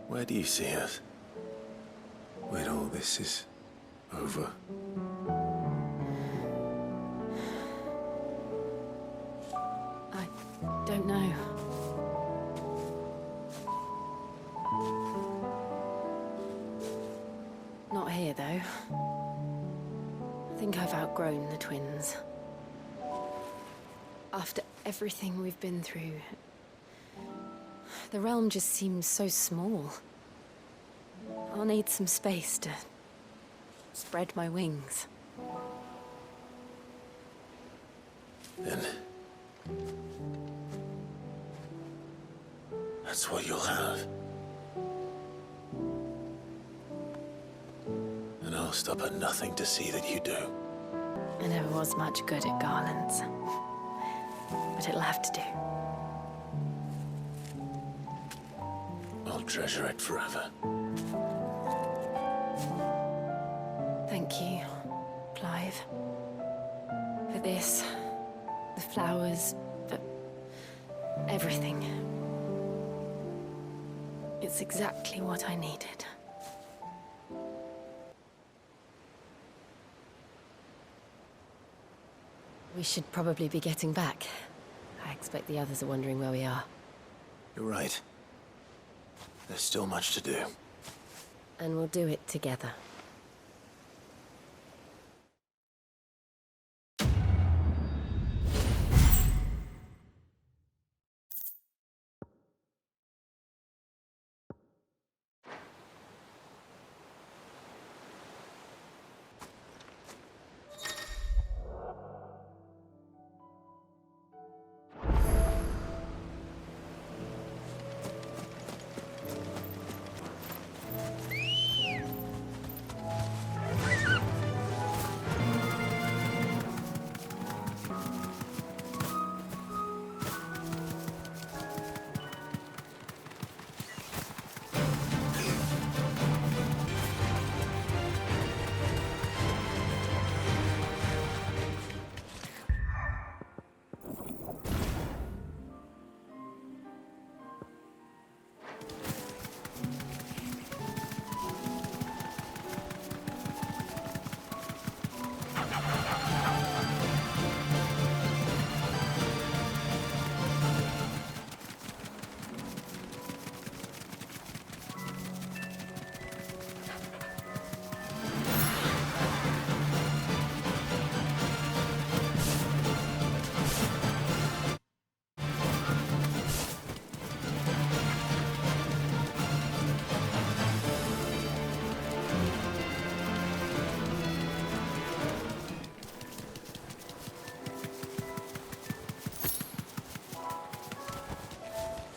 Where do you see us? When all this is over? I don't know. Not here, though. I think I've outgrown the twins. After everything we've been through, the realm just seems so small. I'll need some space to spread my wings. Then that's what you'll have. And I'll stop at nothing to see that you do. I never was much good at garlands, but it'll have to do. I'll treasure it forever. Thank you, Clive. For this, the flowers, for everything. It's exactly what I needed. We should probably be getting back. I expect the others are wondering where we are. You're right. There's still much to do. And we'll do it together.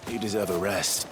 You deserve a rest.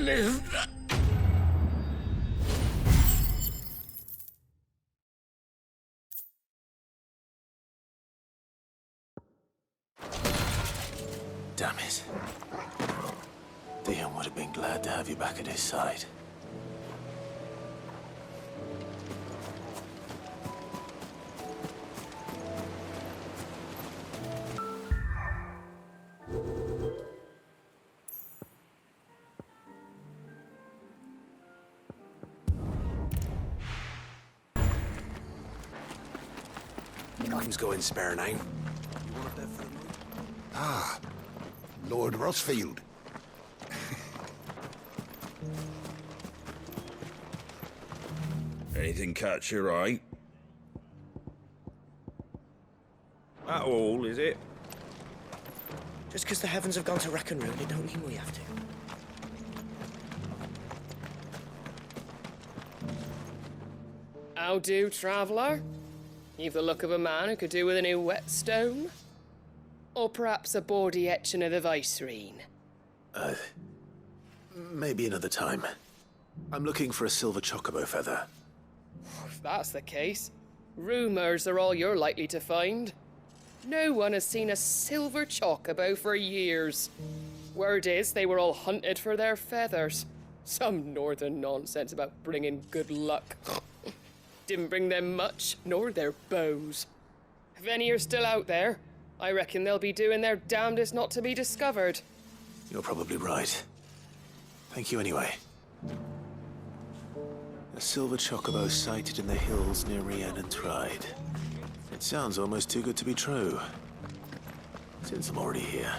live. Damn it. Dion would have been glad to have you back at his side. Time's going spare now. Ah, Lord Rossfield. Anything catch your eye? At all, is it? Just because the heavens have gone to rack and ruin, it don't mean we have to. How do, traveller? You've the look of a man who could do with a new whetstone? Or perhaps a bawdy etching of the Vicerine? Maybe another time. I'm looking for a silver chocobo feather. If that's the case, rumours are all you're likely to find. No one has seen a silver chocobo for years. Word is they were all hunted for their feathers. Some northern nonsense about bringing good luck. Didn't bring them much, nor their bows. If any are still out there, I reckon they'll be doing their damnedest not to be discovered. You're probably right. Thank you anyway. A silver chocobo sighted in the hills near Rian and Tride. It sounds almost too good to be true. Since I'm already here.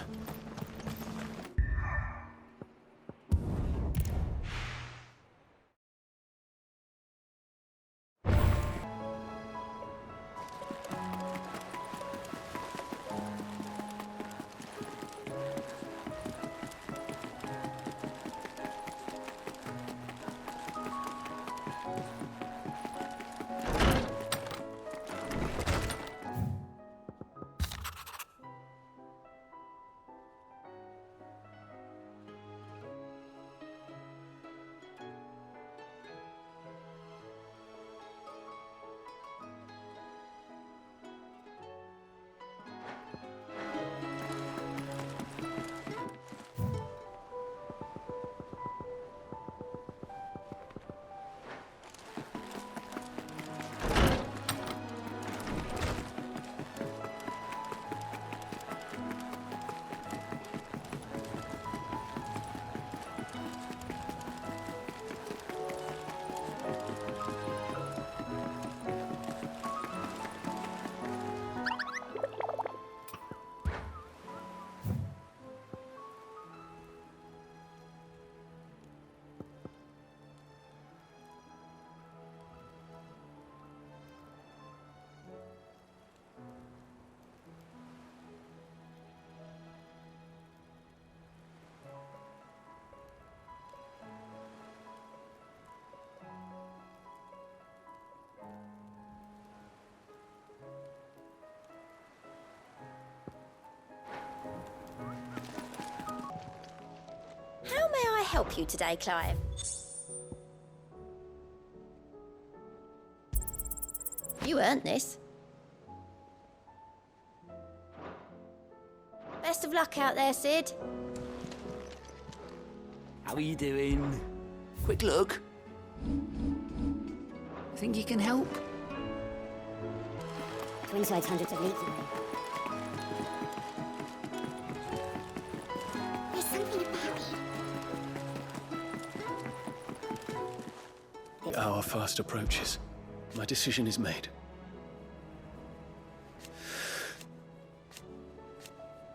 How may I help you today, Clive? You earned this. Best of luck out there, Sid. How are you doing? Quick look. Think you can help? Twinside's hundreds of leagues away. There's something about it. The hour fast approaches. My decision is made.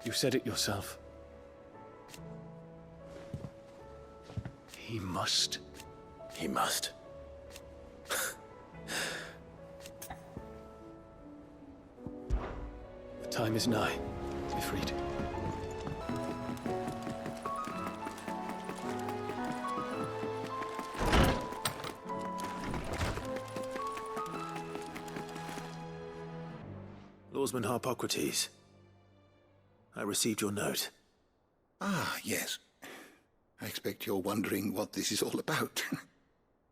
You said it yourself. He must. He must. The time is nigh. Be freed. Lawsman Harpocrates. I received your note. Ah, yes. I expect you're wondering what this is all about.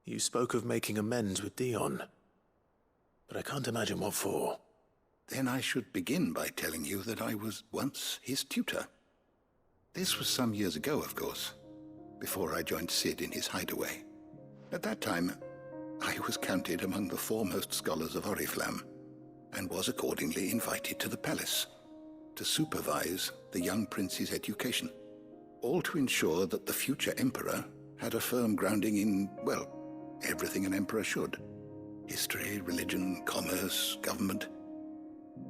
You spoke of making amends with Dion, but I can't imagine what for. Then I should begin by telling you that I was once his tutor. This was some years ago, of course, before I joined Sid in his hideaway. At that time, I was counted among the foremost scholars of Oriflamme, and was accordingly invited to the palace to supervise the young prince's education, all to ensure that the future emperor had a firm grounding in, well, everything an emperor should. History, religion, commerce, government.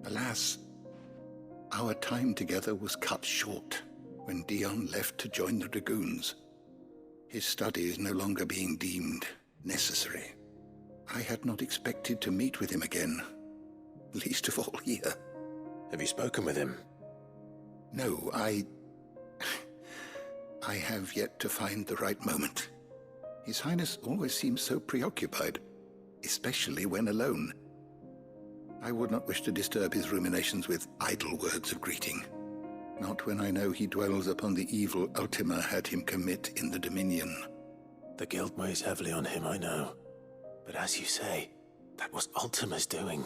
Alas, our time together was cut short when Dion left to join the Dragoons, his studies no longer being deemed necessary. I had not expected to meet with him again, least of all here. Have you spoken with him? No, I have yet to find the right moment. His Highness always seems so preoccupied, especially when alone. I would not wish to disturb his ruminations with idle words of greeting. Not when I know he dwells upon the evil Ultima had him commit in the Dominion. The guilt weighs heavily on him, I know. But as you say, that was Ultima's doing.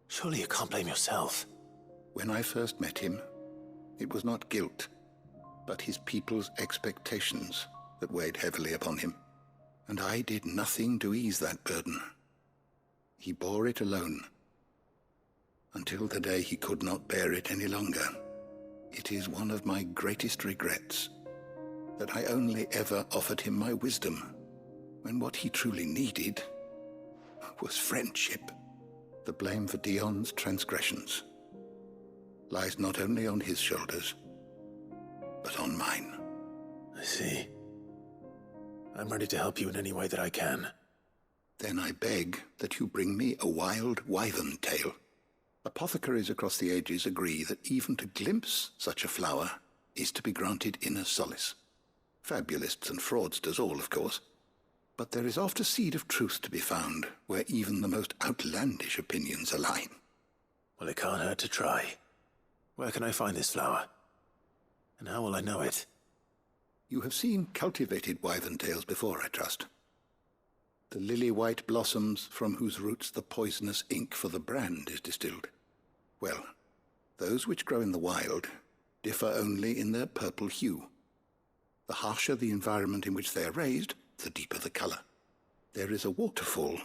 Surely you can't blame yourself. When I first met him, it was not guilt, but his people's expectations that weighed heavily upon him. And I did nothing to ease that burden. He bore it alone, until the day he could not bear it any longer. It is one of my greatest regrets that I only ever offered him my wisdom, when what he truly needed was friendship. The blame for Dion's transgressions lies not only on his shoulders, but on mine. I see. I'm ready to help you in any way that I can. Then I beg that you bring me a wild wyvern tail. Apothecaries across the ages agree that even to glimpse such a flower is to be granted inner solace. Fabulists and fraudsters all, of course. But there is oft a seed of truth to be found where even the most outlandish opinions align. Well, it can't hurt to try. Where can I find this flower? And how will I know it? You have seen cultivated wyvern tails before, I trust. The lily-white blossoms from whose roots the poisonous ink for the brand is distilled. Well, those which grow in the wild differ only in their purple hue. The harsher the environment in which they are raised, the deeper the color. There is a waterfall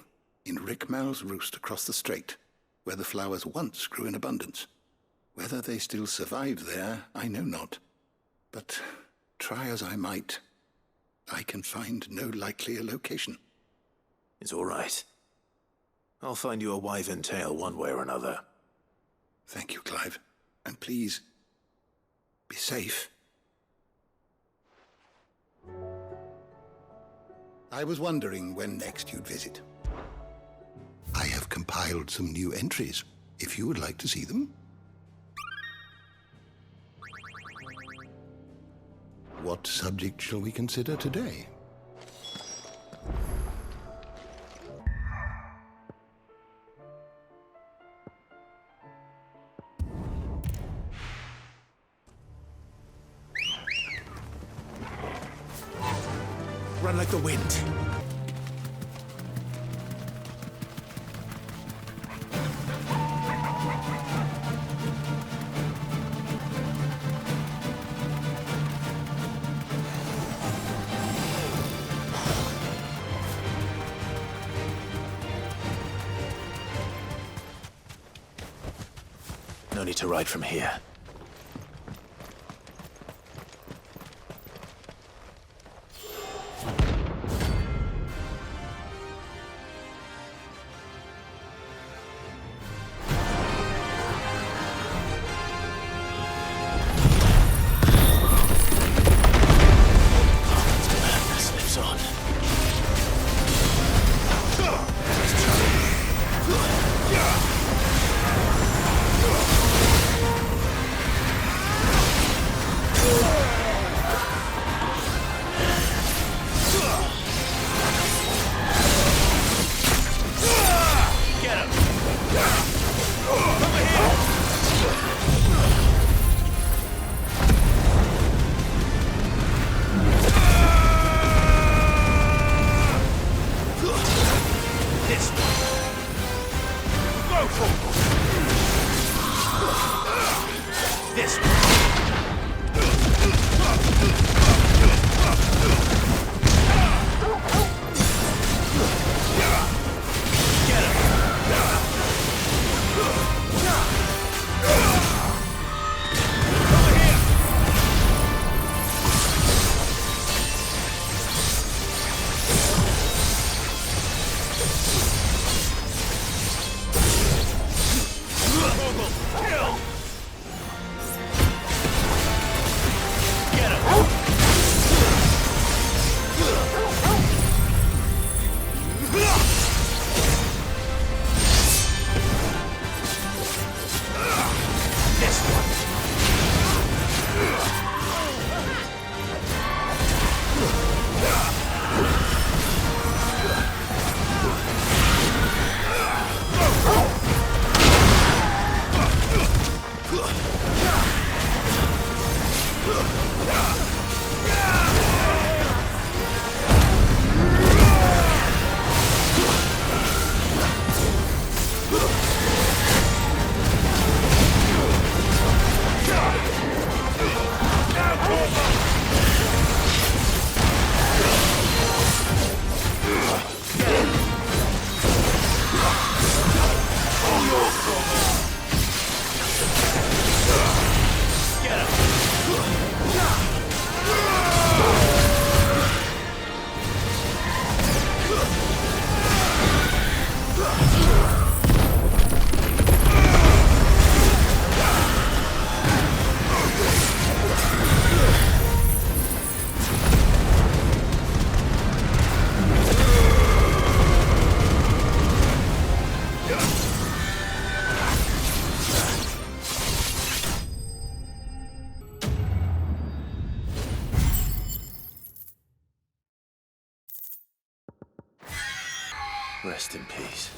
in Rickmal's roost across the strait, where the flowers once grew in abundance. Whether they still survive there, I know not. But try as I might, I can find no likelier location. It's all right. I'll find you a wyvern tail one way or another. Thank you, Clive. And please, be safe. I was wondering when next you'd visit. I have compiled some new entries, if you would like to see them. What subject shall we consider today? Run like the wind. No need to ride from here. This Rest in peace.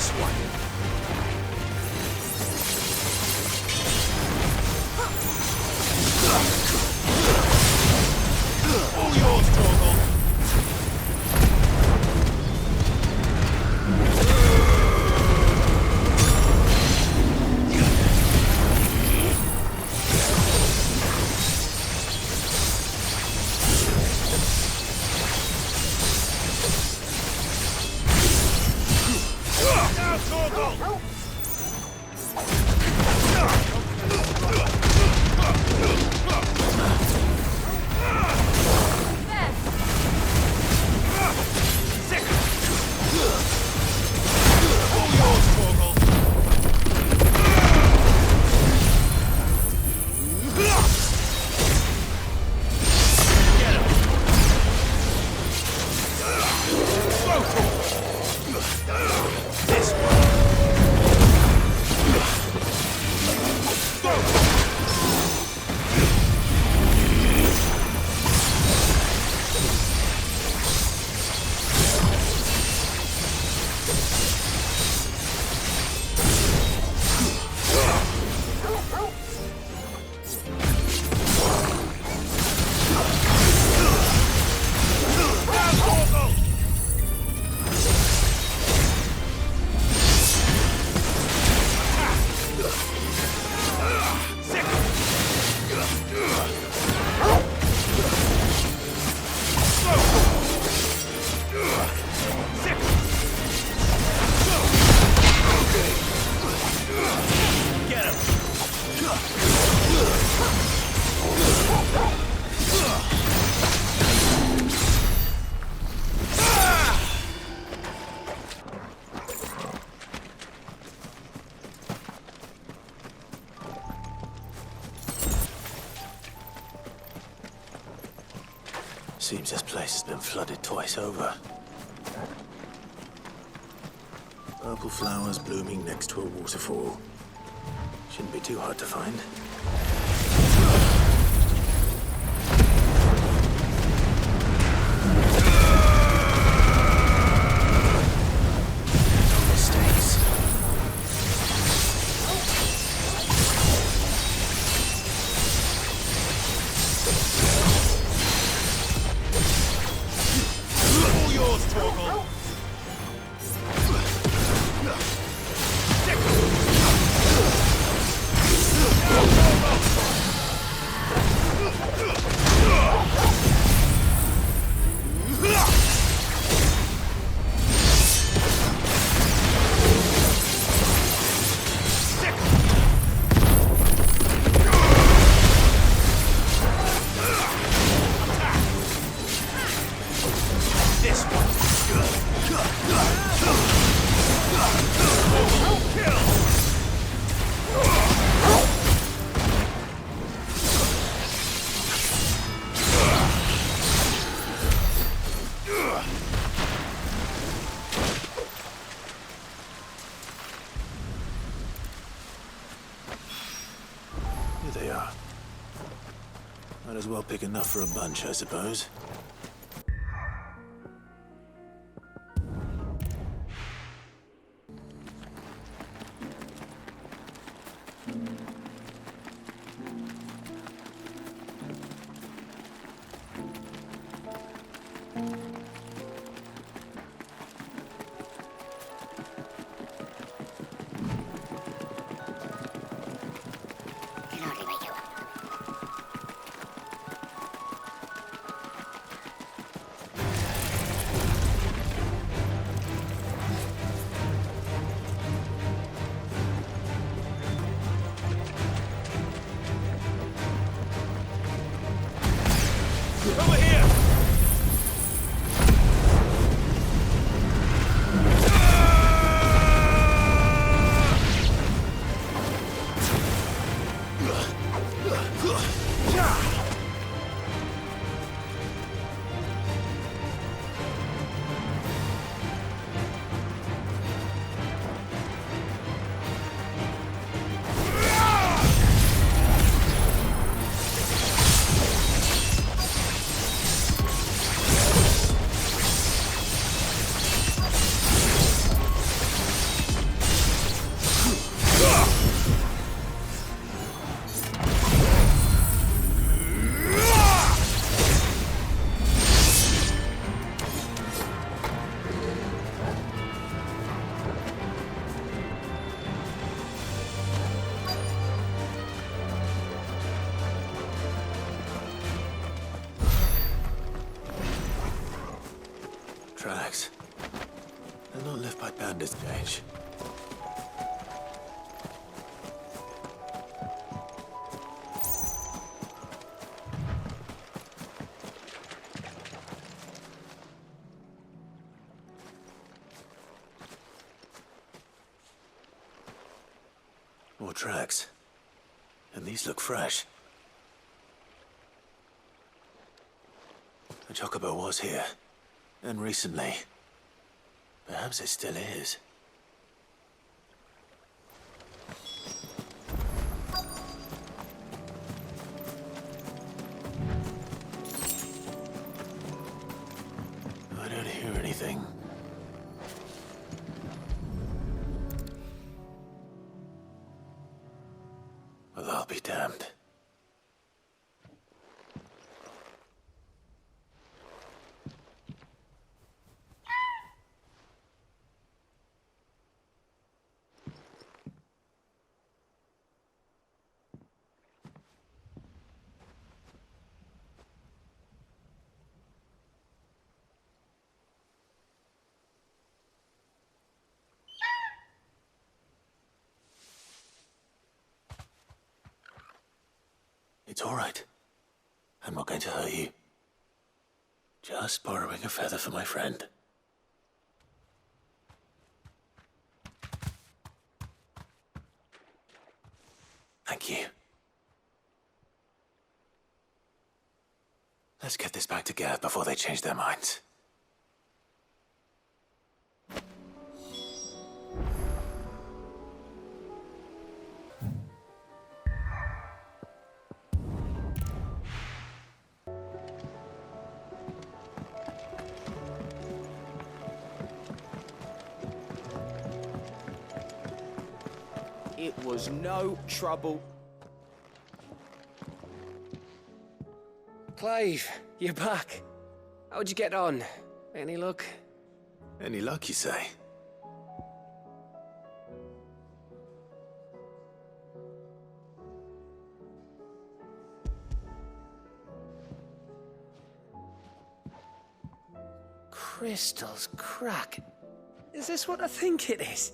This one. All yours, Torgal. Seems this place has been flooded twice over. Purple flowers blooming next to a waterfall. Shouldn't be too hard to find. Here they are. Might as well pick enough for a bunch, I suppose. Do not live by bandits' gauge. More tracks. And these look fresh. The chocobo was here. And recently. Perhaps it still is. I don't hear anything. Well, I'll be damned. It's all right. I'm not going to hurt you. Just borrowing a feather for my friend. Thank you. Let's get this back to Gareth before they change their minds. It was no trouble. Clive, you're back. How'd you get on? Any luck? Any luck, you say? Crystal's crack. Is this what I think it is?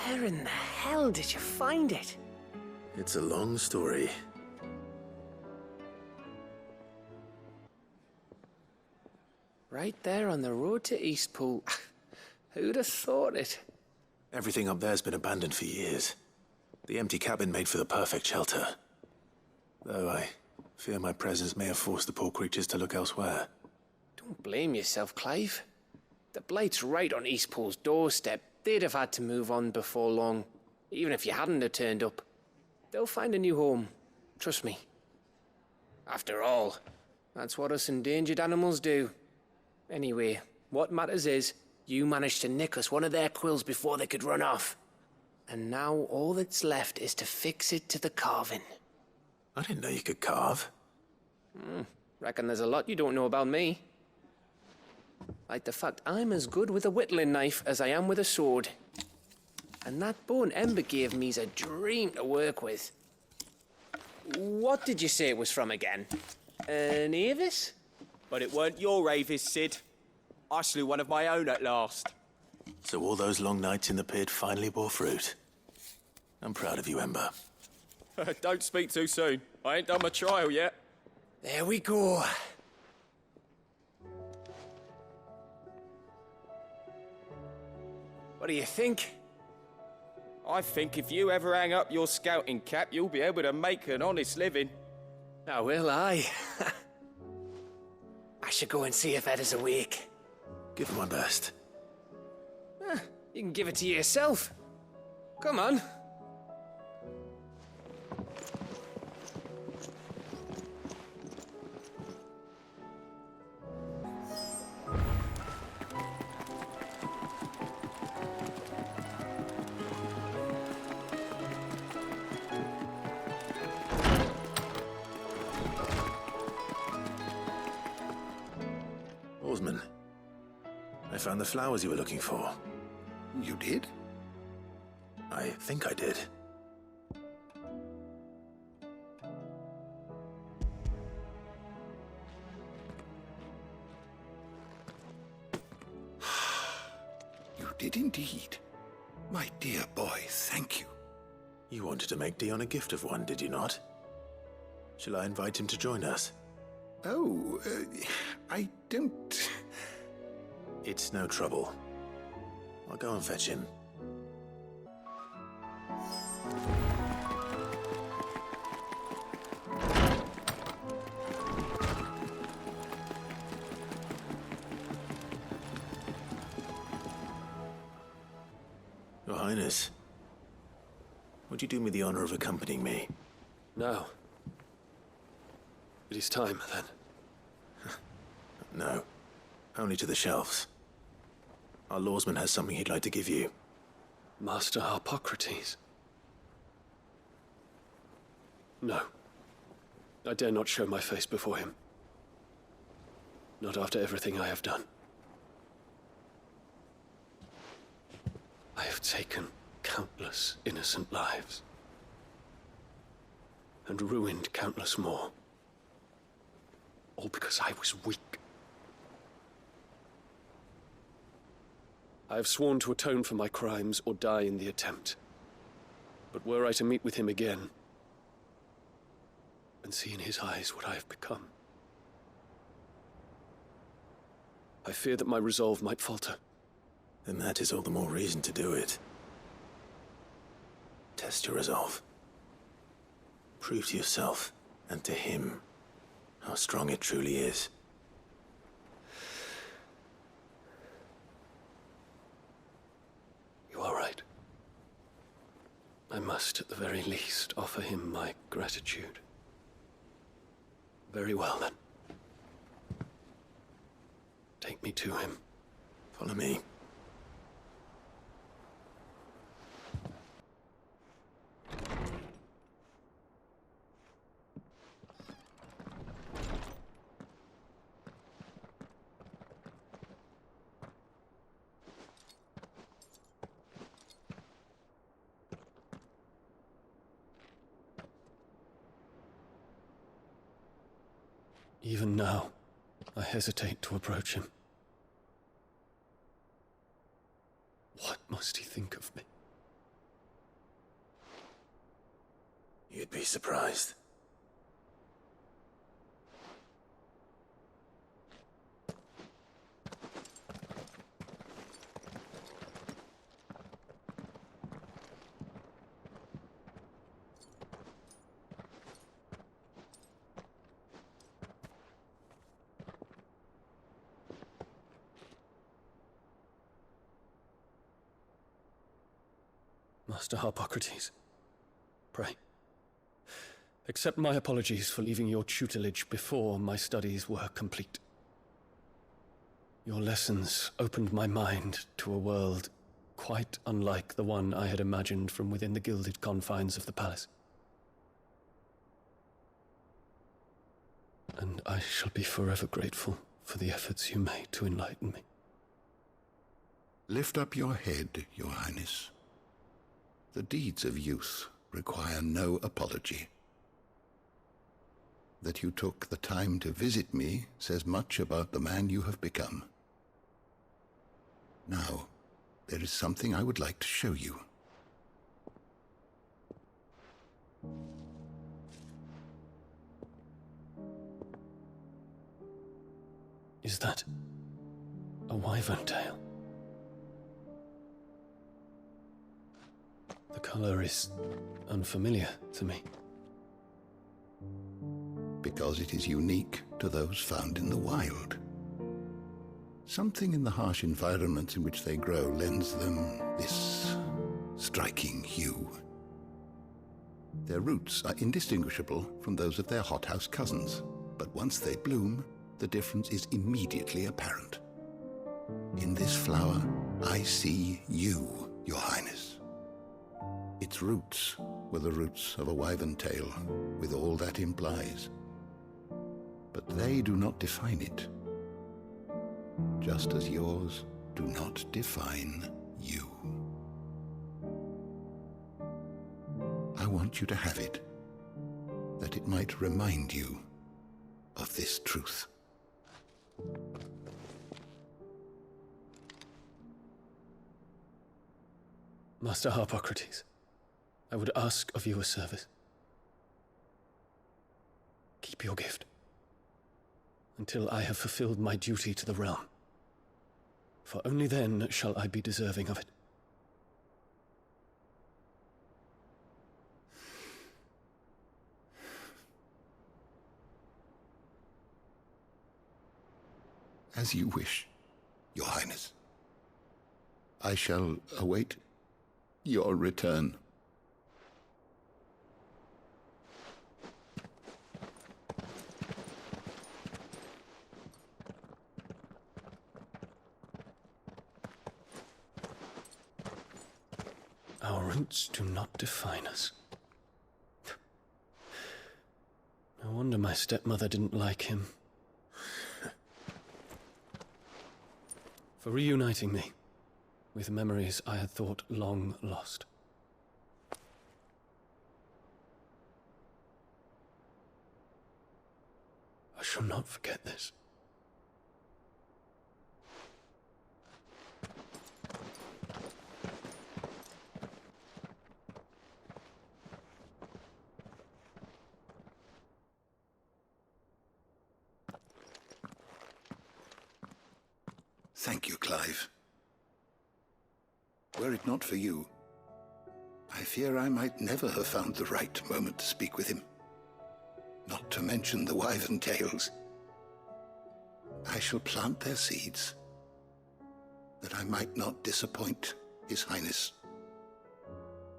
Where in the hell did you find it? It's a long story. Right there on the road to Eastpool. Who'd have thought it? Everything up there's been abandoned for years. The empty cabin made for the perfect shelter. Though I fear my presence may have forced the poor creatures to look elsewhere. Don't blame yourself, Clive. The Blight's right on Eastpool's doorstep. They'd have had to move on before long, even if you hadn't have turned up. They'll find a new home, trust me. After all, that's what us endangered animals do. Anyway, what matters is, you managed to nick us one of their quills before they could run off. And now all that's left is to fix it to the carving. I didn't know you could carve. Reckon there's a lot you don't know about me. Like the fact I'm as good with a whittling knife as I am with a sword. And that bone Ember gave me's a dream to work with. What did you say it was from again? An Avis? But it weren't your Avis, Sid. I slew one of my own at last. So all those long nights in the pit finally bore fruit. I'm proud of you, Ember. Don't speak too soon. I ain't done my trial yet. There we go. What do you think? I think if you ever hang up your scouting cap, you'll be able to make an honest living. Now will I? I should go and see if Ed is awake. Give it my best. You can give it to yourself. Come on. Oarsman, I found the flowers you were looking for. You did? I think I did. You did indeed. My dear boy, thank you. You wanted to make Dion a gift of one, did you not? Shall I invite him to join us? Oh, I don't... It's no trouble. I'll go and fetch him. Your Highness, would you do me the honor of accompanying me? No. It is time, then. No. Only to the shelves. Our lawsman has something he'd like to give you. Master Harpocrates. No. I dare not show my face before him. Not after everything I have done. I have taken countless innocent lives. And ruined countless more. All because I was weak. I have sworn to atone for my crimes or die in the attempt. But were I to meet with him again, and see in his eyes what I have become, I fear that my resolve might falter. Then that is all the more reason to do it. Test your resolve. Prove to yourself, and to him, how strong it truly is. You are right. I must, at the very least, offer him my gratitude. Very well, then. Take me to him. Follow me. Even now, I hesitate to approach him. What must he think of me? You'd be surprised. Master Harpocrates, pray, accept my apologies for leaving your tutelage before my studies were complete. Your lessons opened my mind to a world quite unlike the one I had imagined from within the gilded confines of the palace. And I shall be forever grateful for the efforts you made to enlighten me. Lift up your head, Your Highness. The deeds of youth require no apology. That you took the time to visit me says much about the man you have become. Now, there is something I would like to show you. Is that a wyvern tail? The color is unfamiliar to me. Because it is unique to those found in the wild. Something in the harsh environment in which they grow lends them this striking hue. Their roots are indistinguishable from those of their hothouse cousins, but once they bloom, the difference is immediately apparent. In this flower, I see you, Your Highness. Its roots were the roots of a wyvern tail, with all that implies. But they do not define it, just as yours do not define you. I want you to have it, that it might remind you of this truth. Master Harpocrates, I would ask of you a service. Keep your gift until I have fulfilled my duty to the realm, for only then shall I be deserving of it. As you wish, Your Highness. I shall await your return. Our roots do not define us. No wonder my stepmother didn't like him. For reuniting me with memories I had thought long lost. I shall not forget this. Thank you, Clive. Were it not for you, I fear I might never have found the right moment to speak with him. Not to mention the wyvern tales. I shall plant their seeds, that I might not disappoint His Highness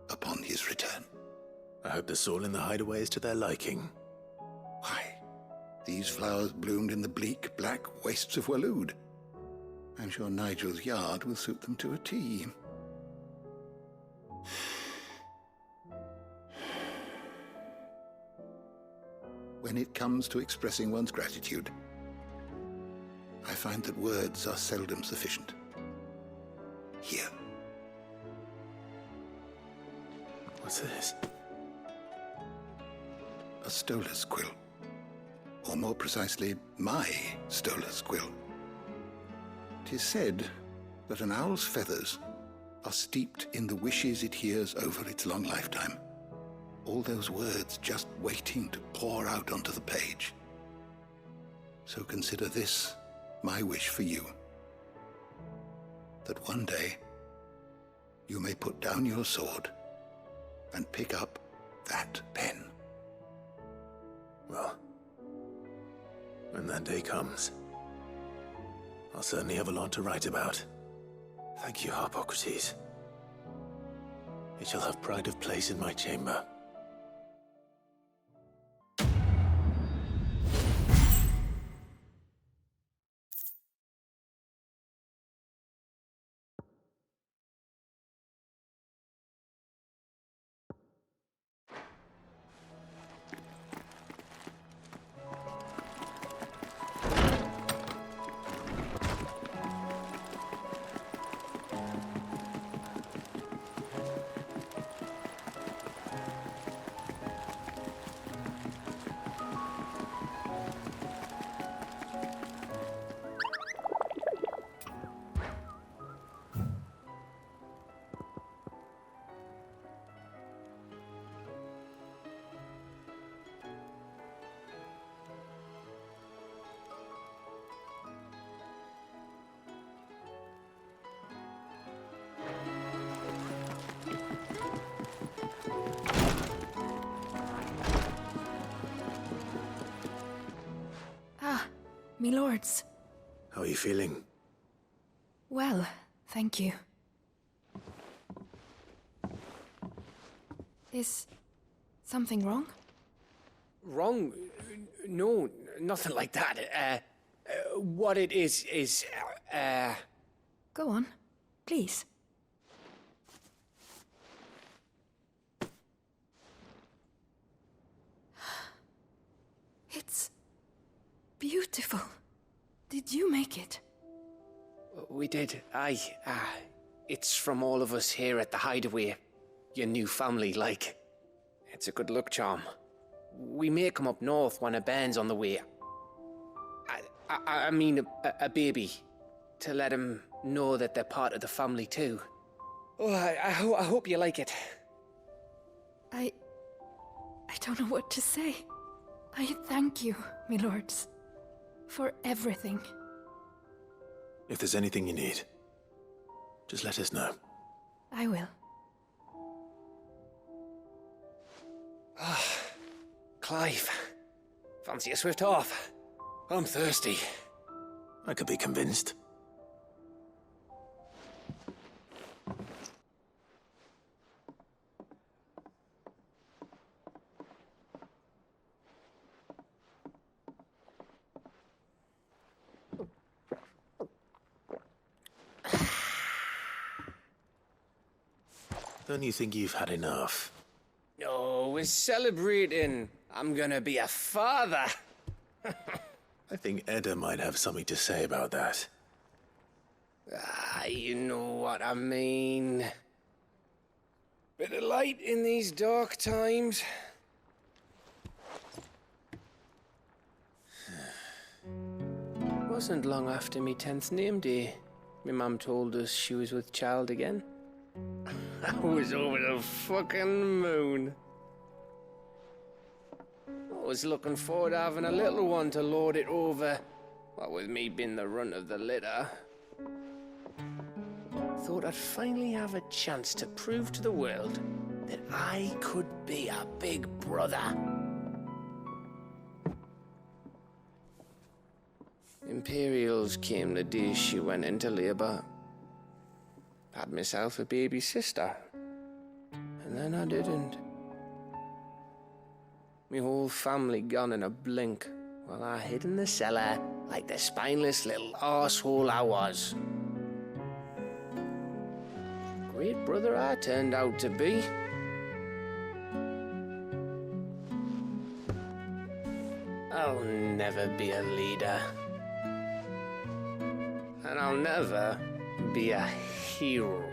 upon his return. I hope the soil in the hideaway is to their liking. Why, these flowers bloomed in the bleak, black wastes of Waloed. I'm sure Nigel's yard will suit them to a T. When it comes to expressing one's gratitude, I find that words are seldom sufficient. Here. What's this? A stolas quill. Or more precisely, my stolas quill. 'Tis said that an owl's feathers are steeped in the wishes it hears over its long lifetime. All those words just waiting to pour out onto the page. So consider this my wish for you. That one day you may put down your sword and pick up that pen. Well, when that day comes, I'll certainly have a lot to write about. Thank you, Harpocrates. It shall have pride of place in my chamber. Me lords. How are you feeling? Well, thank you. Is something wrong? Wrong? No, nothing like that. What it is, Go on, please. It's beautiful. Did you make it? We did, aye. It's from all of us here at the Hideaway. Your new family, like. It's a good luck charm. We may come up north when a band's on the way. I mean a baby. To let him know that they're part of the family too. Oh, I hope you like it. I don't know what to say. I thank you, my lords, for everything. If there's anything you need, just let us know. I will. Ah, Clive. Fancy a swift off? I'm thirsty. I could be convinced. Don't you think you've had enough? No, we're celebrating. I'm gonna be a father. I think Edda might have something to say about that. Ah, you know what I mean. Bit of light in these dark times. Wasn't long after me 10th name day, my mum told us she was with child again. I was over the fucking moon. I was looking forward to having a little one to lord it over, what with me being the runt of the litter. Thought I'd finally have a chance to prove to the world that I could be a big brother. Imperials came the day she went into labour. Had myself a baby sister, and then I didn't. My whole family gone in a blink, while I hid in the cellar like the spineless little arsehole I was. Great brother I turned out to be. I'll never be a leader. And I'll never be a hero.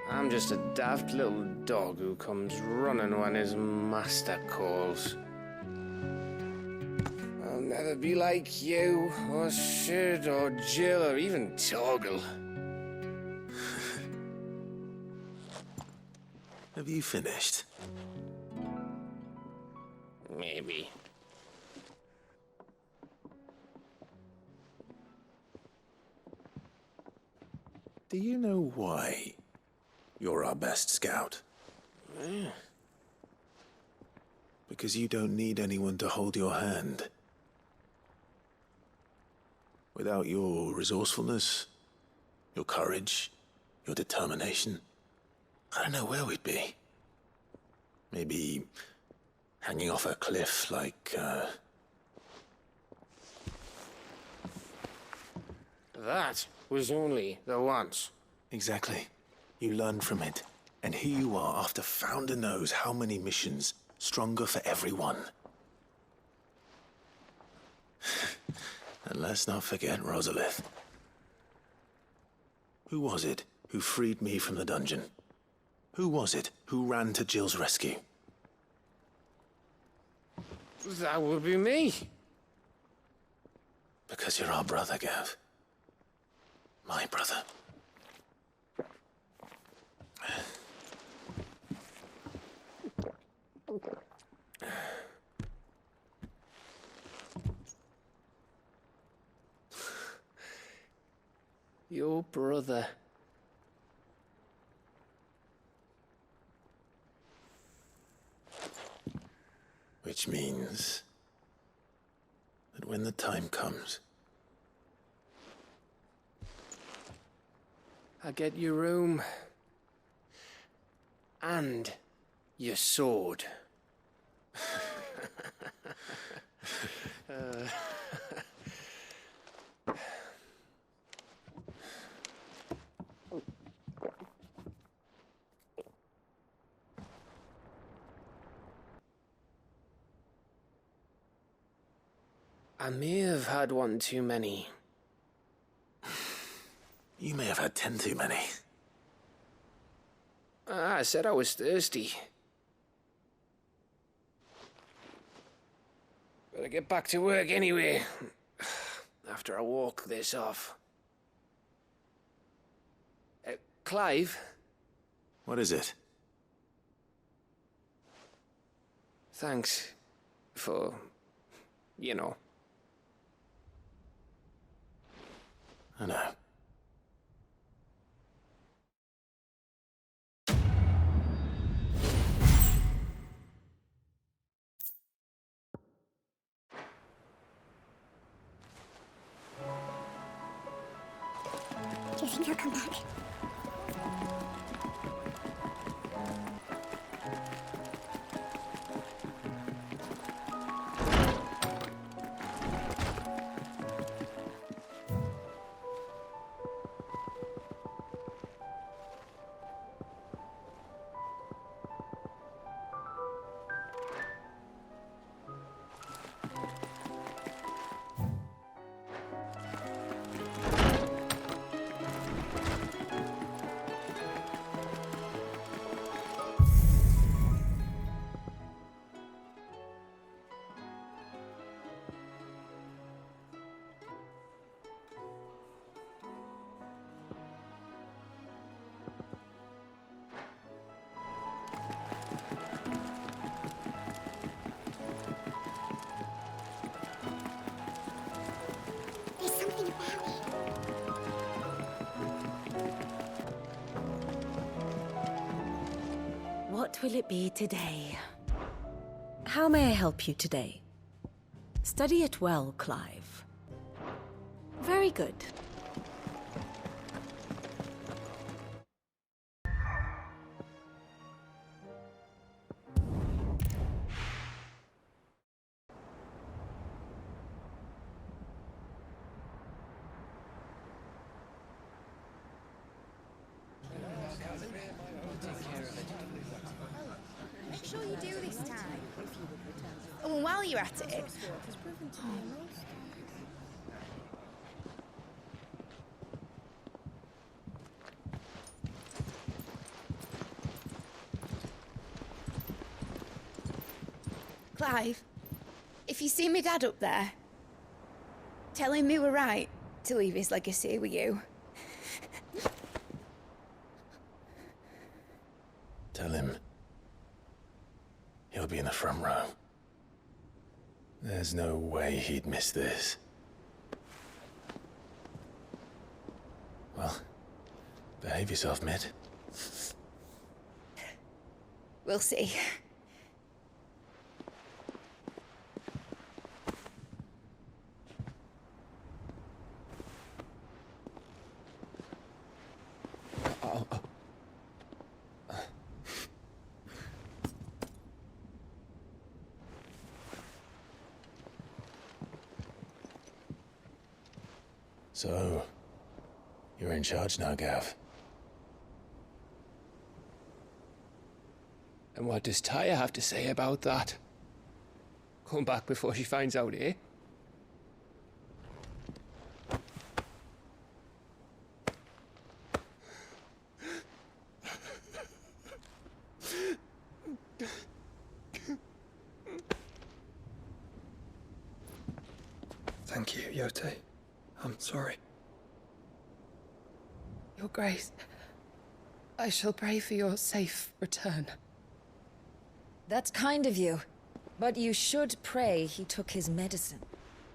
I'm just a daft little dog who comes running when his master calls. I'll never be like you, or Sid, or Jill, or even Torgal. Have you finished? Maybe. Do you know why you're our best scout? Yeah. Because you don't need anyone to hold your hand. Without your resourcefulness, your courage, your determination, I don't know where we'd be. Maybe hanging off a cliff like, That was only the once. Exactly. You learned from it. And here you are after founder knows how many missions, stronger for everyone. And let's not forget Rosalith. Who was it who freed me from the dungeon? Who was it who ran to Jill's rescue? That would be me. Because you're our brother, Gav. My brother. Your brother. Which means that when the time comes, I get your room. And your sword. I may have had one too many. You may have had 10 too many. I said I was thirsty. Better get back to work anyway. After I walk this off. Clive? What is it? Thanks for, you know. I know. Do you think he'll come back? There's something about it. What will it be today? How may I help you today? Study it well, Clive. Very good. Make sure you do this time. And while you're at it... Clive, if you see me dad up there, tell him we were right to leave his legacy with you. Tell him he'll be in the front row. There's no way he'd miss this. Well, behave yourself, Mitt. We'll see. So, you're in charge now, Gav. And what does Tyre have to say about that? Come back before she finds out, eh? Thank you, Yote. I'm sorry. Your Grace, I shall pray for your safe return. That's kind of you. But you should pray he took his medicine.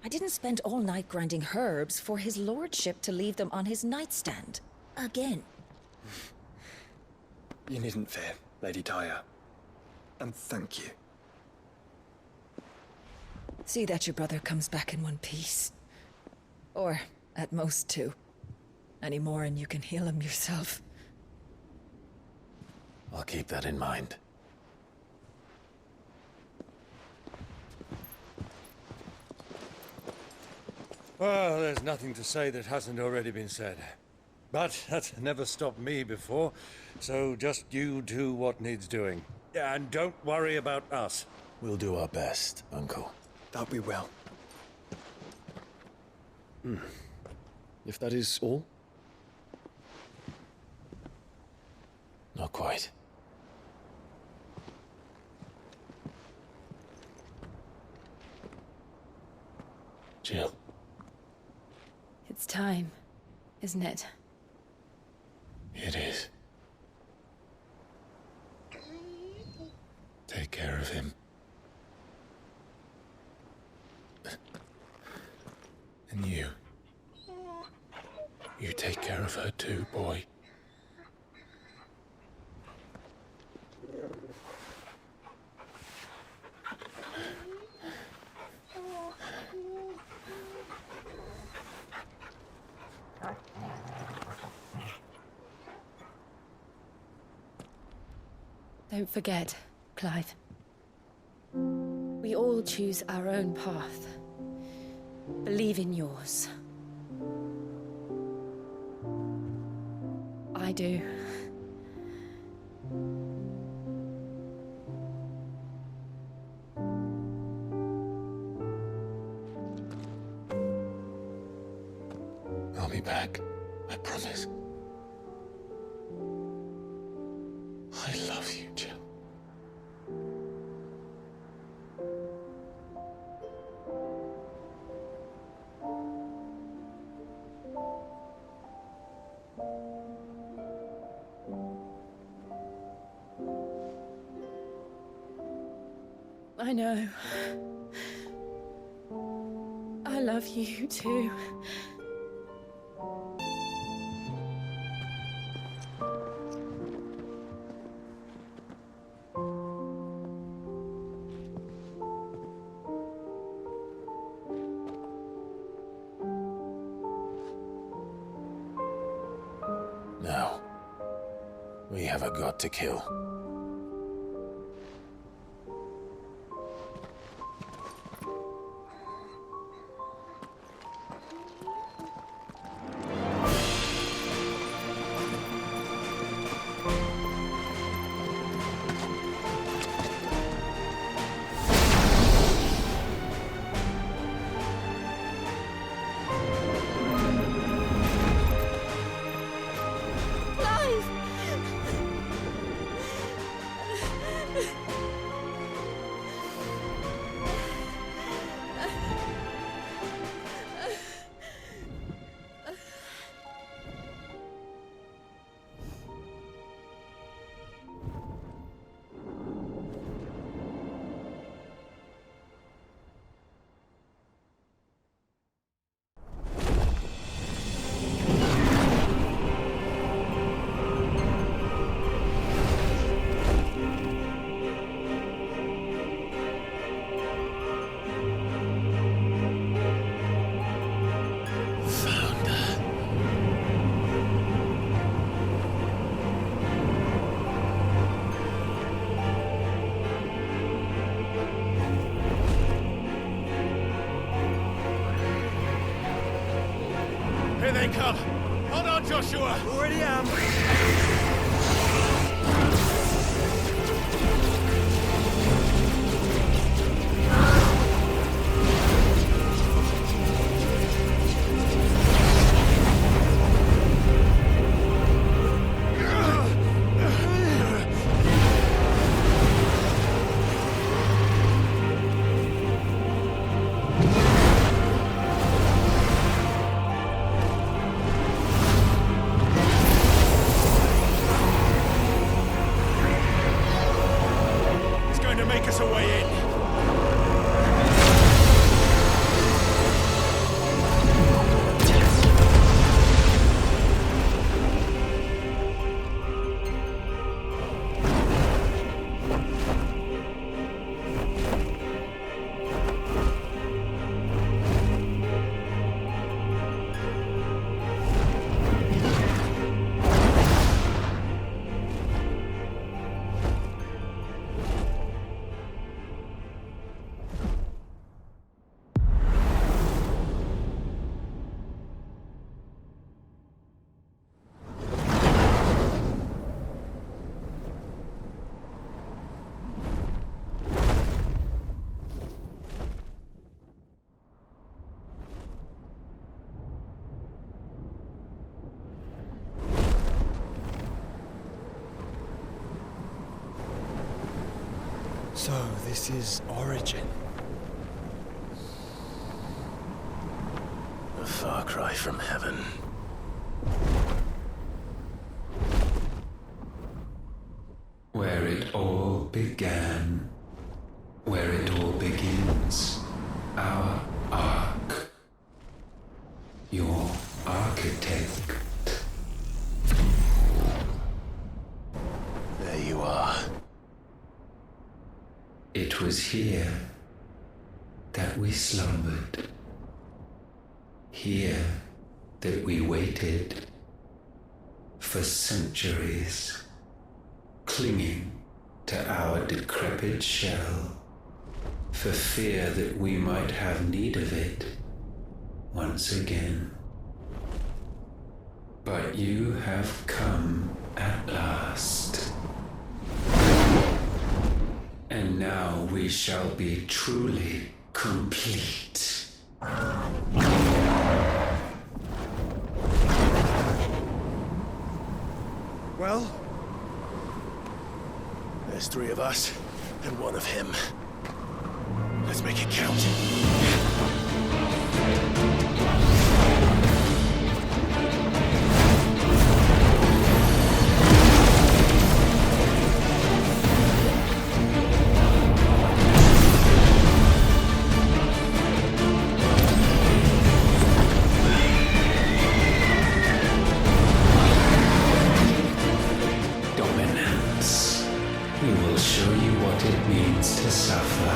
I didn't spend all night grinding herbs for his lordship to leave them on his nightstand. Again. You needn't fear, Lady Tyre. And thank you. See that your brother comes back in one piece. Or, at most, two. Any more and you can heal him yourself. I'll keep that in mind. Well, there's nothing to say that hasn't already been said. But that's never stopped me before, so just you do what needs doing. And don't worry about us. We'll do our best, Uncle. That we will. If that is all? Not quite. Jill. It's time, isn't it? Yeah. It is. Take care of him. And you. You take care of her too, boy. Don't forget, Clive. We all choose our own path. Believe in yours. I do. I'll be back. I promise. I love you, Jill. I know. I love you too. Now, we have a god to kill. Here they come! Hold on, Joshua! Already am! So, this is Origin. A far cry from heaven. all began, where it all begins, our ark. Your architect. There you are. It was here that we slumbered. Here that we waited for centuries, clinging to our decrepit shell, for fear that we might have need of it once again. But you have come at last. And now we shall be truly complete. Well, there's 3 of us and 1 of him. Let's make it count. Dominance. We will show you what it means to suffer.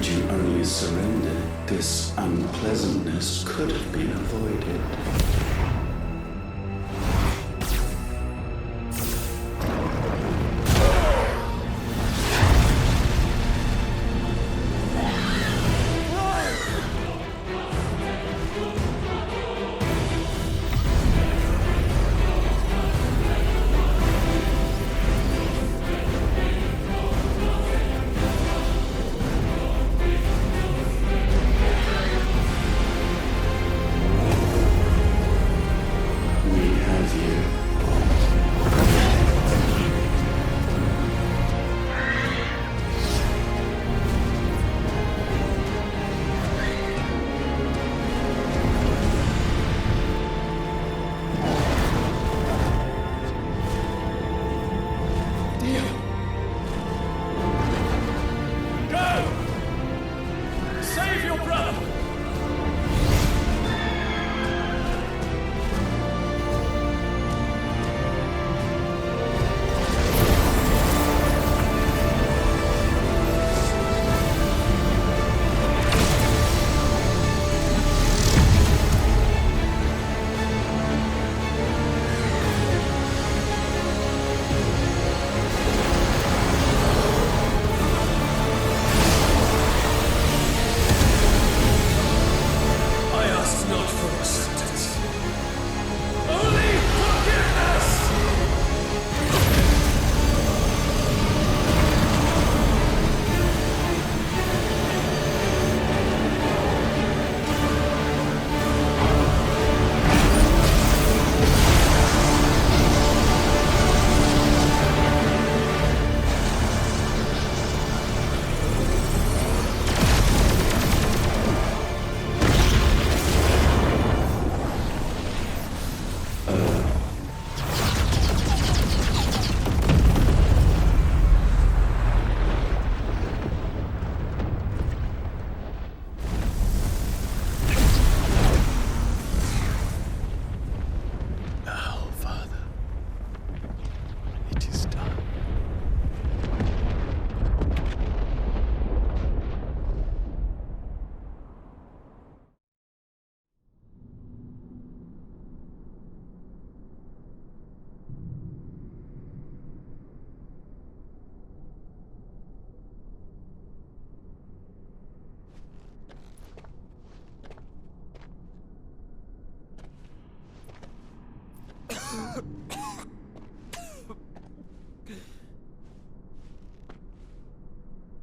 Had you only surrendered, this unpleasantness could have been avoided.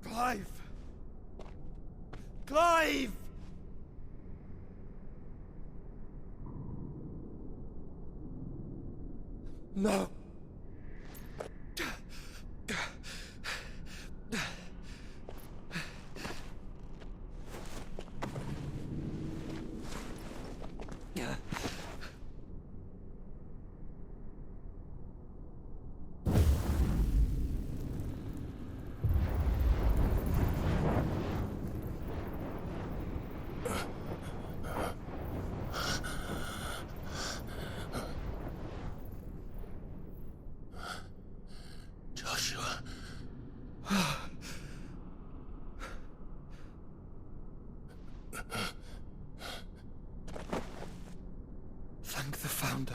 Clive! Clive! No. Thank the Founder.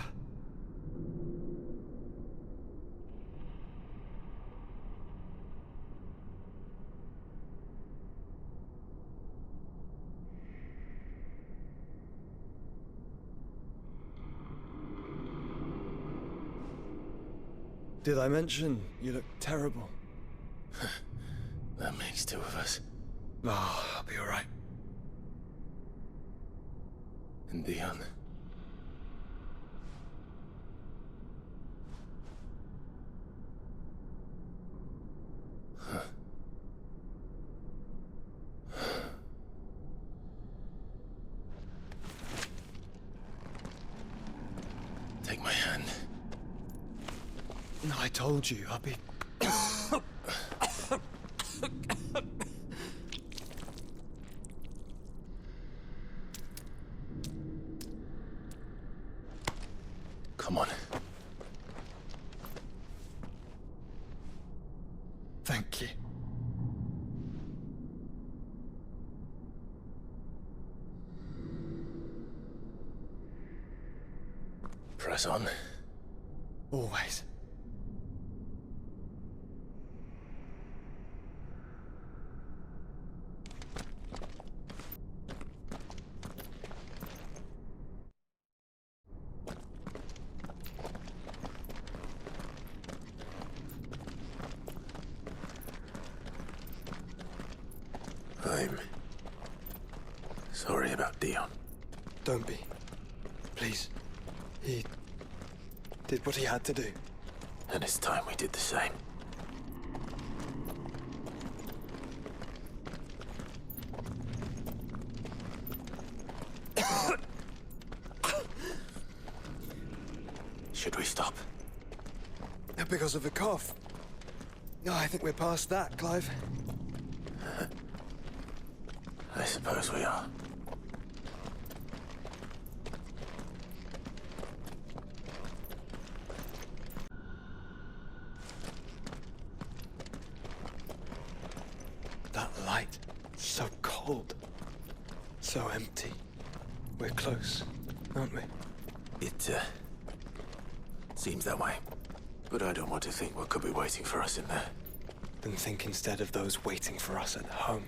Did I mention you look terrible? That makes two of us. Oh, I'll be all right. And Dion. Take my hand. No, I told you, I'll be... Come on. Thank you. son. Always. I'm sorry about Dion. Don't be. Please. He did what he had to do. And it's time we did the same. Should we stop? Because of the cough. No, I think we're past that, Clive. I suppose we are. That light, so cold, so empty. We're close, aren't we? It seems that way. But I don't want to think what could be waiting for us in there. Then think instead of those waiting for us at home.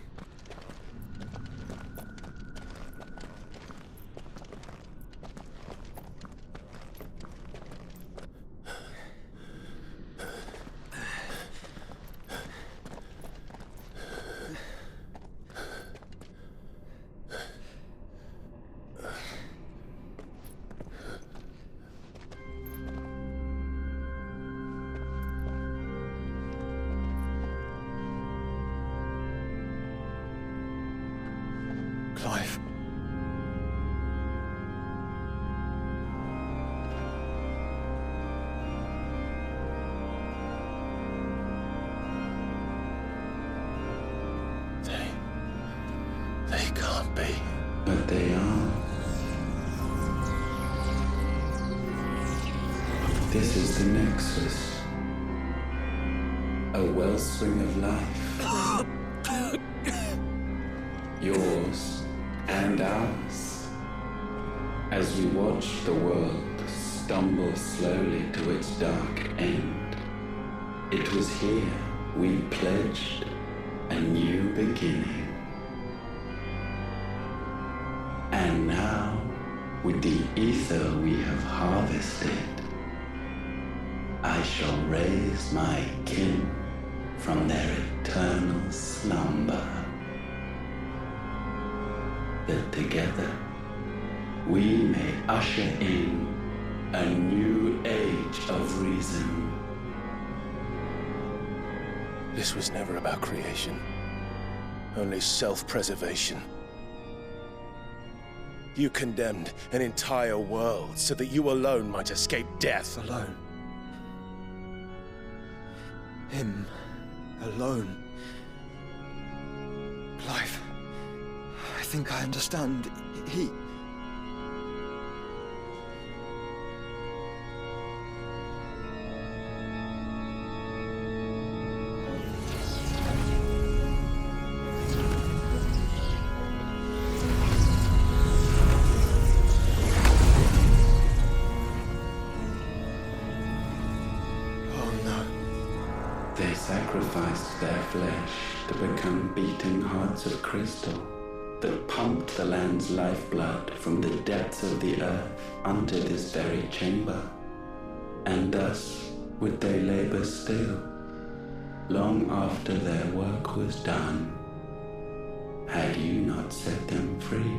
Clive. They can't be. But they are. This is the Nexus. A wellspring of life. Yours and ours. As we watch the world stumble slowly to its dark end, it was here we pledged a new beginning. And now, with the ether we have harvested, I shall raise my kin from their eternal slumber. That together we may usher in a new age of reason. This was never about creation, only self-preservation. You condemned an entire world so that you alone might escape death. Alone. Him. Alone. Clive. I think I understand. He... They sacrificed their flesh to become beating hearts of crystal that pumped the land's lifeblood from the depths of the earth unto this very chamber. And thus would they labor still, long after their work was done, had you not set them free.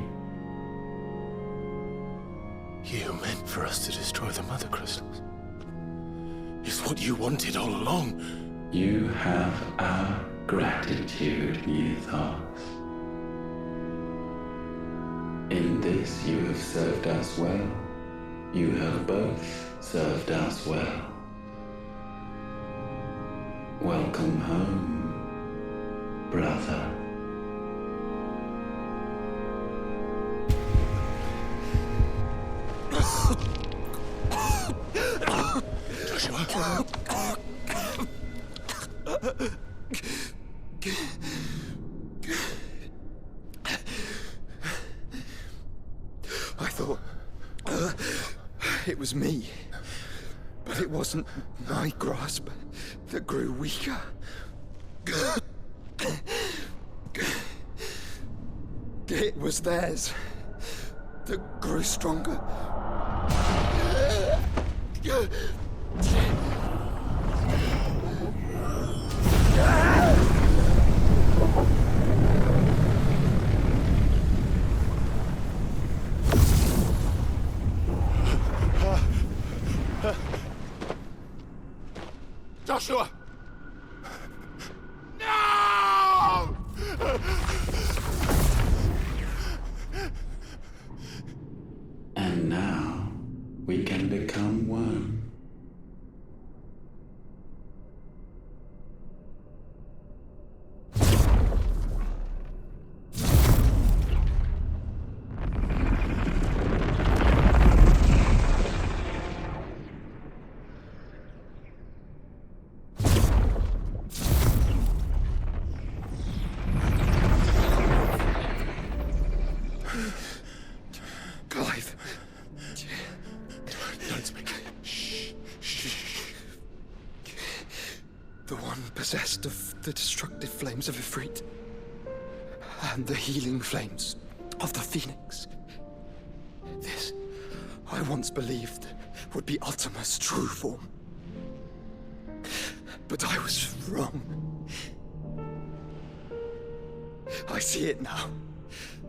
You meant for us to destroy the mother crystals. It's what you wanted all along. You have our gratitude, Newthos. In this you have served us well. You have both served us well. Welcome home, brother. Joshua. I thought... it was me. wasn't my grasp that grew weaker. It was theirs that grew stronger. Joshua! No! And now we can become one. Possessed of the destructive flames of Ifrit and the healing flames of the Phoenix. This, I once believed, would be Ultima's true form. But I was wrong. I see it now.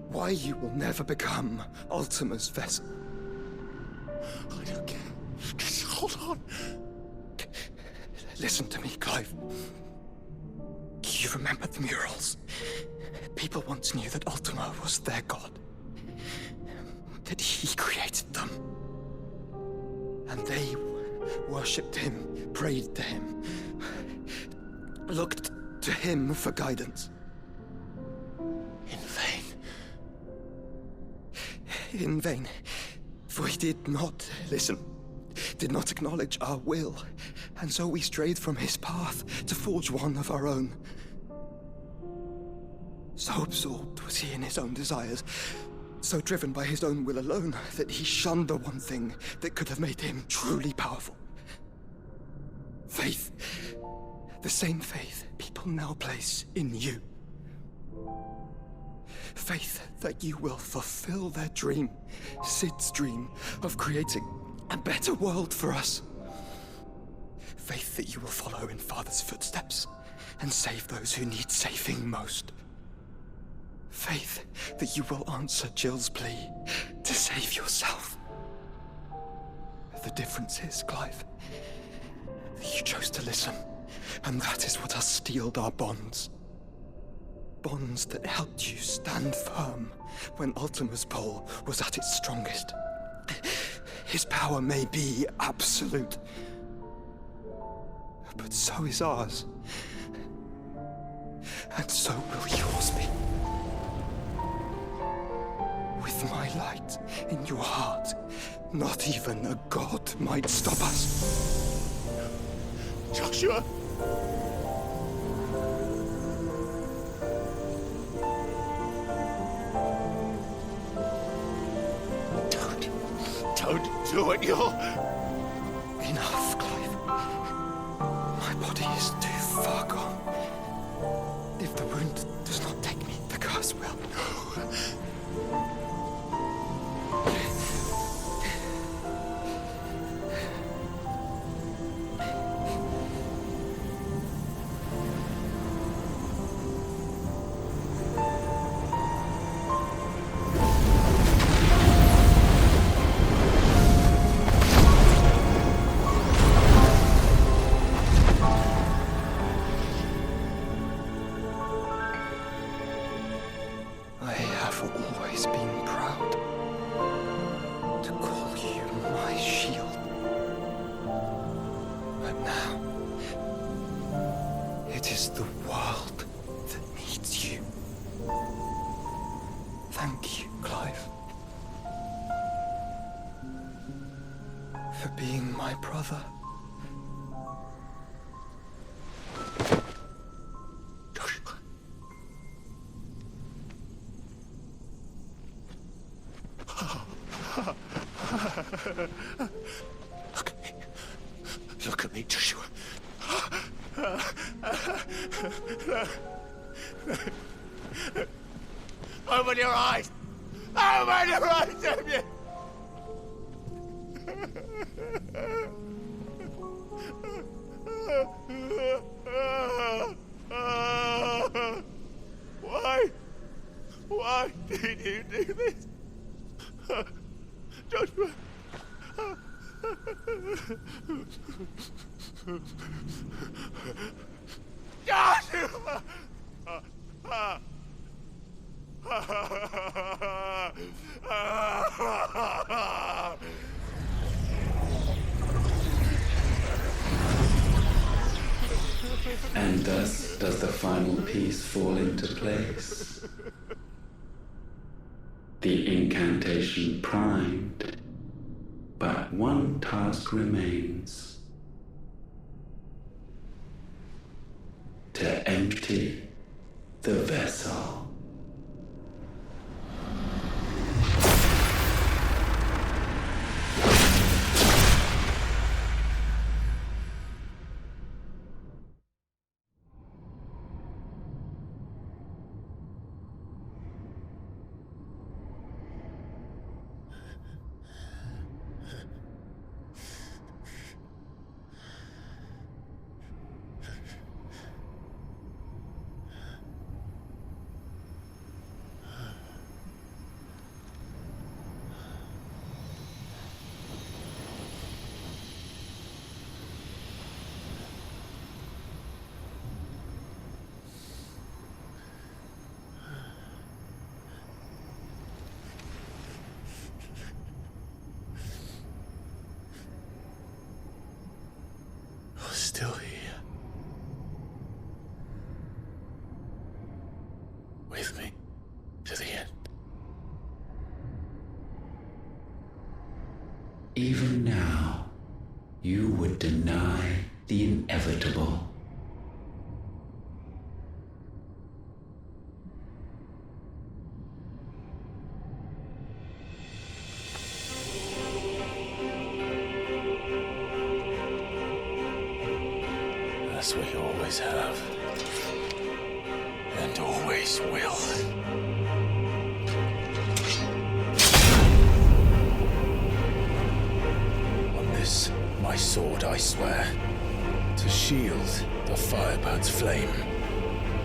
Why you will never become Ultima's vessel. I don't care. Just hold on. Listen to me, Clive. You remember the murals? People once knew that Ultima was their god. That he created them. And they worshipped him, prayed to him, looked to him for guidance. In vain. In vain. For he did not listen, did not acknowledge our will, and so we strayed from his path to forge one of our own. So absorbed was he in his own desires, so driven by his own will alone, that he shunned the one thing that could have made him truly powerful. Faith. The same faith people now place in you. Faith that you will fulfill their dream, Sid's dream, of creating a better world for us. Faith that you will follow in Father's footsteps and save those who need saving most. Faith that you will answer Jill's plea to save yourself. The difference is, Clive, that you chose to listen, and that is what has steeled our bonds. Bonds that helped you stand firm when Ultima's pull was at its strongest. His power may be absolute, but so is ours. And so will yours be. With my light in your heart, not even a god might stop us. Joshua! Don't do it, you're... Enough, Clive. My body is too far gone. If the wound does not take me, the curse will. Open your eyes! Open your eyes, Damien! Why did you do this? Joshua! Joshua! And thus does the final piece fall into place. The incantation primed, but one task remains. To empty the vessel. Still here. With me to the end. Even now, you would deny the inevitable. As we always have, and always will. On this, my sword, I swear, to shield the Firebird's flame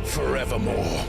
forevermore.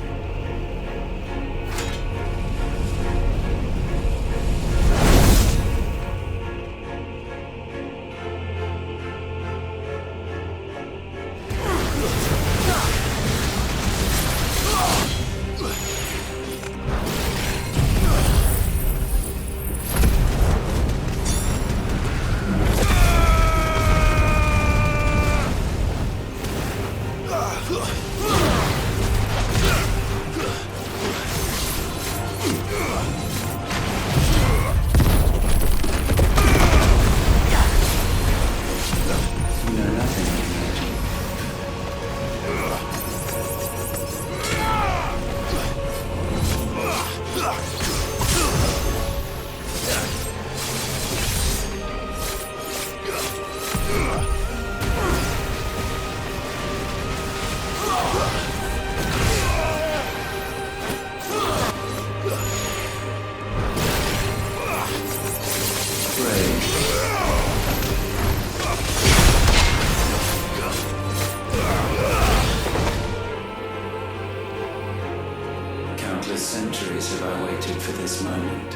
Centuries have I waited for this moment.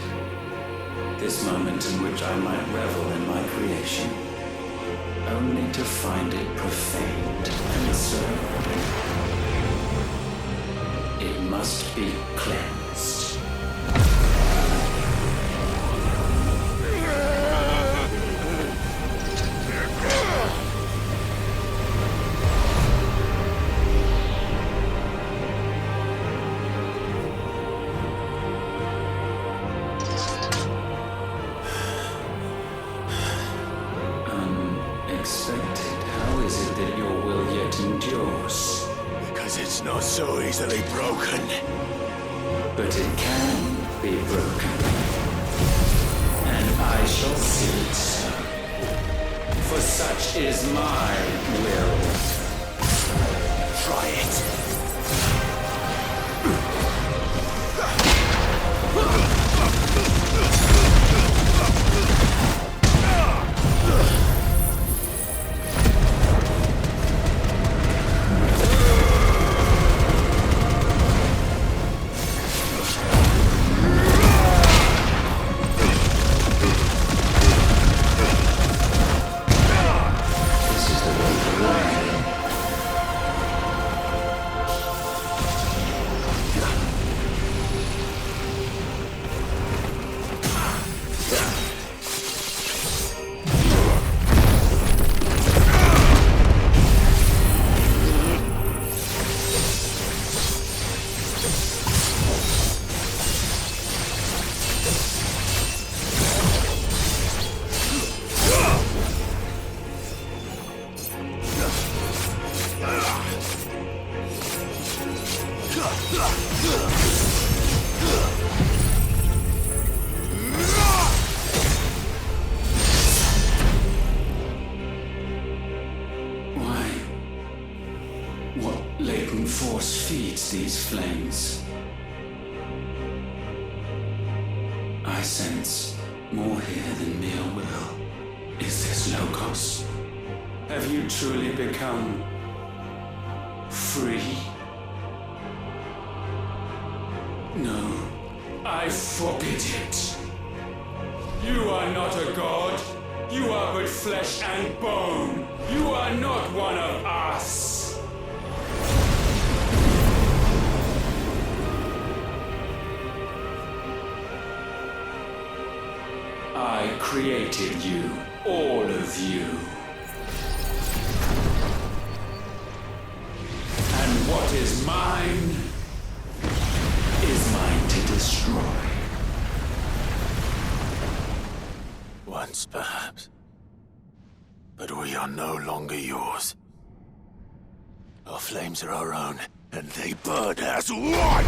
This moment in which I might revel in my creation, only to find it profaned and absurd. It must be cleansed. How is it that your will yet endures? Because it's not so easily broken. But it can be broken. And I shall see it so. For such is my will. What latent force feeds these flames? I sense more here than mere will. Is this Logos? Have you truly become free? No, I forbid it. You are not a god. You are but flesh and bone. You are not one of us. I created you, all of you. And what is mine is mine to destroy. Once, perhaps. But we are no longer yours. Our flames are our own, and they burn as one!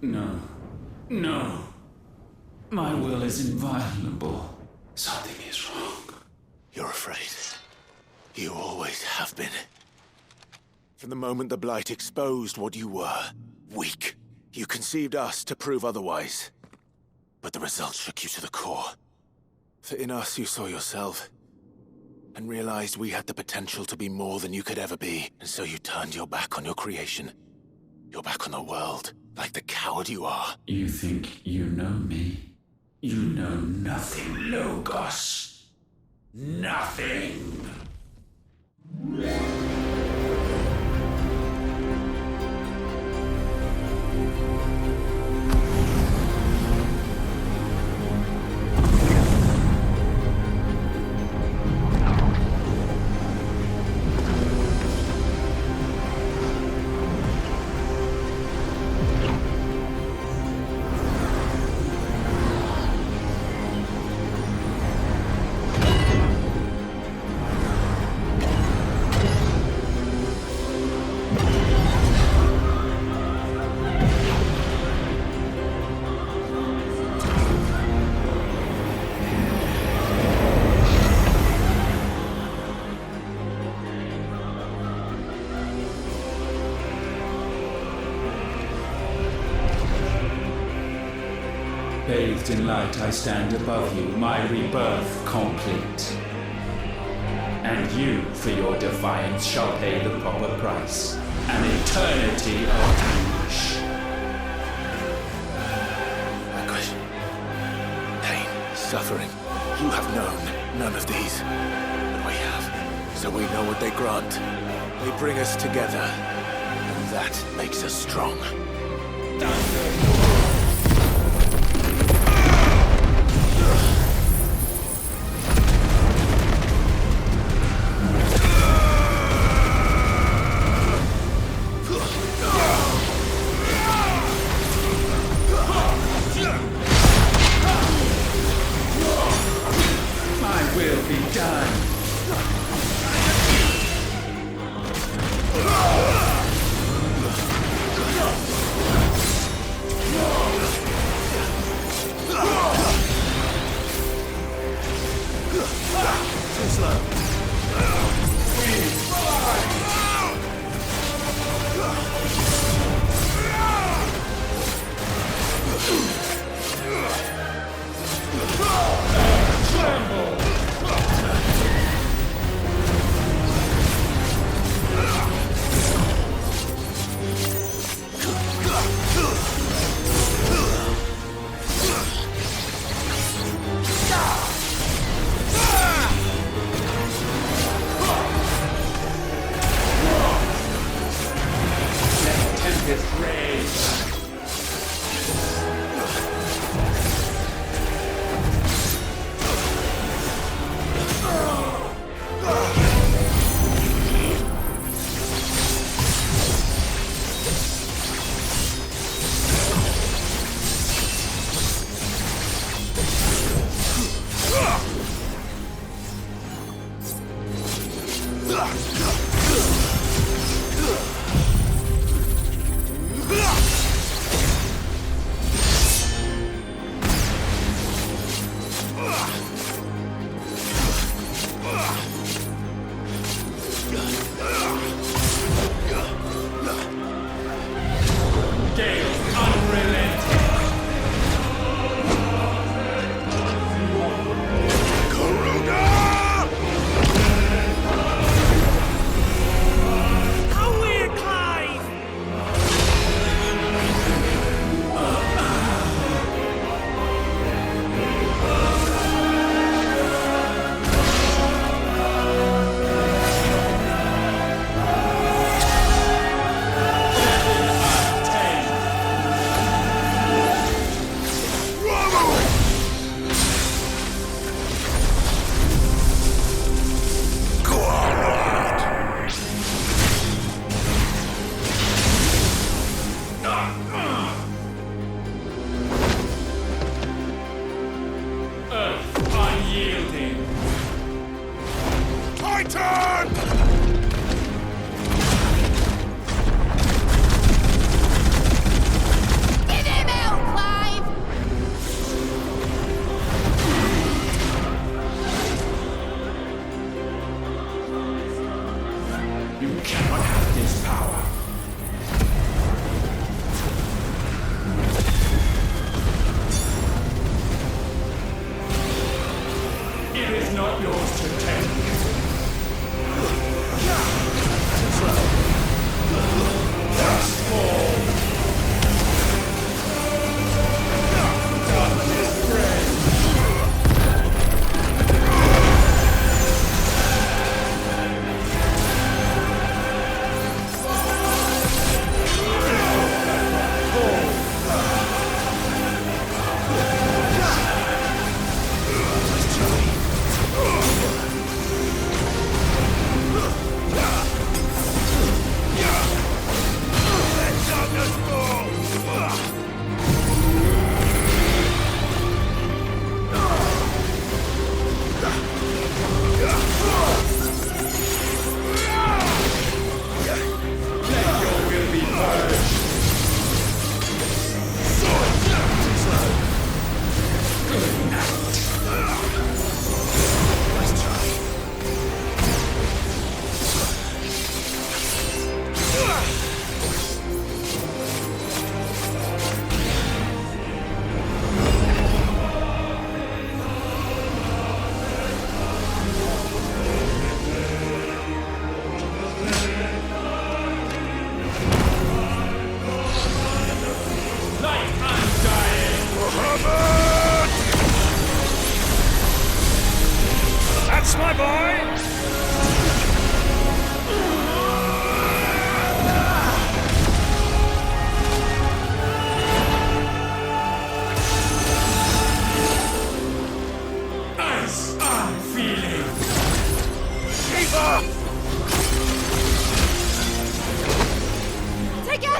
No. No. My will is inviolable. Something is wrong. You're afraid. You always have been. From the moment the Blight exposed what you were, weak, you conceived us to prove otherwise. But the results shook you to the core. For in us you saw yourself, and realized we had the potential to be more than you could ever be. And so you turned your back on your creation. Your back on the world, like the coward you are. You think you know me? You know nothing, Logos. Nothing! Bathed in light, I stand above you, my rebirth complete. And you, for your defiance, shall pay the proper price. An eternity of anguish. Anguish. Pain. Suffering. You have known none of these. But we have. So we know what they grant. They bring us together. And that makes us strong.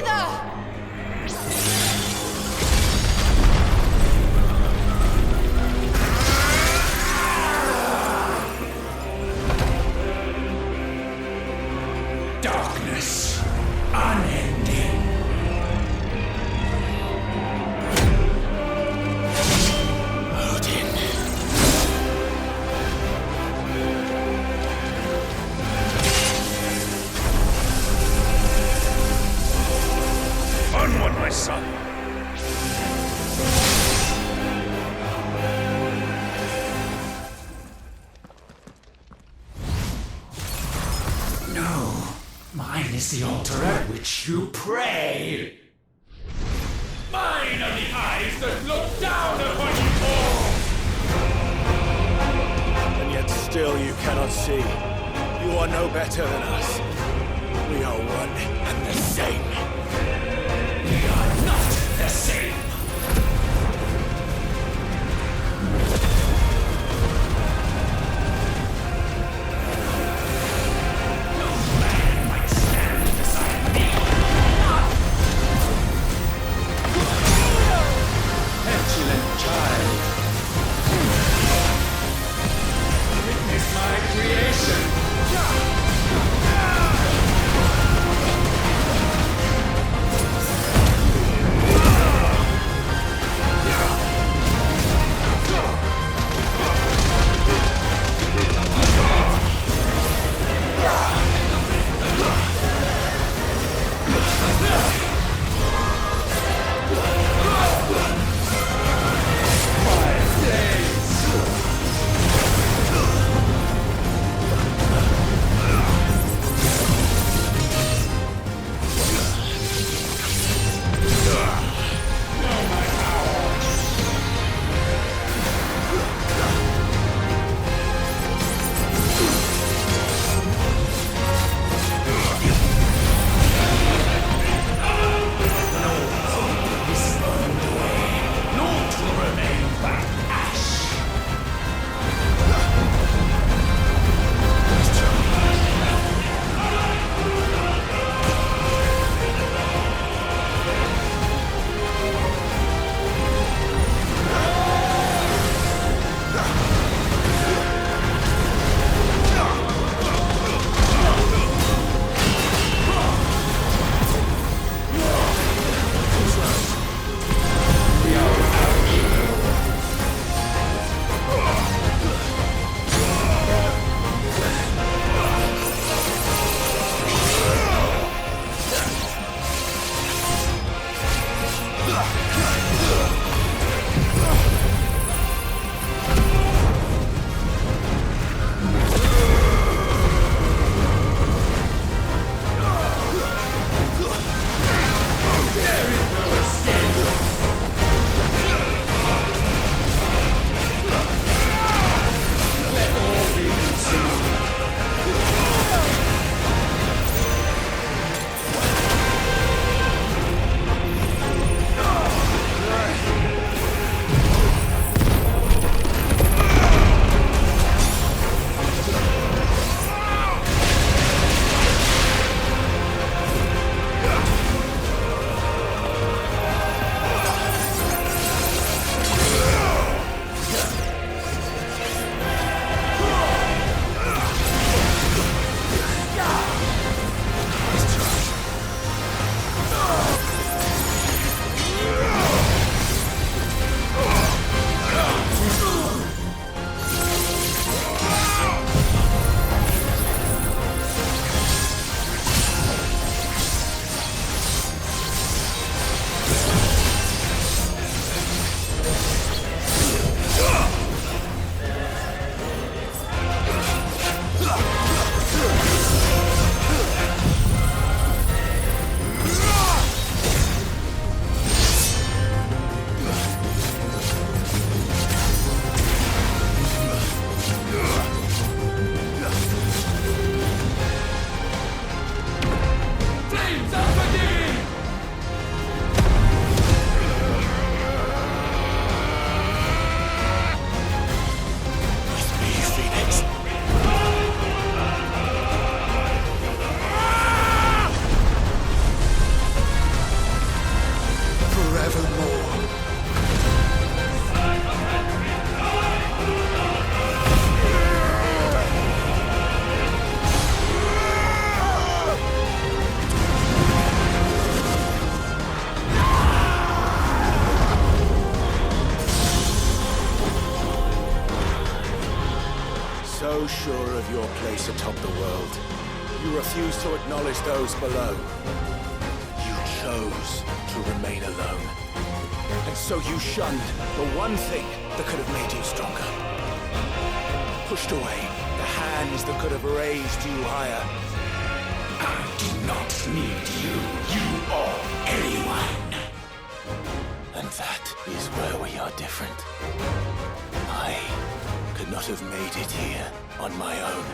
together! Darkness, unending. Odin. Onward, my son. No, mine is the altar at which you pray. Mine are the eyes that look down upon you all. And yet still you cannot see. You are no better than us. We are one and the same. We are not the same. No man might stand beside me. Petulant child. Witness my creation. so sure of your place atop the world, you refuse to acknowledge those below. You chose to remain alone. And so you shunned the one thing that could have made you stronger. Pushed away the hands that could have raised you higher. I do not need you. You or anyone. And that is where we are different. I could not have made it here on my own.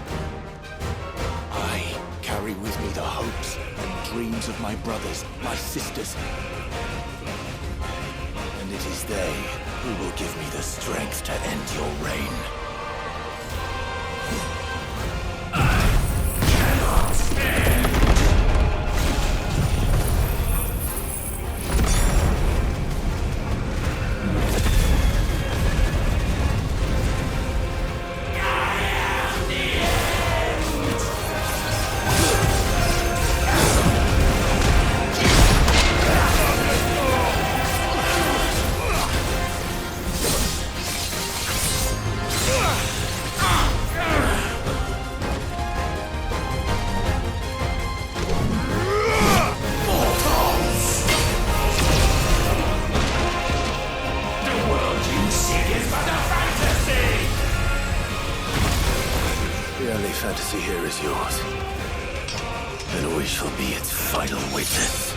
I carry with me the hopes and dreams of my brothers, my sisters. And it is they who will give me the strength to end your reign. Fantasy here is yours, and we shall be its final witness.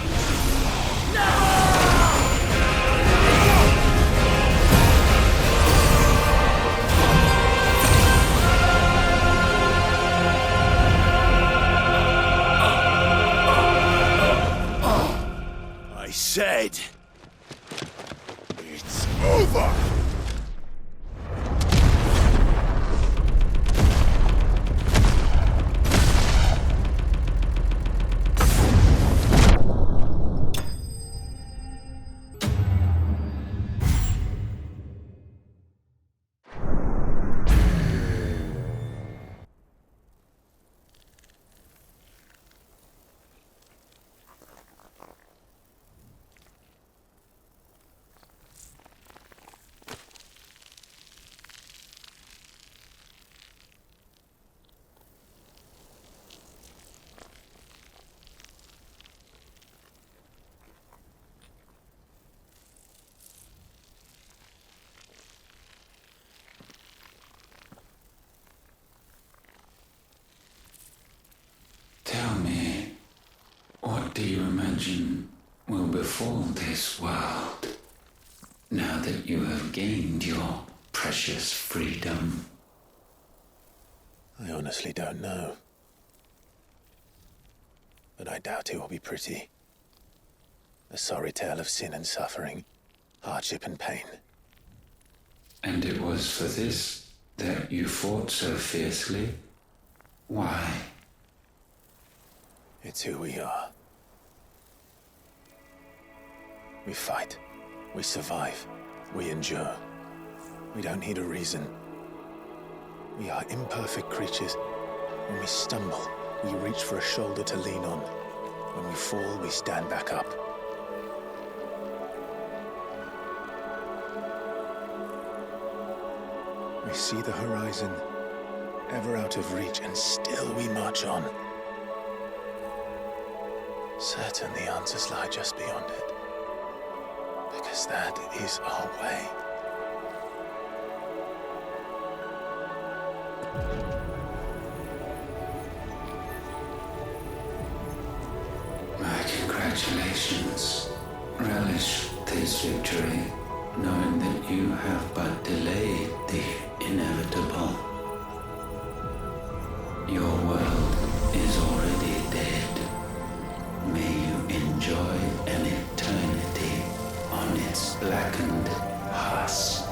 I said, it's over! Tell me, what do you imagine will befall this world now that you have gained your precious freedom? I honestly don't know. But I doubt it will be pretty. A sorry tale of sin and suffering, hardship and pain. And it was for this that you fought so fiercely? Why? It's who we are. We fight. We survive. We endure. We don't need a reason. We are imperfect creatures. When we stumble, we reach for a shoulder to lean on. When we fall, we stand back up. We see the horizon, ever out of reach, and still we march on. Certain the answers lie just beyond it, because that is our way. My congratulations. Relish this victory, knowing that you have but delayed the inevitable. Your world is already dead. May you enjoy an eternity on its blackened husk.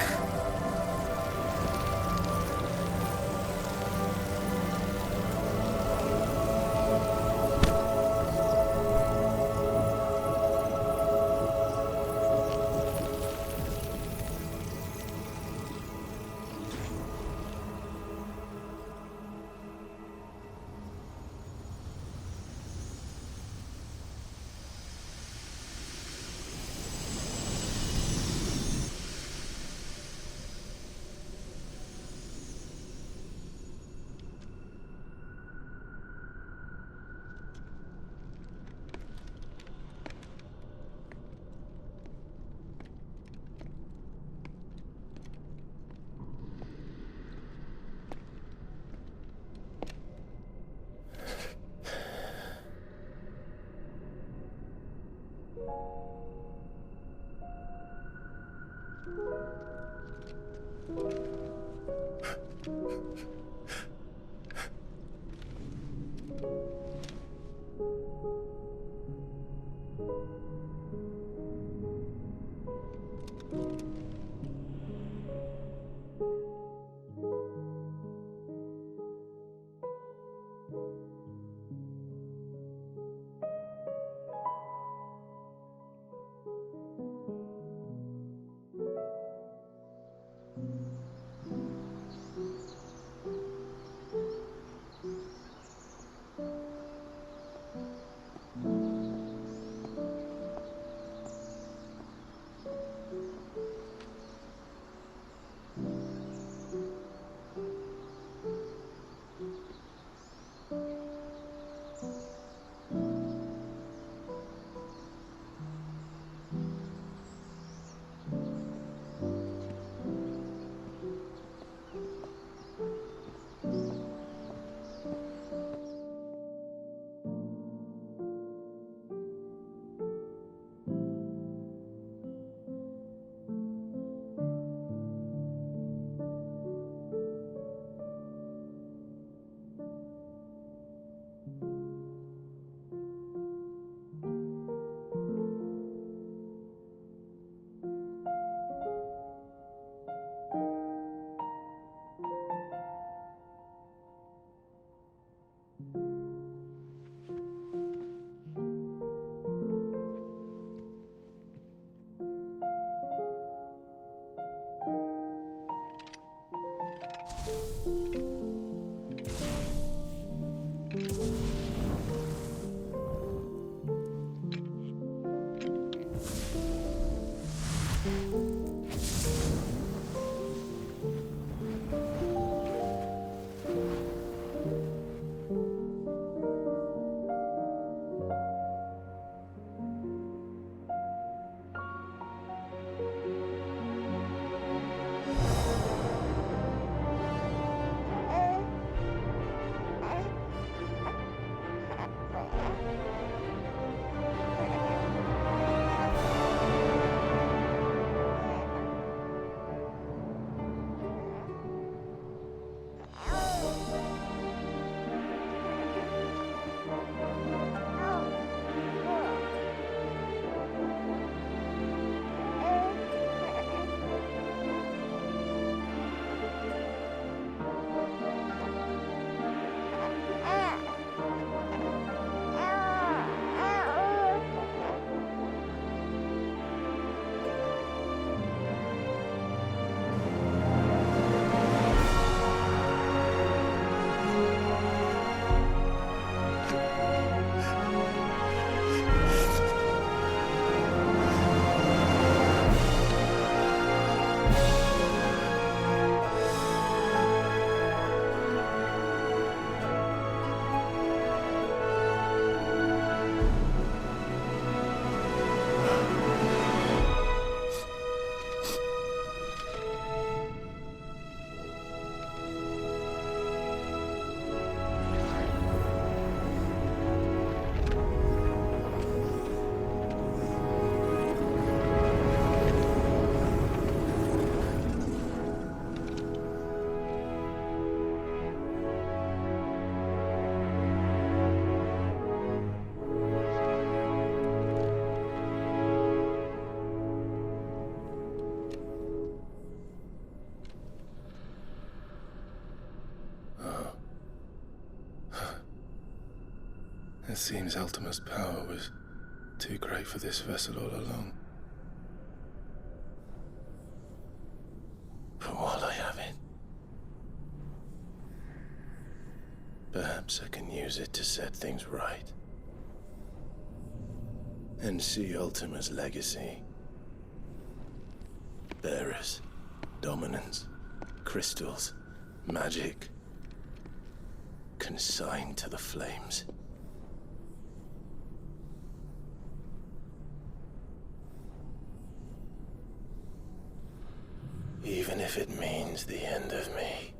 It seems Ultima's power was too great for this vessel all along. But while I have it, perhaps I can use it to set things right. And see Ultima's legacy. Bearers, dominance, crystals, magic, consigned to the flames. Even if it means the end of me.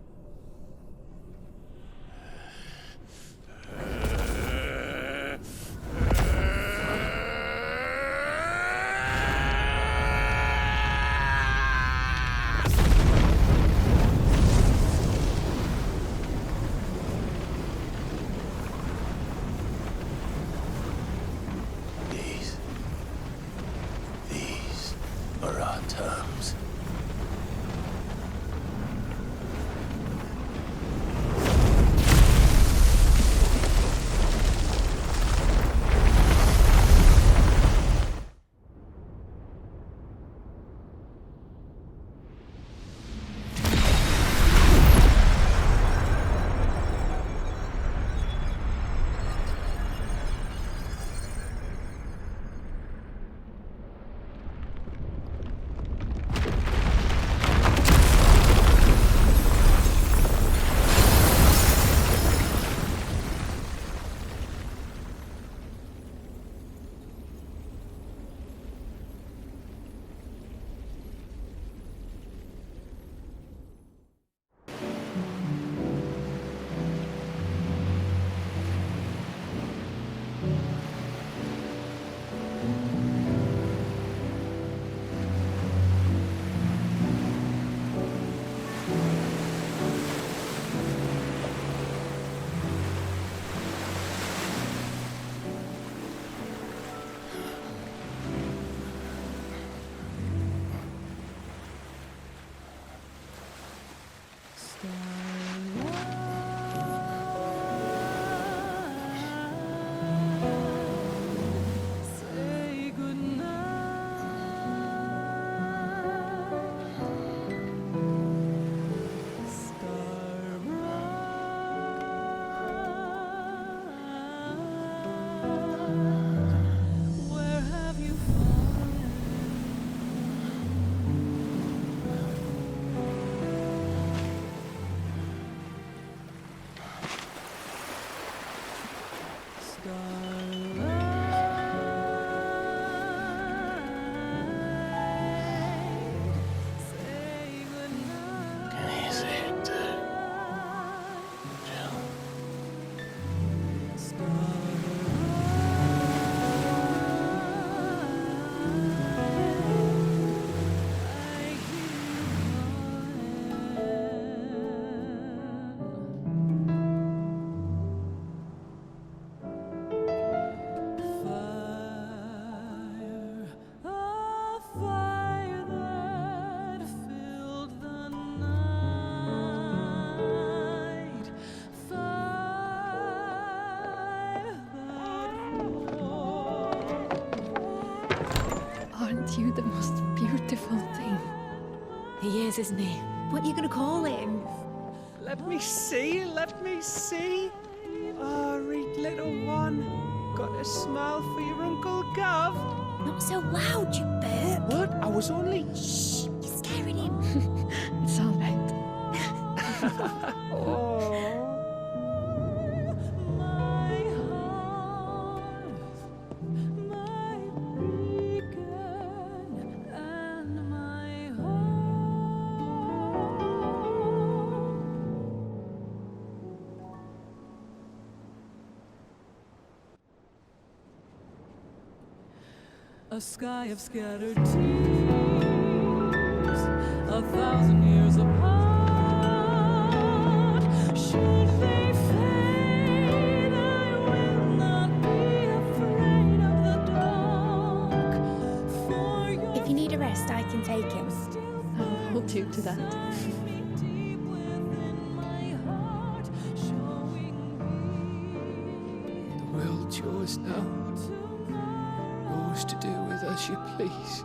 you the most beautiful thing. He is, isn't he? What are you gonna call him? Let me see, let me see. Oh, read little one. Got a smile for your Uncle Gav. Not so loud, you burp. What? I was only... Shh, you're scaring him. It's all right. Oh. A sky of scattered tears, 1,000 years apart. Should they fade, I will not be afraid of the dark. For If you need a rest, I can take him. I'll hold you to that. The world's yours now. Yours to do with as you please.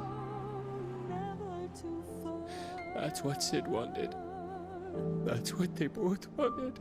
That's what Sid wanted. That's what they both wanted.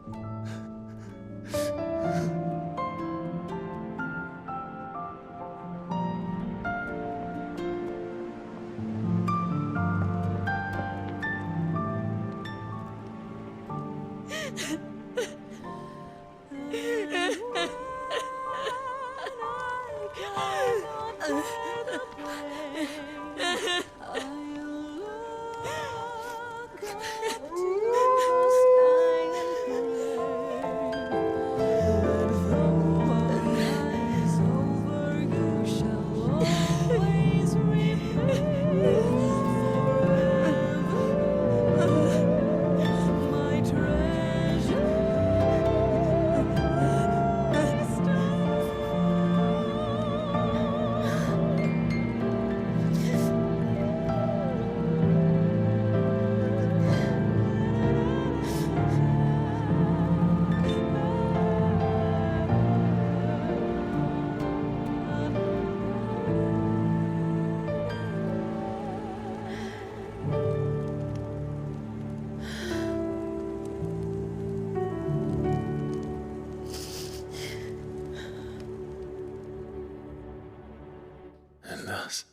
And thus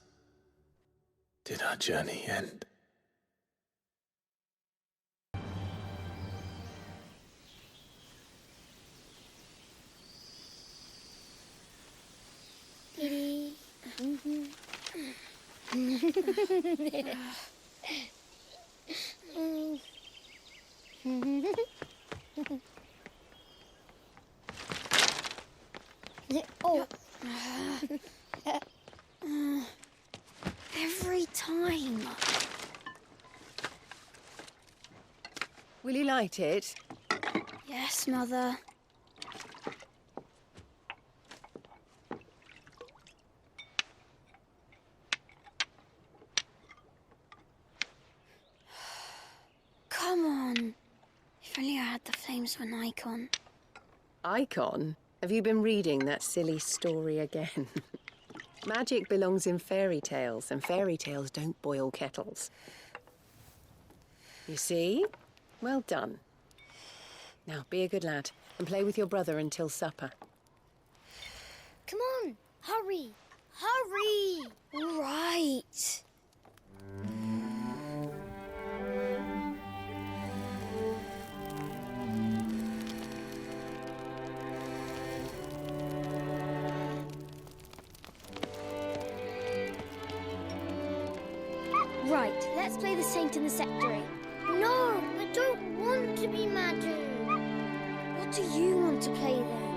did our journey end. Dee. Oh. Every time. Will you light it? Yes, Mother. Come on. If only I had the flames of an icon. Icon? Have you been reading that silly story again? Magic belongs in fairy tales, and fairy tales don't boil kettles. You see? Well done. Now, be a good lad, and play with your brother until supper. Come on, hurry! Hurry! All right. Right, let's play the Saint in the Secretary. No, I don't want to be Madu. What do you want to play then?